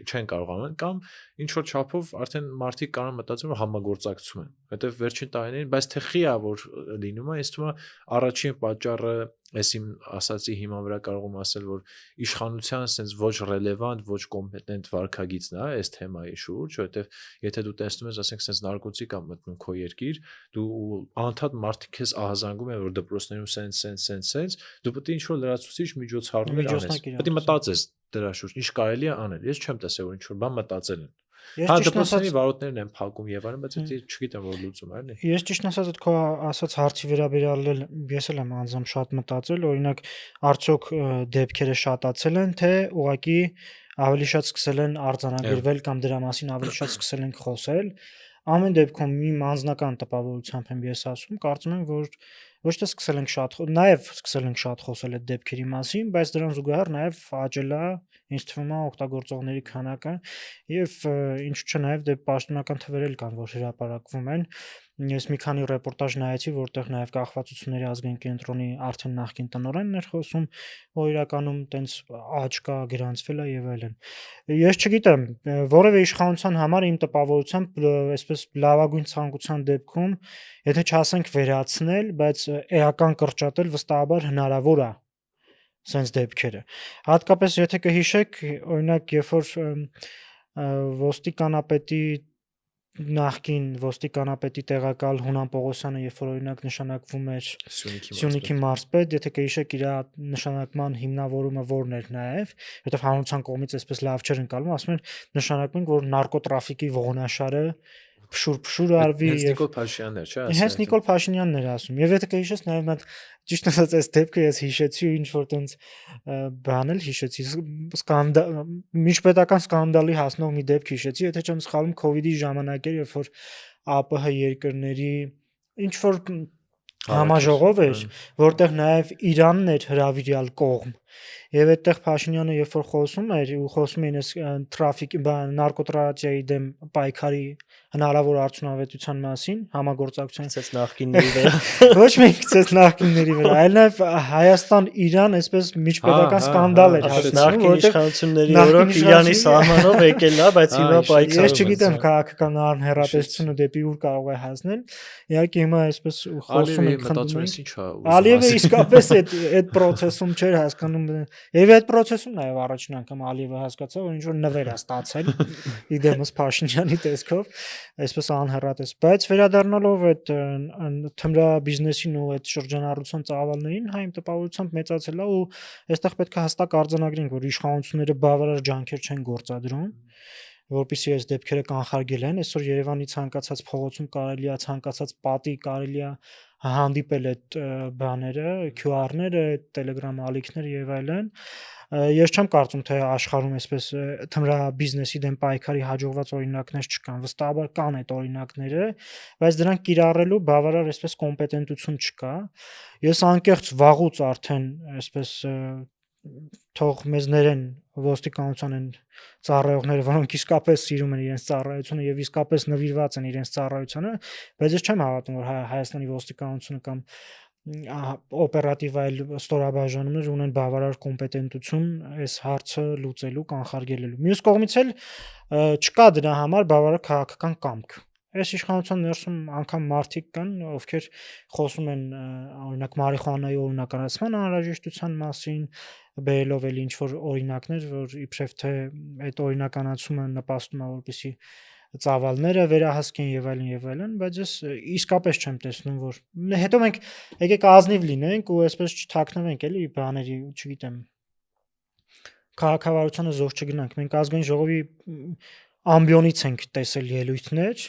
չեն կարողանում կամ ինչ որ չափով արդեն մարդիկ կարող մտածեն որ համագործակցում են, որտեվ վերջին տարիներին, բայց թե խի է որ լինում է, ինձ թվում է առաջին պատճառը ես իմ ասացի հիման վրա կարող եմ ասել որ իշխանության sense ոչ ռելևանտ, ոչ կոմպետենտ վարքագիծն է այս թեմայի շուրջ, որովհետև եթե դու տեսնում ես, ասենք sense նարկոտիկ է մտնում քո երկիր, դու անդադ մարդիկ քեզ ահազանգում են որ դպրոցներում sense, դու պետք է ինչ որ լրացուցիչ միջոցառումներ անես, պետք է մտածես դրա շուրջ, ինչ կարելի է անել։ Ես չեմ տեսել որ ինչ որ բան մտածել են։ Հա դպրոցների վարորդներն են փակում եւ այլն, բայց դա չգիտեմ որ լուծում է, էլի։ Ես ճիշտ ասած այդ քո ասած հարցի վերաբերյալ ես էլ եմ անձամբ շատ մտածել, օրինակ արդյոք դեպքերը շատացել են, թե ուղղակի ավելի շատ սկսել են արձանագրվել կամ դրա մասին ավելի շատ սկսել են խոսել։ Ամեն դեպքում իմ անձնական տպավորությամբ եմ ես ասում, կարծում եմ որ ոչ թե սկսել ենք շատ նաև սկսել ենք շատ խոսել այդ դեպքերի մասին, բայց դրան զուգահեռ նաև աճել է ինձ թվում է օգտագործողների քանակը եւ ինչու՞ չէ նաև դե պաշտոնական թվեր էլ կան որ հրապարակվում են։ Ես մի քանի ռեպորտաժ նայեցի, որտեղ նաև կախվածությունների ազգային կենտրոնի արդեն նախկին տնօրենն էր խոսում, որ իրականում տենց աճ կա, գրանցվել է եւ այլն։ Ես չգիտեմ, որևէ իշխանության համար իմ տպավորությամբ այսպես լավագույն ցանկության դեպքում, եթե չասենք վերացնել, բայց էական կրճատել վստահաբար հնարավոր է sense դեպքերը։ Հատկապես եթե կհիշեք, օրինակ, երբ որ ոստիկանապետի նախկին ոստիկանապետի տեղակալ Հունան Պողոսյանը, երբ որ օրինակ նշանակվում էր Սյունիքի մարզպետ, եթե կհիշեք իր նշանակման հիմնավորումը որն էր նաև, որովհետև հանրության կողմից այսպես լավ չէր ընկալվում, ասում են նշանակում որ նարկոտրաֆիկի ողնաշարը փշուր արվի եւ Նիկոլ Փաշինյանն էր, չէ՞, հենց Նիկոլ Փաշինյանն էր ասում։ Եվ եթե կհիշես նաև այդ ճիշտ ասած այս դեպքը ես հիշեցի ու ինչ որ տենց բան էլ հիշեցի, միջպետական սկանդալի հասնող մի դեպք հիշեցի, եթե չեմ սխալվում COVID-ի ժամանակ էր, երբ որ ԱՊՀ երկրների ինչ որ համաժողով էր, որտեղ նաև Իրանն էր հրավիրյալ կողմ։ Եվ այդտեղ Փաշինյանը երբ որ խոսում էր ու խոսում էին այս տրաֆիկի նարկոտրաֆիայի դեմ պայքարի հնարավոր արդյունավետության մասին համագործակցության ցած նախկինների վրա ոչ միայն ցած նախկինների վրա, այլ նաև Հայաստան-Իրան այսպես միջպետական սկանդալ էր հասնում, որտեղ իշխանությունների օրոք Իրանի սահմանով եկել է, բայց հիմա պայքարում ես չգիտեմ քաղաքական անհեռատեսությունը դեպի ուր կարող է հասնել։ Իհարկե հիմա այսպես խոսում ենք խնդրում ենք Ալիևը իսկապես այդ process-ում չէր հասկանում եւ այդ process-ում նաեւ առաջին անգամ Ալիևը հասկացավ որ ինչ որ նվեր է ստացել իդեմս Փաշինյանի տեսքով այսպես անհեռատես, բայց վերադառնալով այդ թմրա բիզնեսին ու այդ շրջանառության ծավալներին հայ տպավորությամբ մեծացել է ու այստեղ պետք է հստակ արձանագրենք որ իշխանությունները բավարար ջանքեր չեն գործադրում որպեսզի այս դեպքերը կանխարգել են այսօր Երևանի ցանկացած փողոցում կարելի է ցանկացած պատի կարելի է հանդիպել այդ բաները QR-ները, Telegram ալիքները եւ այլն ես չեմ կարծում թե աշխարհում այսպես թմրա բիզնեսի դեմ պայքարի հաջողված օրինակներ չկան վստահաբար կան այդ օրինակները բայց դրանք կիրառելու բավարար այսպես կոմպետենտություն չկա ես անկեղծ վաղուց արդեն այսպես թող մեզ ներեն ոստիկանության են ծառայողները, որոնք իսկապես սիրում են իրենց ծառայությունը եւ իսկապես նվիրված են իրենց ծառայությանը, բայց ես չեմ հավատում, որ Հայաստանի ոստիկանությունը կամ օպերատիվ այլ ստորաբաժանումներ ունեն բավարար կոմպետենտություն այս հարցը լուծելու, կանխարգելելու։ Մյուս կողմից էլ չկա դրա համար բավարար քաղաքական կամք։ Այս իշխանության ներսում անգամ մարդիկ կան, ովքեր խոսում են օրինակ մարիխուանայի օրինականացման անհրաժեշտության մասին, բերելով էլ ինչ որ օրինակներ, որ իբրև թե այդ օրինականացումը նպաստում է որպեսզի ծավալները վերահսկեն եւ այլն, բայց ես իսկապես չեմ տեսնում, որ հետո մենք եկեք ազնիվ լինենք ու այսպես չթաքնվենք էլի բաների, չգիտեմ, քաղաքավարությանը զոհ չգնանք։ Մենք ազգային ժողովի ամբիոնից ենք տեսել ելույթներ,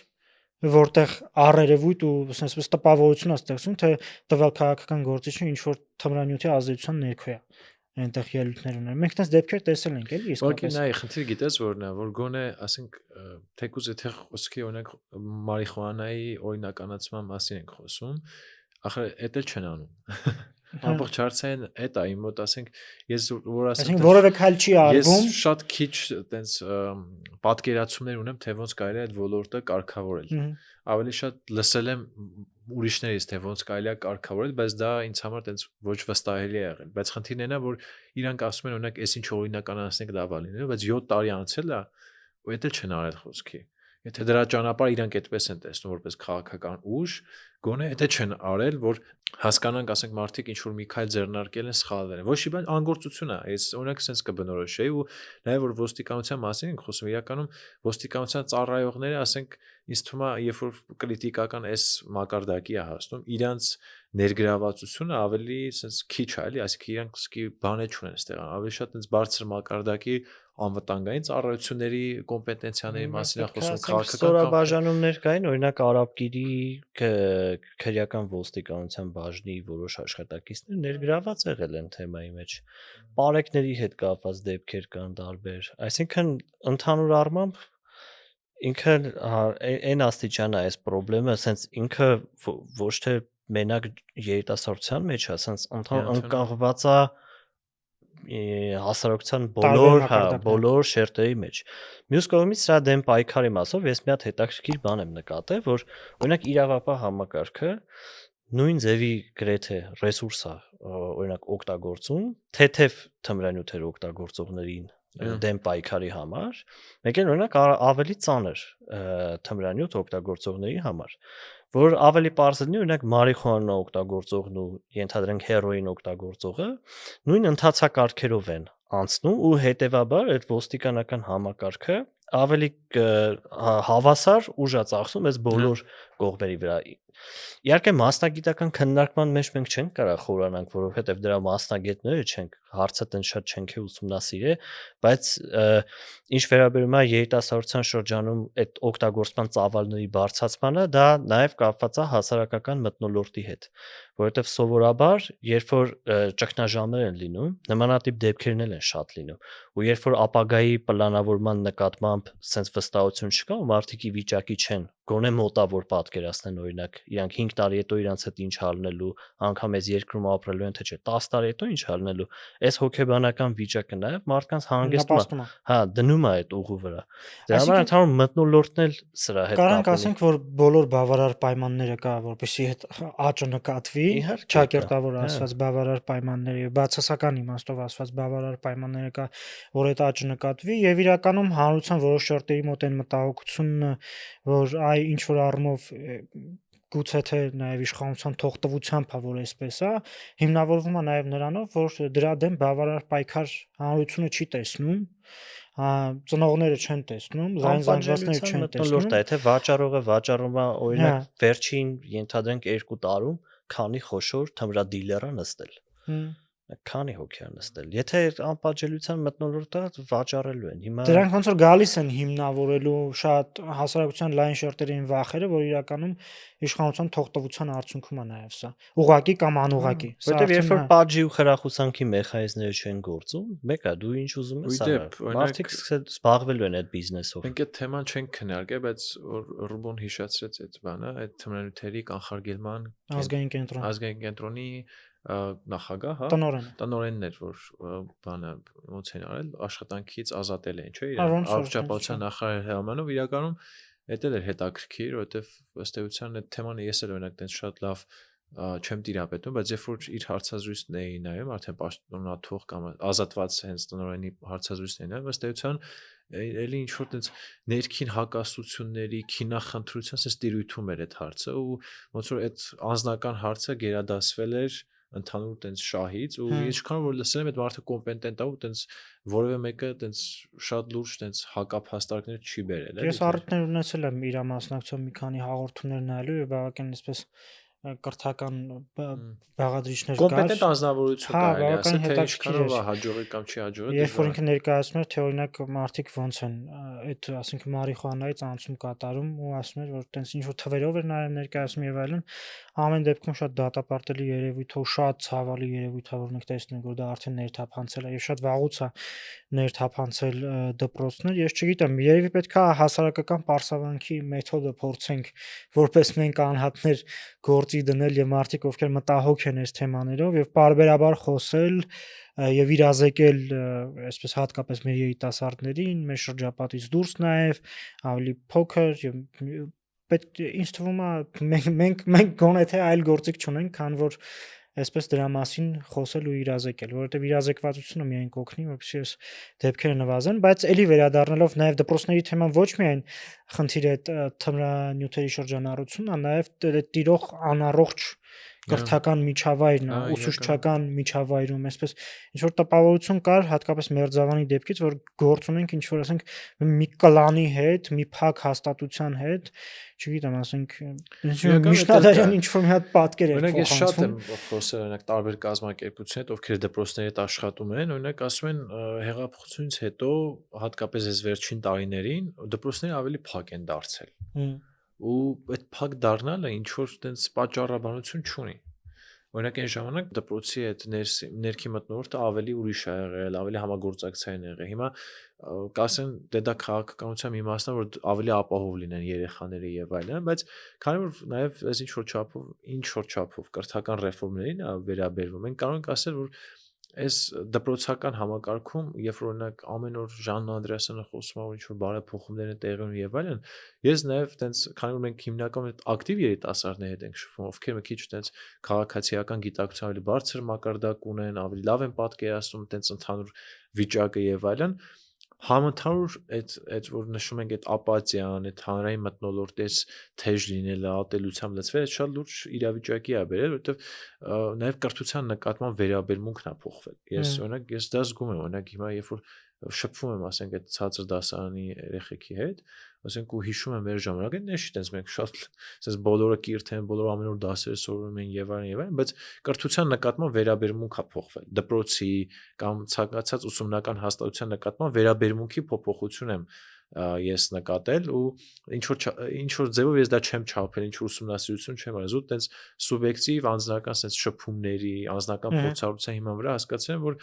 որտեղ առերևույթ ու այսպես տպավորություն է ստեղծում, թե տվյալ քաղաքական գործիչը ինչ որ թմրանյութի ազդեցության ներքո է։ այնտեղ ելույթներ ուներ։ Մենք դες դեպքեր տեսել ենք, էլի Ուղղակի իսկապես։ նայ խնդիր գիտես որն է, որ գոնե, ասենք, թեկուզ եթե խոսքի օրինակ մարիխուանայի օրինականացման մասին ենք խոսում, ախր էդ էլ չեն անում։ Ամբողջ հարցային էդ է իմ մոտ, ասենք, ես որ ասեմ, Այսինքն որևէ քայլ չի ես արվում։ շատ քիչ տենց պատկերացումներ ունեմ, թե ոնց կարելի է այդ ոլորտը կարգավորել։ Ավելի շատ լսել եմ ուրիշներից, թե ոնց կարելի է կարգավորել, բայց դա ինձ համար տենց ոչ վստահելի է եղել։ Բայց խնդիրն այն է, որ իրանք ասում են, օրինակ, էս ինչ օրինականացնենք լավ է լինելու, բայց 7 տարի անցել է, ու դա չեն արել խոսքի։ Եթե դրա ճանապարհը իրանք այդպես են տեսնում որպես քաղաքական ուժ, գոնե դա չեն արել, որ հասկանանք, ասենք, մարդիկ ինչ որ մի քայլ ձեռնարկել են, սխալվել են։ Ոչ մի բան անգործություն է, ես օրինակ sense կբնորոշեի ու նաև որ ոստիկանության մասին ենք խոսում, իրականում ոստիկանության ծառայողները, ասենք, ինձ թվում է, երբ որ կրիտիկական այս մակարդակի է հասնում, իրանց ներգրավվածությունը ավելի sense քիչ է, էլի, այսինքն իրանք սկի բան չունեն այստեղ, ավելի շատ այնց բարձր մակարդակի անվտանգային ծառայությունների կոմպետենցիաների մասին է խոսում, քաղաքական ստորաբաժանումներ կային, օրինակ Արաբկիրի քրեական ոստիկանության բաժնի որոշ աշխատակիցներ ներգրաված եղել են թեմայի մեջ։ Պարեկների հետ կապված դեպքեր կան տարբեր։ Այսինքն ընդհանուր առմամբ ինքը այն աստիճան է այս խնդրը, ասենց ինքը ոչ թե մենակ երիտասարդության մեջ է, ասենց ընկղված է հասարակության բոլոր շերտերի մեջ։ Մյուս կողմից սրա դեմ պայքարի մասով ես մի հատ հետաքրքիր բան եմ նկատել, որ օրինակ իրավապահ համակարգը նույն ձևի գրեթե ռեսուրս է, օրինակ օգտագործում թեթև թմրանյութեր օգտագործողներին դեմ պայքարի համար, մեկ էլ օրինակ ավելի ծանր թմրանյութ օգտագործողների համար, որ ավելի պարզ լինի, օրինակ մարիխուանա օգտագործողն ու ենթադրենք հերոին օգտագործողը նույն ընթացակարգերով են անցնում ու հետեւաբար այդ ոստիկանական համակարգը ավելի հավասար ուժ է ծախսում այս բոլոր կողմերի վրա։ Իհարկե մասնագիտական քննարկման մեջ մենք չենք կարող խորանանք, որովհետև դրա մասնագետները չենք, հարցը տեն շատ չենք ուսումնասիրել, բայց ինչ վերաբերում է երիտասարդության շրջանում այդ օգտագործման ծավալների բարձրացմանը, դա նաև կապված է հասարակական մթնոլորտի հետ, որովհետև սովորաբար, երբ որ ճգնաժամեր են լինում, նմանատիպ դեպքերն են շատ լինում, ու երբ որ ապագայի պլանավորման նկատմամբ sense վստահություն չկա, ու մարդիկ ի վիճակի չեն գոնե մոտավոր պատկերացնեն, օրինակ, իրանք 5 տարի հետո իրանց հետ ինչ հալնելու, անգամ այս երկրում ապրելու են թե չէ, 10 տարի հետո ինչ հալնելու, այս հոգեբանական վիճակը նաև մարդկանց հանգստում է, հա, դնում է այդ ուղու վրա։ Դրա համար ընդհանուր մթնոլորտն էլ սրա հետ կապ ունի։ Կարանք ասենք, որ բոլոր բավարար պայմանները կա, որպեսզի այդ աճը նկատվի, ճակերտավոր ասված բավարար պայմանները եւ բացասական իմաստով ասված բավարար պայմանները կա, որ այդ աճը նկատվի եւ իրականում հանրության որոշ շերտերի մոտ այն մտահոգությունն, որ այ ինչ որ առումով գուցե թե նաև իշխանության թողտվությամբ, որ այսպես է, հիմնավորվում է նաև նրանով, որ դրա դեմ բավարար պայքար հանրությունը չի տեսնում, ծնողները չեն տեսնում, զանգվածները չեն տեսնում, եթե վաճառողը վաճառում է, օրինակ, վերջին ենթադրենք 2 տարում քանի խոշոր թմրադիլեր է նստել։ Քանի հոգի է նստել։ Եթե անպատժելիության մթնոլորտը վաճառելու են, հիմա դրանք ոնց որ գալիս են հիմնավորելու շատ հասարակության լայն շերտերին վախերը, որ իրականում իշխանության թողտվության արդյունքում է նաև սա։ Ուղղակի կամ անուղղակի։ Որտեւ երբ որ պատժի ու խրախուսանքի մեխանիզմները չեն գործում, մեկը դու ինչ ուզում ես արա։ Մարդիկ զբաղվելու են այդ բիզնեսով։ Մենք այդ թեման չենք քննարկել, բայց Ռուբոն հիշեցրեց այդ բանը, այդ թմրանյութերի կանխարգելման ազգային կենտրոնի նախագահ, հա, տնօրենն էր, որ բանը ոնց են արել, աշխատանքից ազատել են, չէ՞, իրեն առողջապահության նախարար հրամանով, իրականում դա էլ էր հետաքրքիր, որովհետև ըստ էության այդ թեման ես էլ օրինակ տենց շատ լավ չեմ տիրապետում, բայց երբ որ իր հարցազրույցն էի նայում, արդեն պաշտոնաթող կամ ազատված հենց տնօրենի հարցազրույցն էի նայում, ըստ էության էլի ինչ որ տենց ներքին հակասությունների, քինախնդրության sense տիրույթում էր այդ հարցը ու ոնց որ այդ անձնական հարցը գերադասվել էր ընդհանուր տենց շահից ու ինչքան որ լսել եմ այդ մարդը կոմպետենտ է ու տենց որևէ մեկը տենց շատ լուրջ տենց հակափաստարկներ չի բերել։ Ես առիթներ ունեցել եմ իր մասնակցությամբ մի քանի հաղորդումներ նայելու եւ բավական այսպես կրթական բաղադրիչներ կոմպետենտ անձնավորություն Հա, կարելի ասել, բավական թե հետաքրքիր ինչքանով է էր։ հաջողի կամ չի հաջողի, Երբ որ դժվար է։ ինքը ներկայացնում էր, թե օրինակ մարդիկ ոնց են այդ, ասենք, մարիխուանայի ծանցում կատարում ու ասում էր, որ տենց ինչ որ թվերով էր նաև ներկայացնում եւ այլն, ամեն դեպքում շատ դատապարտելի երևույթ է ու շատ ցավալի երևույթ է, որ մենք տեսնում ենք, որ դա արդեն ներթափանցել է եւ շատ վաղուց է ներթափանցել դպրոցներ։ Ես չգիտեմ, երևի պետք է հասարակական պարսավանքի մեթոդը փորձենք որպես մենք անհատներ գործի դնել եւ մարդիկ, ովքեր մտահոգ են այս թեմաներով եւ պարբերաբար խոսել եւ իրազեկել այսպես հատկապես մեր երիտասարդներին, մեր շրջապատից դուրս նաեւ ավելի փոքր եւ պետք ինձ թվում է մենք գոնե թե այլ գործիք չունենք, քան որ այսպես դրա մասին խոսել ու իրազեկել, որովհետեւ իրազեկվածությունը միայն կօգնի, որպեսզի այս դեպքերը նվազեն, բայց ելի վերադառնալով նաեւ դպրոցների թեման ոչ միայն խնդիր է թմրանյութերի շրջանառությունն, այլ նաեւ տիրող անառողջ կրթական միջավայրն է, ուսուցչական միջավայրում, այսպես ինչ որ տպավորություն կար հատկապես Մերձավանի դեպքից, որ գործ ունենք ինչ որ ասենք մի կլանի հետ, մի փակ հաստատության հետ, չգիտեմ, ասենք միջնադարյան ինչ որ մի հատ պատկեր էր Օրինակ ես շատ եմ փոխանցվում։ խոսել օրինակ տարբեր կազմակերպություններ, ովքեր դպրոցների հետ աշխատում են, օրինակ ասում են հեղափոխությունից հետո հատկապես այս վերջին տարիներին դպրոցները ավելի փակ են դարձել։ Ու այդ փակ դառնալը ինչ որ տենց պատճառաբանություն չունի։ Օրինակ այն ժամանակ դպրոցի այդ ներքի մտնորդը ավելի ուրիշ է եղել, ավելի համագործակցային եղել։ Հիմա կասեն դե դա քաղաքականության մի մասն է, որ ավելի ապահով լինեն երեխաները եւ այլն, բայց քանի որ նաեւ այս ինչ որ չափով կրթական ռեֆորմներին վերաբերվում, մենք կարող ենք ասել, որ այս դպրոցական համակարգում, երբ որ օրինակ ամեն օր Ժան Անդրեասյանը խոսում է, որ ինչ որ բարեփոխումներ են տեղի ունենում եւ այլն, ես նաեւ տենց քանի որ մենք հիմնականում այդ ակտիվ երիտասարդների հետ ենք շփվում, ովքեր մի քիչ տենց քաղաքացիական գիտակցության ավելի բարձր մակարդակ ունեն, ավելի լավ են պատկերացնում տենց ընդհանուր վիճակը եւ այլն, համընդհանուր այդ որ նշում ենք այդ ապաթիան, այդ հանրային մթնոլորտի թեժ լինելը, ատելությամբ լցվել, այդ շատ լուրջ իրավիճակի է բերել, որովհետեւ նաեւ կրթության նկատմամբ վերաբերմունքն է փոխվել։ Ես օրինակ ես դա զգում եմ, օրինակ հիմա երբ որ շփվում եմ, ասենք այդ ցածր դասարանի երեխեքի հետ, ասենք ու հիշում եմ մեր ժամանակը, նեշի տենց մենք շատ ասես բոլորը կիրթ են, բոլորը ամեն օր դասեր սովորում են եւ այլն, բայց կրթության նկատմամբ վերաբերմունքն է փոխվել։ Դպրոցի կամ ցանկացած ուսումնական հաստատության նկատմամբ վերաբերմունքի փոփոխություն եմ ես նկատել ու ինչ որ ձևով ես դա չեմ չափել, ինչ որ ուսումնասիրություն չեմ արել, զուտ տենց սուբյեկտիվ անձնական sense շփումների, անձնական փորձառության հիման վրա հասկացել եմ, որ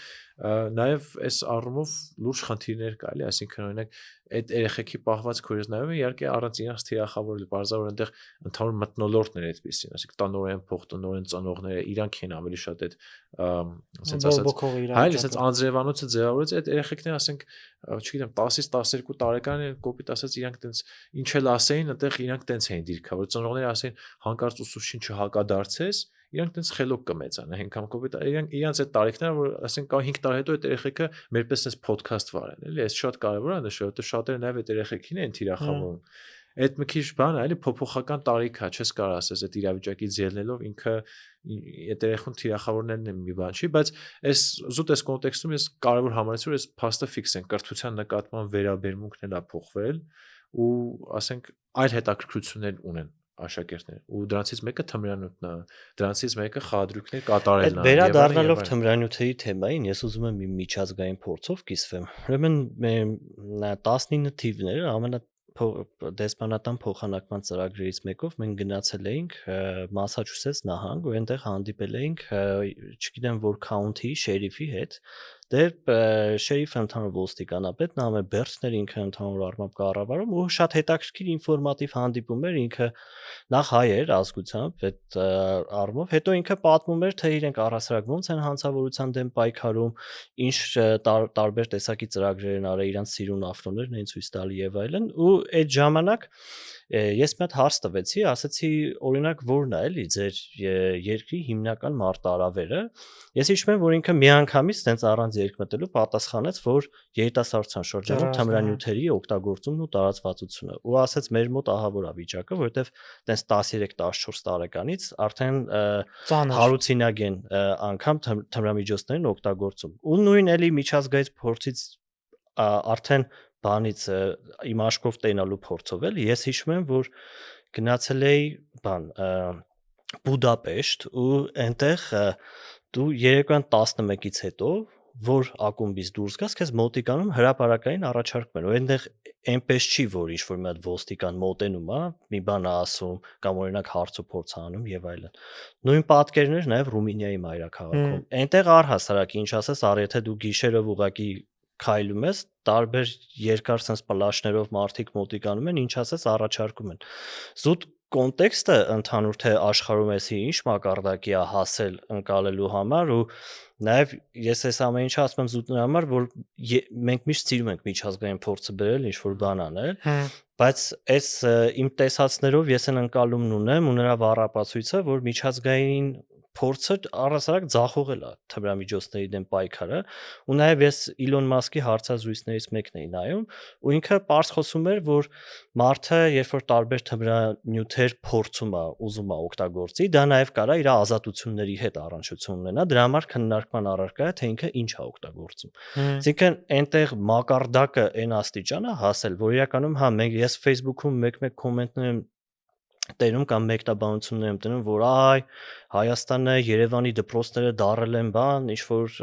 նաև այս առումով լուրջ խնդիրներ կա, էլի, այսինքն օրինակ այդ երեխեքի պահվածքը որ ես նայում եմ, իհարկե առանց իրենց թիրախավորել, բարձր որ այնտեղ ընդհանուր մթնոլորտն էր այդպեսին, այսինքն տնօրեն, փոխտնօրեն, ծնողները իրանք են ավելի շատ այդ sense ասած, հայ, ասած անձրևանոցը ձևավորեց այդ երեխեքները, ասենք, չգիտեմ, 10-ից 12 տարեկան են, կոպիտ ասած իրանք տենց ինչ էլ ասեին, այնտեղ իրանք տենց էին դիրքա, որ ծնողները ասեին, հանկարծ ուսուցչին չհակադարձես, իրանք տենց խելոք կմեծանա, հենքամ կոպիտ, իրանք այդ տարիքները, որ ասենք կա 5 տարի հետո այդ երեխեքը մերպես տենց ոդքասթ վարեն, էլի, այս շատ կարևոր է նշել, որովհետև շատերը նաև այդ երեխեքին են թիրախավորում։ Այդ մի քիչ բան է, էլի փոփոխական տարիք է, չես կարող ասես այդ իրավիճակից ելնելով ինքը այդ երեխուն թիրախավորնելն է մի բան չի, բայց այս զուտ այս կոնտեքստում ես կարևոր համարեցի, որ այս փաստը ֆիքս են, կրթության նկատմամբ վերաբերմունքն էլ է փոխվել ու ասենք այլ հետաքրքրություններ ունեն աշակերտներ ու դրանցից մեկը թմրանյութն է, դրանցից մեկը խաղադրույքներ կատարելն է։ Վերադառնալով թմրանյութերի թեմային, ես ուզում եմ մի միջազգային փորձով կիսվեմ։ Ուրեմն 19 թիվները դեսպանատան փոխանակման ծրագրերից մեկով մենք գնացել էինք Մասաչուսեթս նահանգ ու այնտեղ հանդիպել էինք, չգիտեմ որ քաունթի շերիֆի հետ, դեր շերիֆը ընդհանուր ոստիկանապետ, նա մե Բերթներ ինքը ընդհանուր առմամբ կառավարում ու շատ հետաքրքիր ինֆորմատիվ հանդիպում էր, ինքը նախ հայ էր ազգությամբ այդ առումով, հետո ինքը պատմում էր թե իրենք առասարակ ոնց են հանցավորության դեմ պայքարում, ինչ տարբեր տեսակի ծրագրեր են արել, իրանց սիրուն ավտոներն են ցույց տալի եւ այլն ու այդ ժամանակ ես մի հատ հարց տվեցի, ասացի օրինակ որն է էլի ձեր երկրի հիմնական մարտահրավերը։ Ես հիշում եմ, որ ինքը միանգամից տենց առանց երկմտելու պատասխանեց, որ երիտասարդության շրջանում թմրանյութերի օգտագործումն ու տարածվածությունը ու ասեց մեր մոտ ահա որ է վիճակը, որովհետև տենց 13-14 տարեկանից արդեն հարուցինագեն անգամ թմրամիջոցներին օգտագործում։ Ու նույն էլի միջազգային փորձից արդեն բանից իմ աշկով տենալու փորձով էլ ես հիշում եմ որ գնացել էի Բուդապեշտ ու այնտեղ դու երեկոյան 11-ից հետո որ ակումբից դուրս գաս, քեզ մոտիկանում հրապարակային առաջարկում են, ու այնտեղ այնպես չի, որ ինչ-որ մի հատ ոստիկան մոտենում է, մի բան է ասում, կամ օրինակ հարց ու փորձ անում եւ այլն։ Նույն պատկերներ նաեւ Ռումինիայի մայրաքաղաքում։ Այնտեղ առհասարակ ինչ ասես, առ եթե դու գիշերով ուղակի քայլում ես, տարբեր երկար sense պլաշներով մարդիկ մոտիկանում են, ինչ ասես առաջարկում են։ Զուտ կոնտեքստը ընդհանուր թե աշխարհում էսի ինչ մակարդակի է հասել ընկալելու համար ու նաև ես այս ամեն ինչը ասում եմ զուտ նրա համար, որ մենք միշտ սիրում ենք միջազգային փորձը բերել, ինչ որ բան անել, բայց այս իմ տեսածներով ես այն ընկալումն ունեմ ու նրա վառապացույցը, որ միջազգային փորձը առհասարակ ձախողել է թմրամիջոցների դեմ պայքարը ու նաև ես Իլոն Մասկի հարցազրույցներից մեկն էի նայում ու ինքը պարզ խոսում էր, որ մարդը երբ որ տարբեր թմրանյութեր փորձում է, ուզում է օգտագործի, դա նաև կարա իր ազատությունների հետ առնչություն ունենա, դրա համար քննարկման առարկա է, թե ինքը ինչ է օգտագործում։ Այսինքն այնտեղ մակարդակը այն աստիճան է հասել, որ իրականում հա ես Facebook-ում մեկ-մեկ կոմենտներ եմ տերում կամ մեկնաբանություններ եմ տնում, որ այ Հայաստանը, Երևանի դպրոցները դարել են բան, ինչ որ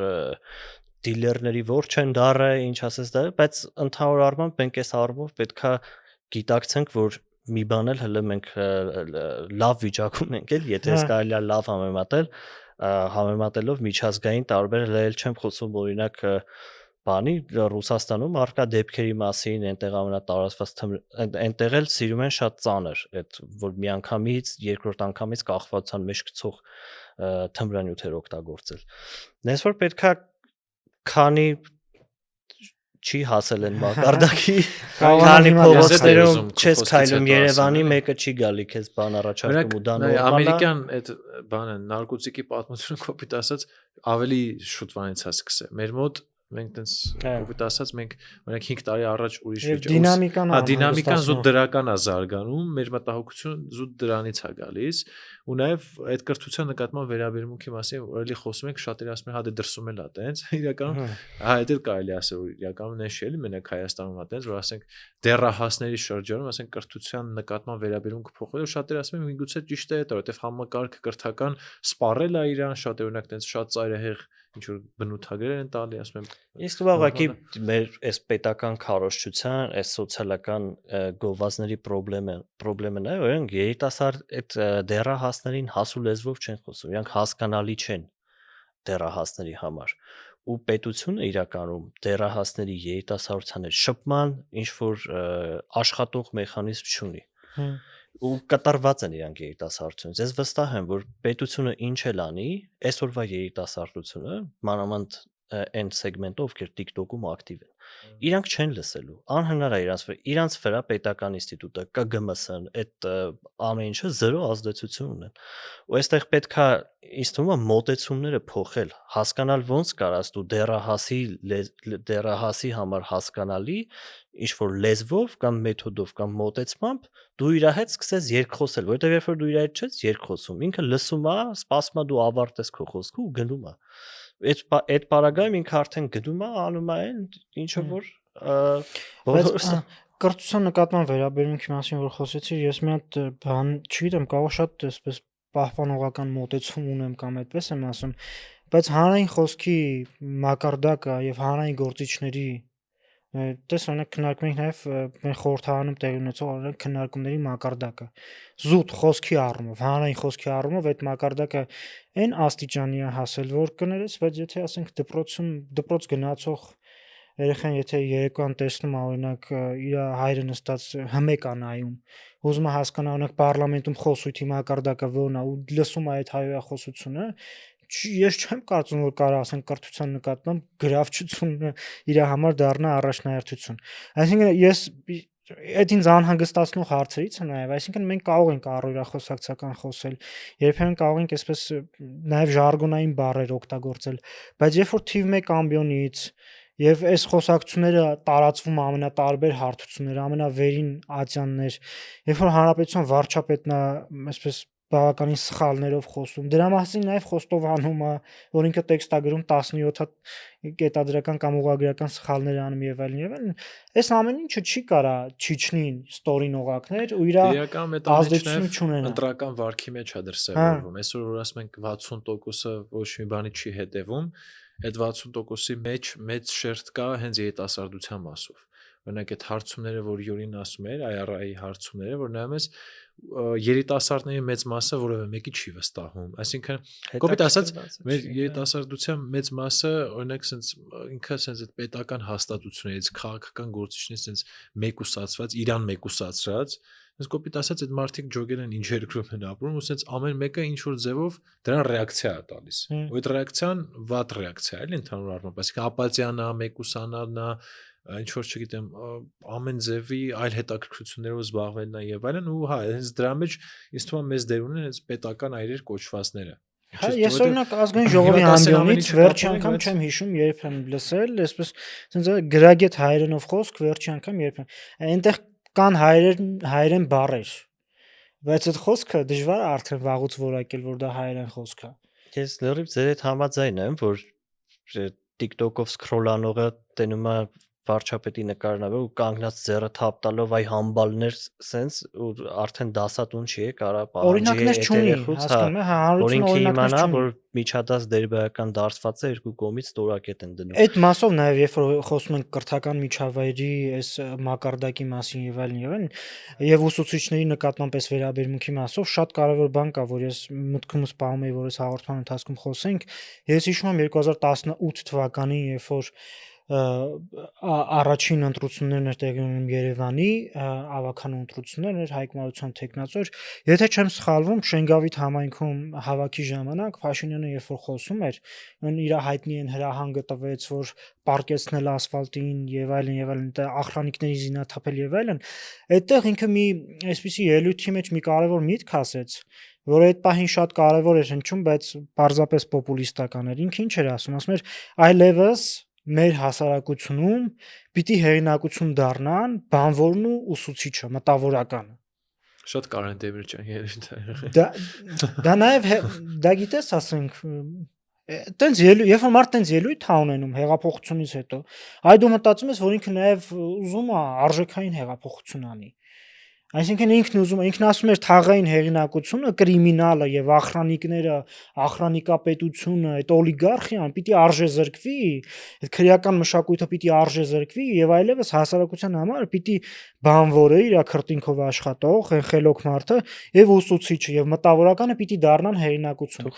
դիլերների ворջ են դարը, ինչ ասես դա, բայց ընդհանուր առմամբ մենք այս առումով պետքա գիտակցենք, որ մի բան էլ հələ մենք լավ վիճակում ենք էլ, եթե ես կարելի է լավ համեմատելով միջազգային տարբեր հələ չեմ խոսում օրինակ բանի Ռուսաստանում արկա դեպքերի մասին, այնտեղ ամենատարածված այնտեղ էլ սիրում են շատ ծանր, այդ որ միանգամից, երկրորդ անգամից կախվածության մեջ գցող թմրանյութեր օգտագործել։ Նես որ պետքա քանի չի հասել են մակարդակի, քանի փողոցներում չես քայլում Երևանի, մեկը չի գալի քեզ բան առաջարկում ու դա նորմալ է։ Ամերիկյան այդ բանը նարկոտիկի պատմությունը կոպիտ ասած ավելի շուտվանից է սկսել։ Մեր մոտ մենք տենց կոպիտ ասած մենք օրինակ 5 տարի առաջ ուրիշ վիճակ դինամիկան զուտ դրական է զարգանում, մեր մտահոգությունը զուտ դրանից է գալիս ու նաև այդ կրթության նկատմամբ վերաբերմունքի մասին օրելի խոսում ենք, շատերը ասում են հա դե դրսում էլ է տենց, իրականում հա դա էլ կարելի ասել, որ իրականում նշ էլի մենակ Հայաստանում է տենց, որ ասենք դեռահասների շրջանում, ասենք կրթության նկատմամբ վերաբերմունքը փոխել, շատերը ասում են միգուցե ճիշտ է դա, որովհետև համակարգը կրթական սպառել է իրան, շատ օրինակ տենց շատ ծայրահեղ ինչ որ բնութագրեր են տալի, ասում եմ։ Իսկ ուղղակի մեր այս պետական քարոզչության, այս սոցիալական գովազների խնդիրն է, որ երիտասարդ այդ դեռահասներին հասու լեզվով չեն խոսում, իրանք հասկանալի չեն դեռահասների համար։ Ու պետությունը իրականում դեռահասների երիտասարդության հետ շփման ինչ որ աշխատող մեխանիզմ չունի։ Ու կատարված են իրանք երիտասարդությունից։ Ես վստահ եմ, որ պետությունը ինչ էլ անի, այսօրվա երիտասարդությունը, մանավանդ այն սեգմենտով, ովքեր TikTok-ում ակտիվ են, իրանք չեն լսելու։ Անհնար է իրանց վրա պետական ինստիտուտը, ԿԳՄՍ-ն, այդ ամեն ինչը զերո ազդեցություն ունեն։ Ու այստեղ պետքա ինձ թվում է մոտեցումները փոխել, հասկանալ ոնց կարաս դու դեռահասի համար հասկանալի ինչ որ լեզվով կամ մեթոդով կամ մոտեցմամբ դու իր հետ սկսես երկխոսել, որովհետև երբ որ դու իր հետ չես երկխոսում, ինքը լսում է, սպասում է դու ավարտես քո խոսքը ու գնում է։ Այդ պարագայում ինքը արդեն գնում է, անում է այն ինչը որ կրթության նկատմամբ վերաբերմունքի մասին որ խոսեցի, ես մի հատ բան չգիտեմ, կարող շատ այսպես պահպանողական մոտեցում ունեմ կամ այդպես եմ ասում, բայց հանրային խոսքի մակարդակը եւ հանրային գործիչների տես օրինակ քննարկում ենք նաև մեր խորհրդարանում տեղի ունեցող օրինակ քննարկումների մակարդակը զուտ խոսքի առումով, հանրային խոսքի առումով այդ մակարդակը այն աստիճանի է հասել, որ կներես, բայց եթե ասենք դպրոց գնացող երեխան եթե երեկոյան տեսնում է օրինակ իր հայրը նստած հմեկ է նայում, ուզում է հասկանալ օրինակ պարլամենտում խոսույթի մակարդակը որն է ու լսում է այդ հայրախոսությունը, ես չեմ կարծում որ կարող ասենք կրթության նկատմամբ գրավչությունը իր համար դառնա առաջնահերթություն։ Այսինքն ես այդ ինձ անհանգստացնող հարցերից է նաև, այսինքն մենք կարող ենք առօրյախոսակցական խոսել, երբեմն կարող ենք այսպես նաև ժարգոնային բառեր օգտագործել, բայց երբ որ թիվ 1 ամբիոնից եւ այս խոսակցությունները տարածվում ամենատարբեր հարթություններ, ամենավերին ատյաններ, երբ որ հանրապետության վարչապետն է այսպես բավականին սխալներով խոսում։ Դրա մասին նաև Խոստովանումը, որ ինքը տեքստ է գրում 17 կետադրական կամ ուղղագրական սխալներ անում եւ այլն։ Այս ամեն ինչը չի կարա չիջնին ստորին օղակներ ու իր Իրական ազդեցություն չունենա։ ընտրական վարքի մեջ է դրսևորվում։ Այսօր որ ասում ենք 60%-ը ոչ մի բանի չի հետևում, այդ 60%-ի մեջ մեծ շերտ կա հենց երիտասարդության մասով։ Օրինակ այդ հարցումները, որ Յուրին ասում էր, IRI հարցումները, որ նայում ես երիտասարդների մեծ մասը որևէ մեկի չի վստահում։ Այսինքն, կոպիտ ասած, մեր երիտասարդության մեծ մասը, օրինակ, sense ինքը sense այդ պետական հաստատություններից, քաղաքական գործիչներից sense մեկուսացված, իրան մեկուսացրած, sense կոպիտ ասած, այդ մարդիկ ջոգել են ինչ երկրում են ապրում, ու sense ամեն մեկը ինչ որ ձևով դրան ռեակցիա է տալիս։ Ու այդ ռեակցիան վատ ռեակցիա է, էլի ընդհանուր առմամբ, այսինքն ապաթիանա, մեկուսանալնա, ինչ որ չգիտեմ, ամեն ձևի այլ հետաքրքրություններով զբաղվելն է եւ այլն, ու հա, հենց դրա մեջ ինձ թվում է մեծ դեր ունեն հենց պետական այրեր կոչվածները։ Հա, ես օրինակ ազգային ժողովի ամբիոնից վերջի անգամ չեմ հիշում, երբ եմ լսել, այսպես ասենց գրագետ հայերենով խոսք վերջի անգամ երբ եմ։ Այնտեղ կան հայերեն բառեր, բայց այդ խոսքը դժվար է արդեն վաղուց որակել, որ դա հայերեն խոսք է։ Ես լրիվ ձեր հետ համաձայն եմ, որ TikTok-ով սկրոլանողը տենում է վարչապետի նկարն ու կանգնած ձեռը թափ տալով այ համբալներ sense ու արդեն դասատուն չի կարա օրինակներ չունի, հասկանում ես, հանրությունը օրինակներ չունի, որ միջադաս դերբայական դարձված է երկու կողմից ստորակետ են դնում։ Այդ մասով նաև երբ որ խոսում ենք կրթական միջավայրի այս մակարդակի մասին եւ այլն եւ ուսուցիչների նկատմամբ այս վերաբերմունքի մասով շատ կարեւոր բան կա, որ ես մտքումս պահում եի, որ այս հաղորդման ընթացքում խոսենք։ Ես հիշում եմ 2018 թվականին, երբ որ առաջին ընտրություններն էր տեղի ունենում Երևանի, ավականու ընտրություններն էր, Հայկ Մարության թեկնածու էր, եթե չեմ սխալվում, Շենգավիթ համայնքում հավաքի ժամանակ Փաշինյանը երբ որ խոսում էր, իր հայտնի են հրահանգը տվեց, որ պարկեցնել ասֆալտին եւ այլն, ախրանիկների զինաթափել եւ այլն, այդտեղ ինքը մի այսպիսի ելույթի մեջ մի կարևոր միտք ասեց, որ այդ պահին շատ կարևոր էր հնչում, բայց պարզապես պոպուլիստական էր։ Ինքը ինչ էր ասում էր, այլևս մեր հասարակությունում պիտի հեղինակություն դառնան բանվորն ու ուսուցիչը, մտավորականը։ Շատ Կարեն Դեմիրճյան երևույթ է։ Դա նաև դա գիտես, ասենք, տենց երբ որ մարդ տենց ելույթ է ունենում հեղափոխությունից հետո, այ դու մտածում ես, որ ինքը նաև ուզում է արժեքային հեղափոխություն անի։ Այսինքն ինքն ուզում է, ինքն ասում էր թաղային հեղինակությունը, կրիմինալը եւ ախրանիկները, ախրանիկապետությունը, այդ օլիգարխիան պիտի արժեզրկվի, այդ քրեական մշակույթը պիտի արժեզրկվի եւ այլևս հասարակության համար պիտի բանվորը, իր քրտինքով աշխատող, խելոք մարդը եւ ուսուցիչը եւ մտավորականը պիտի դառնան հեղինակություն։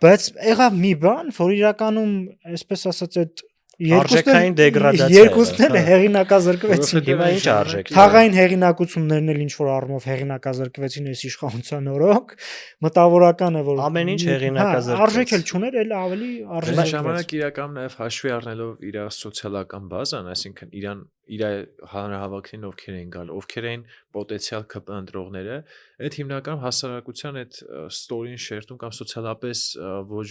Բայց եղավ մի բան, որ իրականում, այսպես ասած, այդ արժեքային դեգրադացիա երկուսն էլ հեղինակազրկվեցին։ Հիմա ինչ արժեք։ Թաղային հեղինակություններն էլ ինչ որ առումով հեղինակազրկվեցին այս իշխանության օրոք, մտավորականը որ ամեն ինչ հեղինակազրկվեց։ Արժեք էլ չուներ, էլ ավելի արժեք։ Ժամանակ իրական նաև հաշվի առնելով իր սոցիալական բազան, այսինքն իր հանրահավաքներին ովքեր են գալ, ովքեր են պոտենցիալ ԿՊ ընտրողները, այդ հիմնականում հասարակության այդ ստորին շերտում կամ սոցիալապես ոչ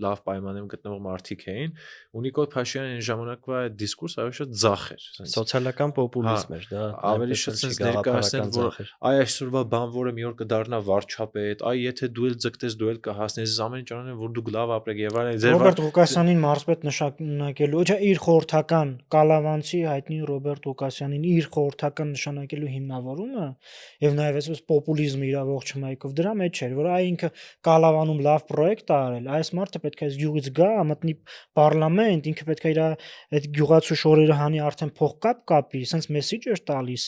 լավ պայմաններում գտնվող մարդիկ էին, ու Նիկոլ Փաշինյանը այն ժամանակվա այդ դիսկուրսը ավելի շատ ձախ էր, սոցիալական պոպուլիզմ էր, դա ավելի շատ ներկայացնել, որ այ այսօրվա բանվորը մի օր կդառնա վարչապետ, այ եթե դու էլ ձգտես, դու էլ կհասնես, ամեն ինչ անեն, որ դուք լավ ապրեք եւ այլն։ Ռոբերտ Ղուկասյանին մարզպետ նշանակելու, չէ, իր խորհրդական Կալավանցի հայտնի Ռոբերտ Ղուկասյանին իր խորհրդական նշանակելու հիմնավորումը եւ նաեւ այսպես պոպուլիզմը իր ողջ հմայքով դրա մեջ էր, որ այ ինքը Կալավանում լավ պրոյեկտ է արել, այս մարդը պետք է այս գյուղից գա, մտնի պարլամենտ, ինքը պետք է իր այդ գյուղացու շորերը հանի արդեն փողկապ կապի, sense message էր տալիս,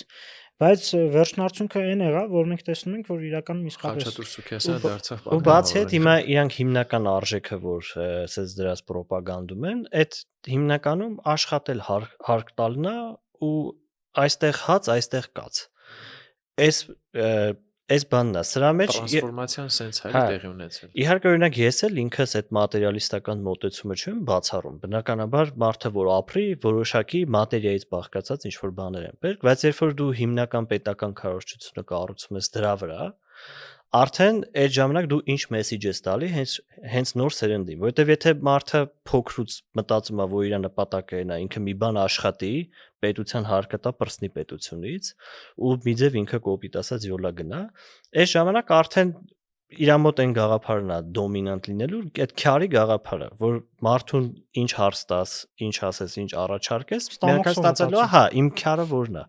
բայց վերջնարդյունքը այն եղավ, որ մենք տեսնում ենք, որ իրականում իսկապես Խաչատուր Սուքիասյանը դարձավ ու բացի այդ հիմա իրանք հիմնական արժեքը, որ ասես դրած ռոպագանդում են, այդ հիմնականում աշխատել հարկ տալն է ու այստեղ հաց, այստեղ կաց։ Այս բանն է, սրա մեջ տրանսֆորմացիան սենց հայ տեղի ունեցել։ Իհարկե օրինակ ես էլ ինքս այդ մատերիալիստական մոտեցումը չեմ բացառում։ Բնականաբար մարդը որ ապրի, որոշակի մատերիայից բաղկացած ինչ որ բաներ են պետք, բայց երբ որ դու հիմնական պետական քարոզչությունը կառուցում ես դրա վրա, արդեն այդ ժամանակ դու ինչ մեսեջ ես տալի հենց նոր սերնդին, որովհետև եթե մարդը փոքրուց մտածում է, որ իր նպատակը նա ինքը մի բան աշխատի, պետության հարկը տա պրսնի պետությունից ու միձև ինքը կոպիտ ասած յոլա գնա, այս ժամանակ արդեն իր մոտ այն գաղափարն է դոմինանտ լինելու, այդ քյարի գաղափարը, որ մարդուն ինչ հարց տաս, ինչ ասես, ինչ առաջարկես, միանգամից ստացելու է, հա, իմ քյարը որն է։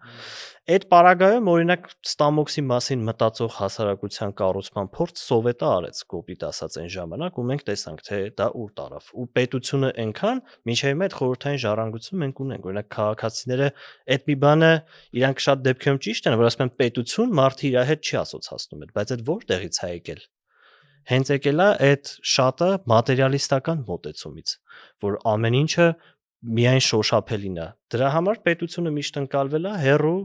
Այդ պարագայում օրինակ ստամոքսի մասին մտածող հասարակության կառուցման փորձ սովետը արեց կոպիտ ասած այն ժամանակ ու մենք տեսանք թե դա ուր տարավ ու պետությունը այնքան մինչև այդ խորհրդային ժառանգություն մենք ունենք օրինակ քաղաքացիները այդ մի բանը իրանք շատ դեպքերում ճիշտ են որ ասում են պետություն մարդը իր հետ չի ասոցացնում այդ բայց այդ որտեղից է եկել հենց եկել է այդ շատը մատերիալիստական մոտեցումից որ ամեն ինչը միայն շոշափելին է դրա համար պետությունը միշտ ընկալվել է հերո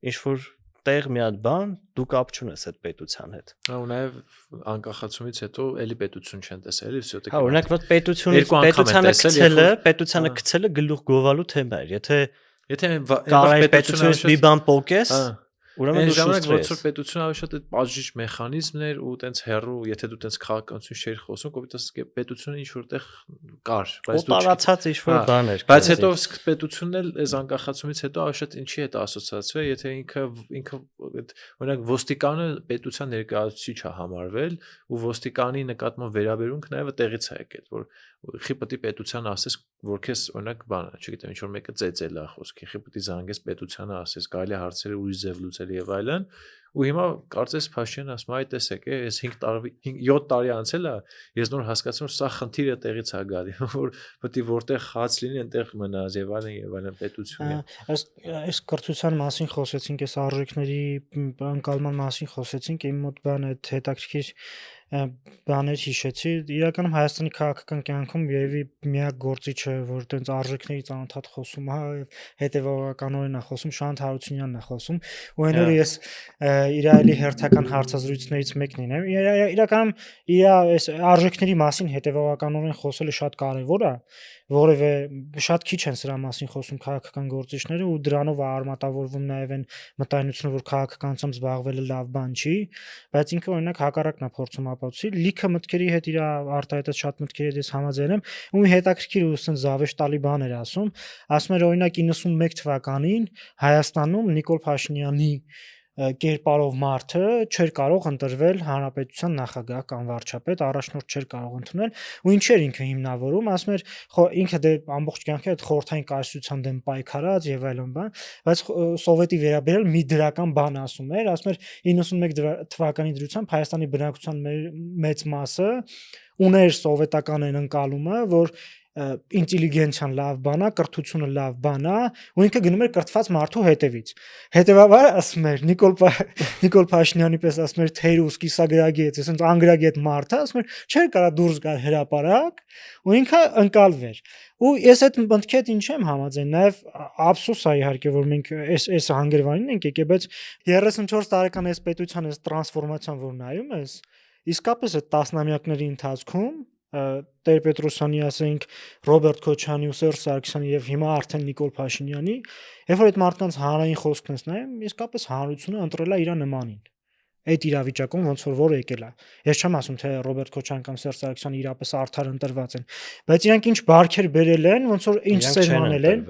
ինչ որ տեղ մի հատ բան դու կապ չունես այդ պետության հետ։ Ու նաև անկախացումից հետո էլի պետություն չեն տեսել, էլի всё-таки։ Հա, օրինակ որ պետությանը գցելը գլուխ գովալու թեմա էր։ Եթե պետությունից մի բան պոկես, ուրեմն դու շուտ ես։ Որ պետությունը ավելի շատ այդ բաժիչ մեխանիզմներ ու տենց հերո, եթե դու տենց քաղաքականություն շեյր խոսում, կոպիտ ասած պետությունը ինչ որտեղ կար, բայց դու տարածած ինչ որ բան էր։ Բայց հետո պետությունն էլ այս անկախացումից հետո ավելի շատ ինչի հետ ասոցիացվել, եթե ինքը օրինակ ոստիկանը պետության ներկայացուցիչ է համարվել ու ոստիկանի նկատմամբ վերաբերունք նաև տեղից է եկել, որ խի պետք է պետության ասես որ քեզ օրինակ բանը, չգիտեմ, ինչ որ մեկը ծեծել է խոսքի, խի պետք է զանգես պետությանը ասես, կարելի է հարցերը ուրիշ ձև լուծել եւ այլն, ու հիմա կարծես Փաշինյանը ասում է, այ տեսեք, այս 7 տարի անցել է, ես նոր հասկացա, որ սա խնդիրը տեղից է գալի, որ պետք է որտեղ խաց լինի, այնտեղ մնաց եւ այլն պետությունը։ Այս կրթության մասին խոսեցինք, այս արժեքների անկալման մասին խոսեցինք, իմ մոտ բան է հետաքրքիր բաներ հիշեցի իրականում Հայաստանի քաղաքական կյանքում երևի միակ գործիչը որ տենց արժեքներից անընդհատ խոսում է եւ հետեւողականորեն է խոսում Շանթ Հարությունյանն է խոսում ու այն օրը ես իր այլի հերթական հարցազրույցներից մեկն եմ իրականում իր այս արժեքների մասին հետեւողականորեն խոսելը շատ կարեւոր է որևէ շատ քիչ են սրա մասին խոսում քաղաքական գործիչները ու դրանով է արմատավորվում նաև այն մտայնությունը որ քաղաքականությամբ զբաղվելը լավ բան չի բայց ինքը օրինակ հակառակն է փորձում ապացուցի լիքը մտքերի հետ իր արտահայտած շատ մտքերի հետ ես համաձայն եմ ու հետաքրքիր ու ասեն զավեշ տալի բան էր ասում էր օրինակ 91 թվականին Հայաստանում Նիկոլ Փաշինյանի կերպարով մարդը չէր կարող ընտրվել հանրապետության նախագահ կամ վարչապետ, առաջնորդ չէր կարող ընդունել ու ինչ էր ինքը հիմնավորում, ասում էր ինքը դե ամբողջ կյանքը այդ խորհրդային կայսրության դեմ պայքարած եւ այլն բան, բայց սովետի վերաբերել մի դրական բան ասում էր 91 թվականի դրությամբ Հայաստանի բնակչության մեծ մասը ուներ սովետական այն ընկալումը, որ ինտելիգենցիան լավ բան է, կրթությունը լավ բան է, ու ինքը գնում էր կրթված մարդու հետևից։ Հետևաբար ասում էր Նիկոլ Փաշինյանի պես ասում էր թերուս կիսագրագի հետ, ասենց անգրագի հետ մարդը, ասում էր չէր կարա դուրս գալ հրապարակ, ու ինքը ընկալվեր։ Ու ես այդ մտքի հետ ինչ եմ համաձայն, նաև ափսոս է իհարկե, որ մենք այս հանգրվանին ենք եկել, բայց 34 տարեկան այս պետության այս տրանսֆորմացիան որ նայում ես, իսկապես այդ տասնամյակների ընթացքում Տեր-Պետրոսյանի, ասենք, Ռոբերտ Քոչարյանի ու Սերժ Սարգսյանի եւ հիմա արդեն Նիկոլ Փաշինյանի, երբ որ այդ մարդկանց հանրային խոսքն ես նայում, իսկապես հանրությունը ընտրել է իր նմանին։ Այդ իրավիճակում ոնց որ եկել է։ Ես չեմ ասում թե Ռոբերտ Քոչարյան կամ Սերժ Սարգսյանը իրապես արդար ընտրված են, բայց իրանք ինչ բարքեր բերել են, ոնց որ ինչ սերմանել են։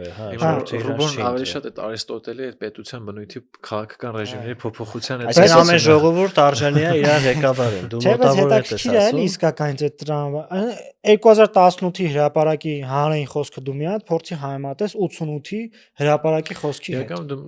Ռուբեն ավելի շատ այդ Արիստոտելի այդ պետության բնույթի քաղաքական ռեժիմների փոփոխության հետ։ Այսինքն ամեն ժողովուրդ արժանի է իր ղեկավարին։ Դու մոտավոր ես ասում։ Իսկական այդ դրամը 2018-ի հրապարակի հանրային խոսքը դու մի հատ փորձի համեմատես 88-ի հրապարակի խոսքի հետ։ Եկամ դու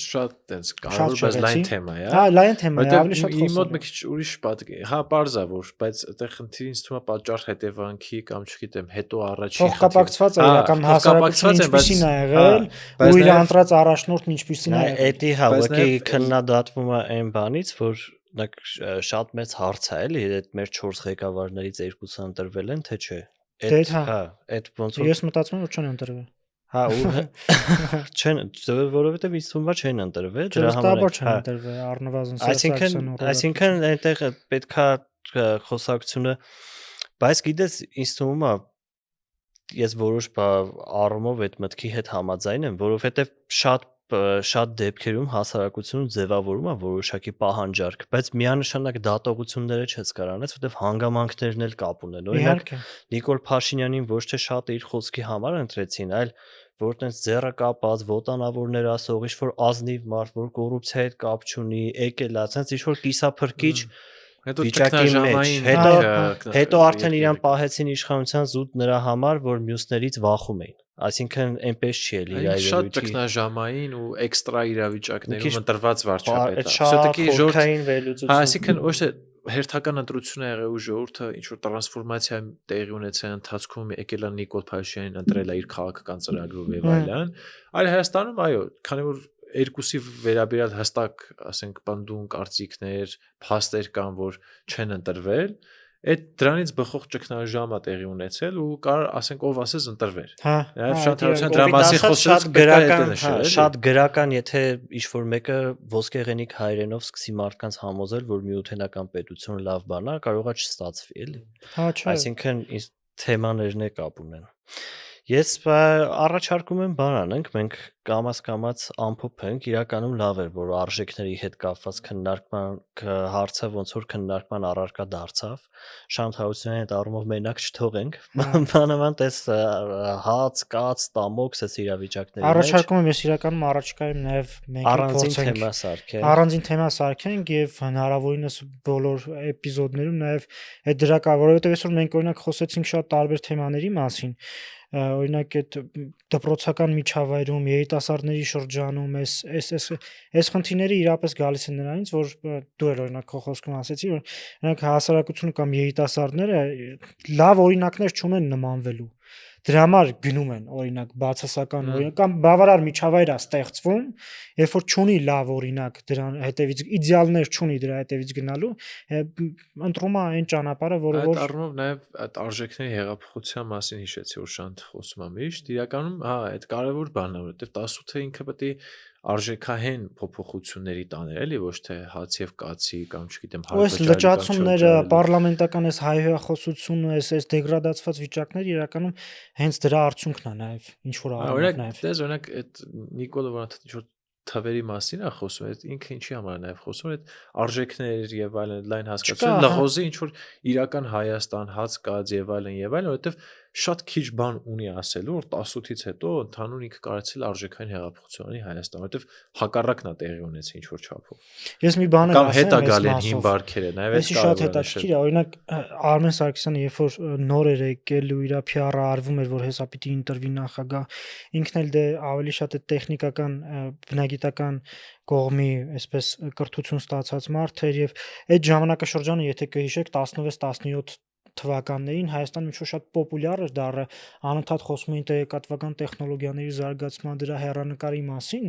շատ տենց կարևոր բայց լայն թեմա է։ Հա, լայն թեմա է, ավելի շատ խոսում։ Իմ մոտ մի քիչ ուրիշ պատկեր։ Հա, པարզ է որ, բայց այդտեղ խնդիրը ինձ թվում է պատճառ հետևանքի կամ չգիտեմ, հետո առաջի փոխկապակցված է իրական հասարակությունը ինչպիսին է եղել, ու իր ընտրած առաջնորդն ինչպիսին է եղել։ Էդի հա, ուղղակի քննադատվում է այն բանից, որ շատ մեծ հարց է էլի, այդ մեր 4 ղեկավարներից 2-ը ընտրվել են, թե չէ։ Հա, այդ ոնց որ ես մտածում եմ որ չեն ընտրվել։ Հա, ու չեն, որովհետև ինձ թվում է չեն ընտրվել, դրա համար չեն ընտրվել, առնվազն Այսինքն այնտեղ պետքա խոսակցությունը, բայց գիտես, ինձ թվում է ես որոշ առումով այդ մտքի հետ համաձայն եմ, որովհետև շատ շատ դեպքերում հասարակությունում ձևավորում է որոշակի պահանջարկ, բայց միանշանակ դատողությունները չես կարող անես, որտեղ հանգամանքներն էլ կապ ունեն։ Օրինակ Նիկոլ Փաշինյանին ոչ թե շատ իր խոսքի համար ընտրեցին, այլ որ տենց ձեռը կապած, ոտանավորներ ասող, ինչ որ ազնիվ մարդ, որ կոռուպցիայի հետ կապ չունի, եկել է, տենց ինչ որ կիսափրկիչ վիճակի մեջ, հետո արդեն իրան պահեցին իշխանության զուտ նրա համար, որ մյուսներից վախում էին։ Այսինքն այնպես չի էլի իր այրույթի։ Շատ տեխնաժամային ու էքստրա իրավիճակներում ընտրված վարչապետ է։ Все-таки ժողովրդային վերլուծություն։ Այսինքն ոչ թե հերթական ընտրություն է եղել ու ժողովուրդը ինչ որ տրանսֆորմացիա տեղի ունեցել ընթացքում եկել է Նիկոլ Փաշինյանին ընտրել է իր քաղաքական ծրագրով եւ այլն, այլ Հայաստանում այո, քանի որ երկուսի վերաբերյալ հստակ, ասենք, բնդուն կարծիքներ, փաստեր կան, որ չեն ընտրվել, այդ դրանից բխող ճգնաժամը տեղի ունեցել ու կար, ասենք, ով ասես ընտրվեր։ Նաև շատ հարցան դրա մասին խոսելուց շատ գրական, եթե ինչ-որ մեկը ոսկեղենիկ հայրենով սկսի մարդկանց համոզել, որ միութենական պետությունը լավ բան է, կարող է չստացվի, էլի։ Այսինքն թեմաներն է կապ ունեն։ Ես առաջարկում եմ բան անենք, մենք կամաց ամփոփենք, իրականում լավ էր, որ արժեքների հետ կապված քննարկման հարցը ոնց որ քննարկման առարկա դարձավ, Շանթ Հարությունյանի հետ առումով մենակ չթողենք, բանավանդ էս հաց, կաց, տամոք, էս իրավիճակների մեջ։ Առաջարկում եմ ես իրականում առաջիկայում նաև մենք առանձին թեմա սարքենք եւ հնարավորինս բոլոր էպիզոդներում նաև այդ դրական, որովհետեւ այսօր մենք օրինակ խոսեցինք շատ տարբեր թեմաների մասին, օրինակ այդ դպրոցական միջավայրում երիտասարդների շրջանում այս խնդիրները իրապես գալիս են նրանից, որ դու էլ օրինակ քո խոսքում ասեցի, որ օրինակ հասարակությունը կամ երիտասարդները լավ օրինակներ չունեն նմանվելու, դրա համար գնում են օրինակ բացասական օրինակ կամ բավարար միջավայր է ստեղծվում, երբ որ չունի լավ օրինակ դրան հետևից իդեալներ չունի դրա հետևից գնալու, ընտրում է այն ճանապարհը, որը այդ առումով նաև այդ արժեքների հեղափոխության մասին հիշեցի, որ Շանթ խոսում է միշտ, իրականում այդ կարևոր բանն է, որովհետև 18-ը ինքը պետք է արժեքահեն փոփոխությունների տաներ, էլի ոչ թե հաց եւ կացի կամ չգիտեմ այս լճացումները, պարլամենտական այս հայհոյախոսությունը, այս դեգրադացված վիճակները իրականում հենց դրա արդյունքն է նաև ինչ որ առումով նաև։ Օրինակ այդ Նիկոլը որ ինչ որ թվերի մասին է խոսում, այդ ինքը ինչի համար է նաև խոսում, այդ արժեքներ եւ այլն լայն հասկացություն, լղոզի ինչ որ իրական Հայաստան, հաց կաց եւ այլն, որովհետեւ շատ քիչ բան ունի ասելու, որ 18-ից հետո ընդհանուր ինքը կարեցել արժեքային հեղափոխություն ունի Հայաստան, որովհետեւ հակառակն է տեղի ունեցել ինչ որ չափով։ Ես մի բան կամ հետա գալ են հին բարքերը, նաև այս շատ հետաքրքիր է, օրինակ Արմեն Սարգսյանը երբ որ նոր էր եկել ու իր PR-ը արվում էր, որ հեսա պիտի ինտերվյու նախագահ, ինքն էլ դե ավելի շատ է տեխնիկական բնագիտական կողմի այսպես կրթություն ստացած մարդ էր եւ այդ ժամանակաշրջանը եթե կհիշեք 16-17 թվականներին Հայաստանում ինչ-որ շատ պոպուլյար էր դառը, անընդհատ խոսում էին տեղեկատվական տեխնոլոգիաների զարգացման դրա հեռանկարի մասին,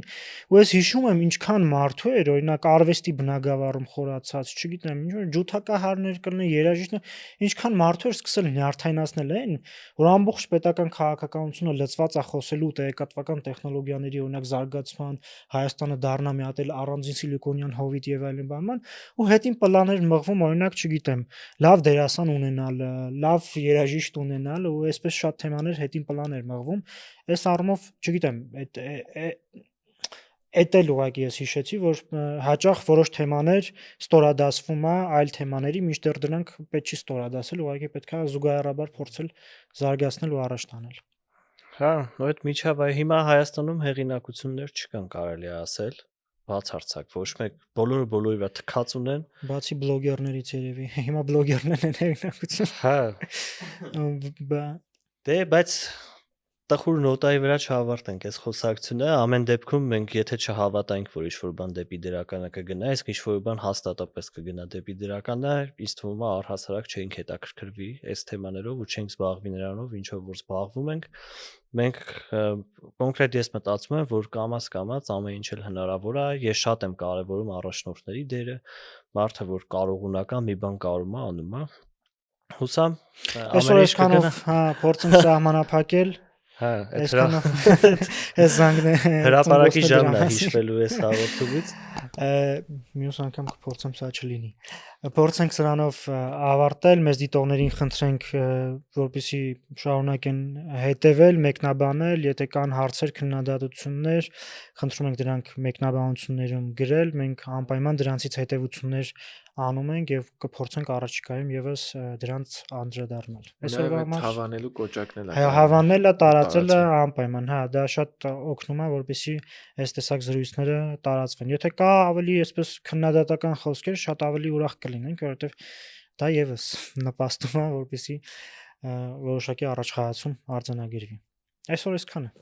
ու ես հիշում եմ ինչքան մարդու էր, օրինակ արվեստի բնագավառում խորացած, չգիտեմ, ինչ-որ ջութակահարներ կլինեն, երաժիշտներ, ինչքան մարդու էր սկսել նյարդայնացնել այն, որ ամբողջ պետական քաղաքականությունը լծված է խոսելու տեղեկատվական տեխնոլոգիաների օրինակ զարգացման, Հայաստանը դառնա մի հատ էլ առանձին սիլիկոնյան հովիտ եւ այլն բանման, ու հետին պլաններ մղվում, օրինակ, չգիտեմ, լավ դերասան ունենալ, լավ երաժիշտ ունենալ ու այսպես շատ թեմաներ հետին պլան էր մղվում, այս առումով, չգիտեմ, այդ էլ ուղղակի ես հիշեցի, որ հաճախ որոշ թեմաներ ստորադասվում է այլ թեմաների, մինչդեռ դրանք պետք չի ստորադասել, ուղղակի պետք է զուգահեռաբար փորձել զարգացնել ու առաջ տանել։ Հա, այդ միջավայր հիմա Հայաստանում հեղինակություններ չկան, կարելի է ասել, բացարձակ, ոչ մեկ բոլորի վրա թքած ունեն, բացի բլոգերներից երևի, հիմա բլոգերներն են հեղինակություն։ Հա։ Դե, բայց տխուր նոտայի վրա չհավարտենք այս խոսակցությունը, ամեն դեպքում մենք եթե չհավատանք, որ ինչ-որ բան դեպի դրականը կգնա, իսկ ինչ-որ բան հաստատապես կգնա դեպի դրականը, ինձ թվում է առհասարակ չենք հետաքրքրվի այս թեմաներով ու չենք զբաղվի նրանով, ինչով որ զբաղվում ենք։ Մենք կոնկրետ ես մտածում եմ, որ կամաց ամեն ինչ էլ հնարավոր է, ես շատ եմ կարևորում առաջնորդների դերը, մարդը որ կարողունական մի բան կարում է անում է։ Հուսամ այսօր այսքանով փորձենք սահմանափակել։ Հա, այս զանգները հրապարակի ժամն է հիշվելու այս հաղորդումից։ Մյուս անգամ կփորձեմ սա չլինի։ Փորձենք սրանով ավարտել, մեզ դիտողներին խնդրենք, որպեսզի շարունակեն հետևել, մեկնաբանել, եթե կան հարցեր, քննադատություններ, խնդրում ենք դրանք մեկնաբանություններում գրել, մենք անպայման դրանցից հետևություններ անում ենք եւ կփորձենք առաջիկայում եւս դրանց անդրադառնալ։ Այսօրվա համար հավանելու կոճակն էլ հավանելը, տարածելը անպայման, հա, դա շատ օգնում է, որպեսզի այս տեսակ զրույցները տարածվեն։ Եթե կա ավելի այսպես քննադատական խոսքեր, շատ ավելի ուրախ կլինենք, որովհետեւ դա եւս նպաստում է, որպեսզի որոշակի առաջխաղացում արձանագրվի։ Այսօր այսքանը։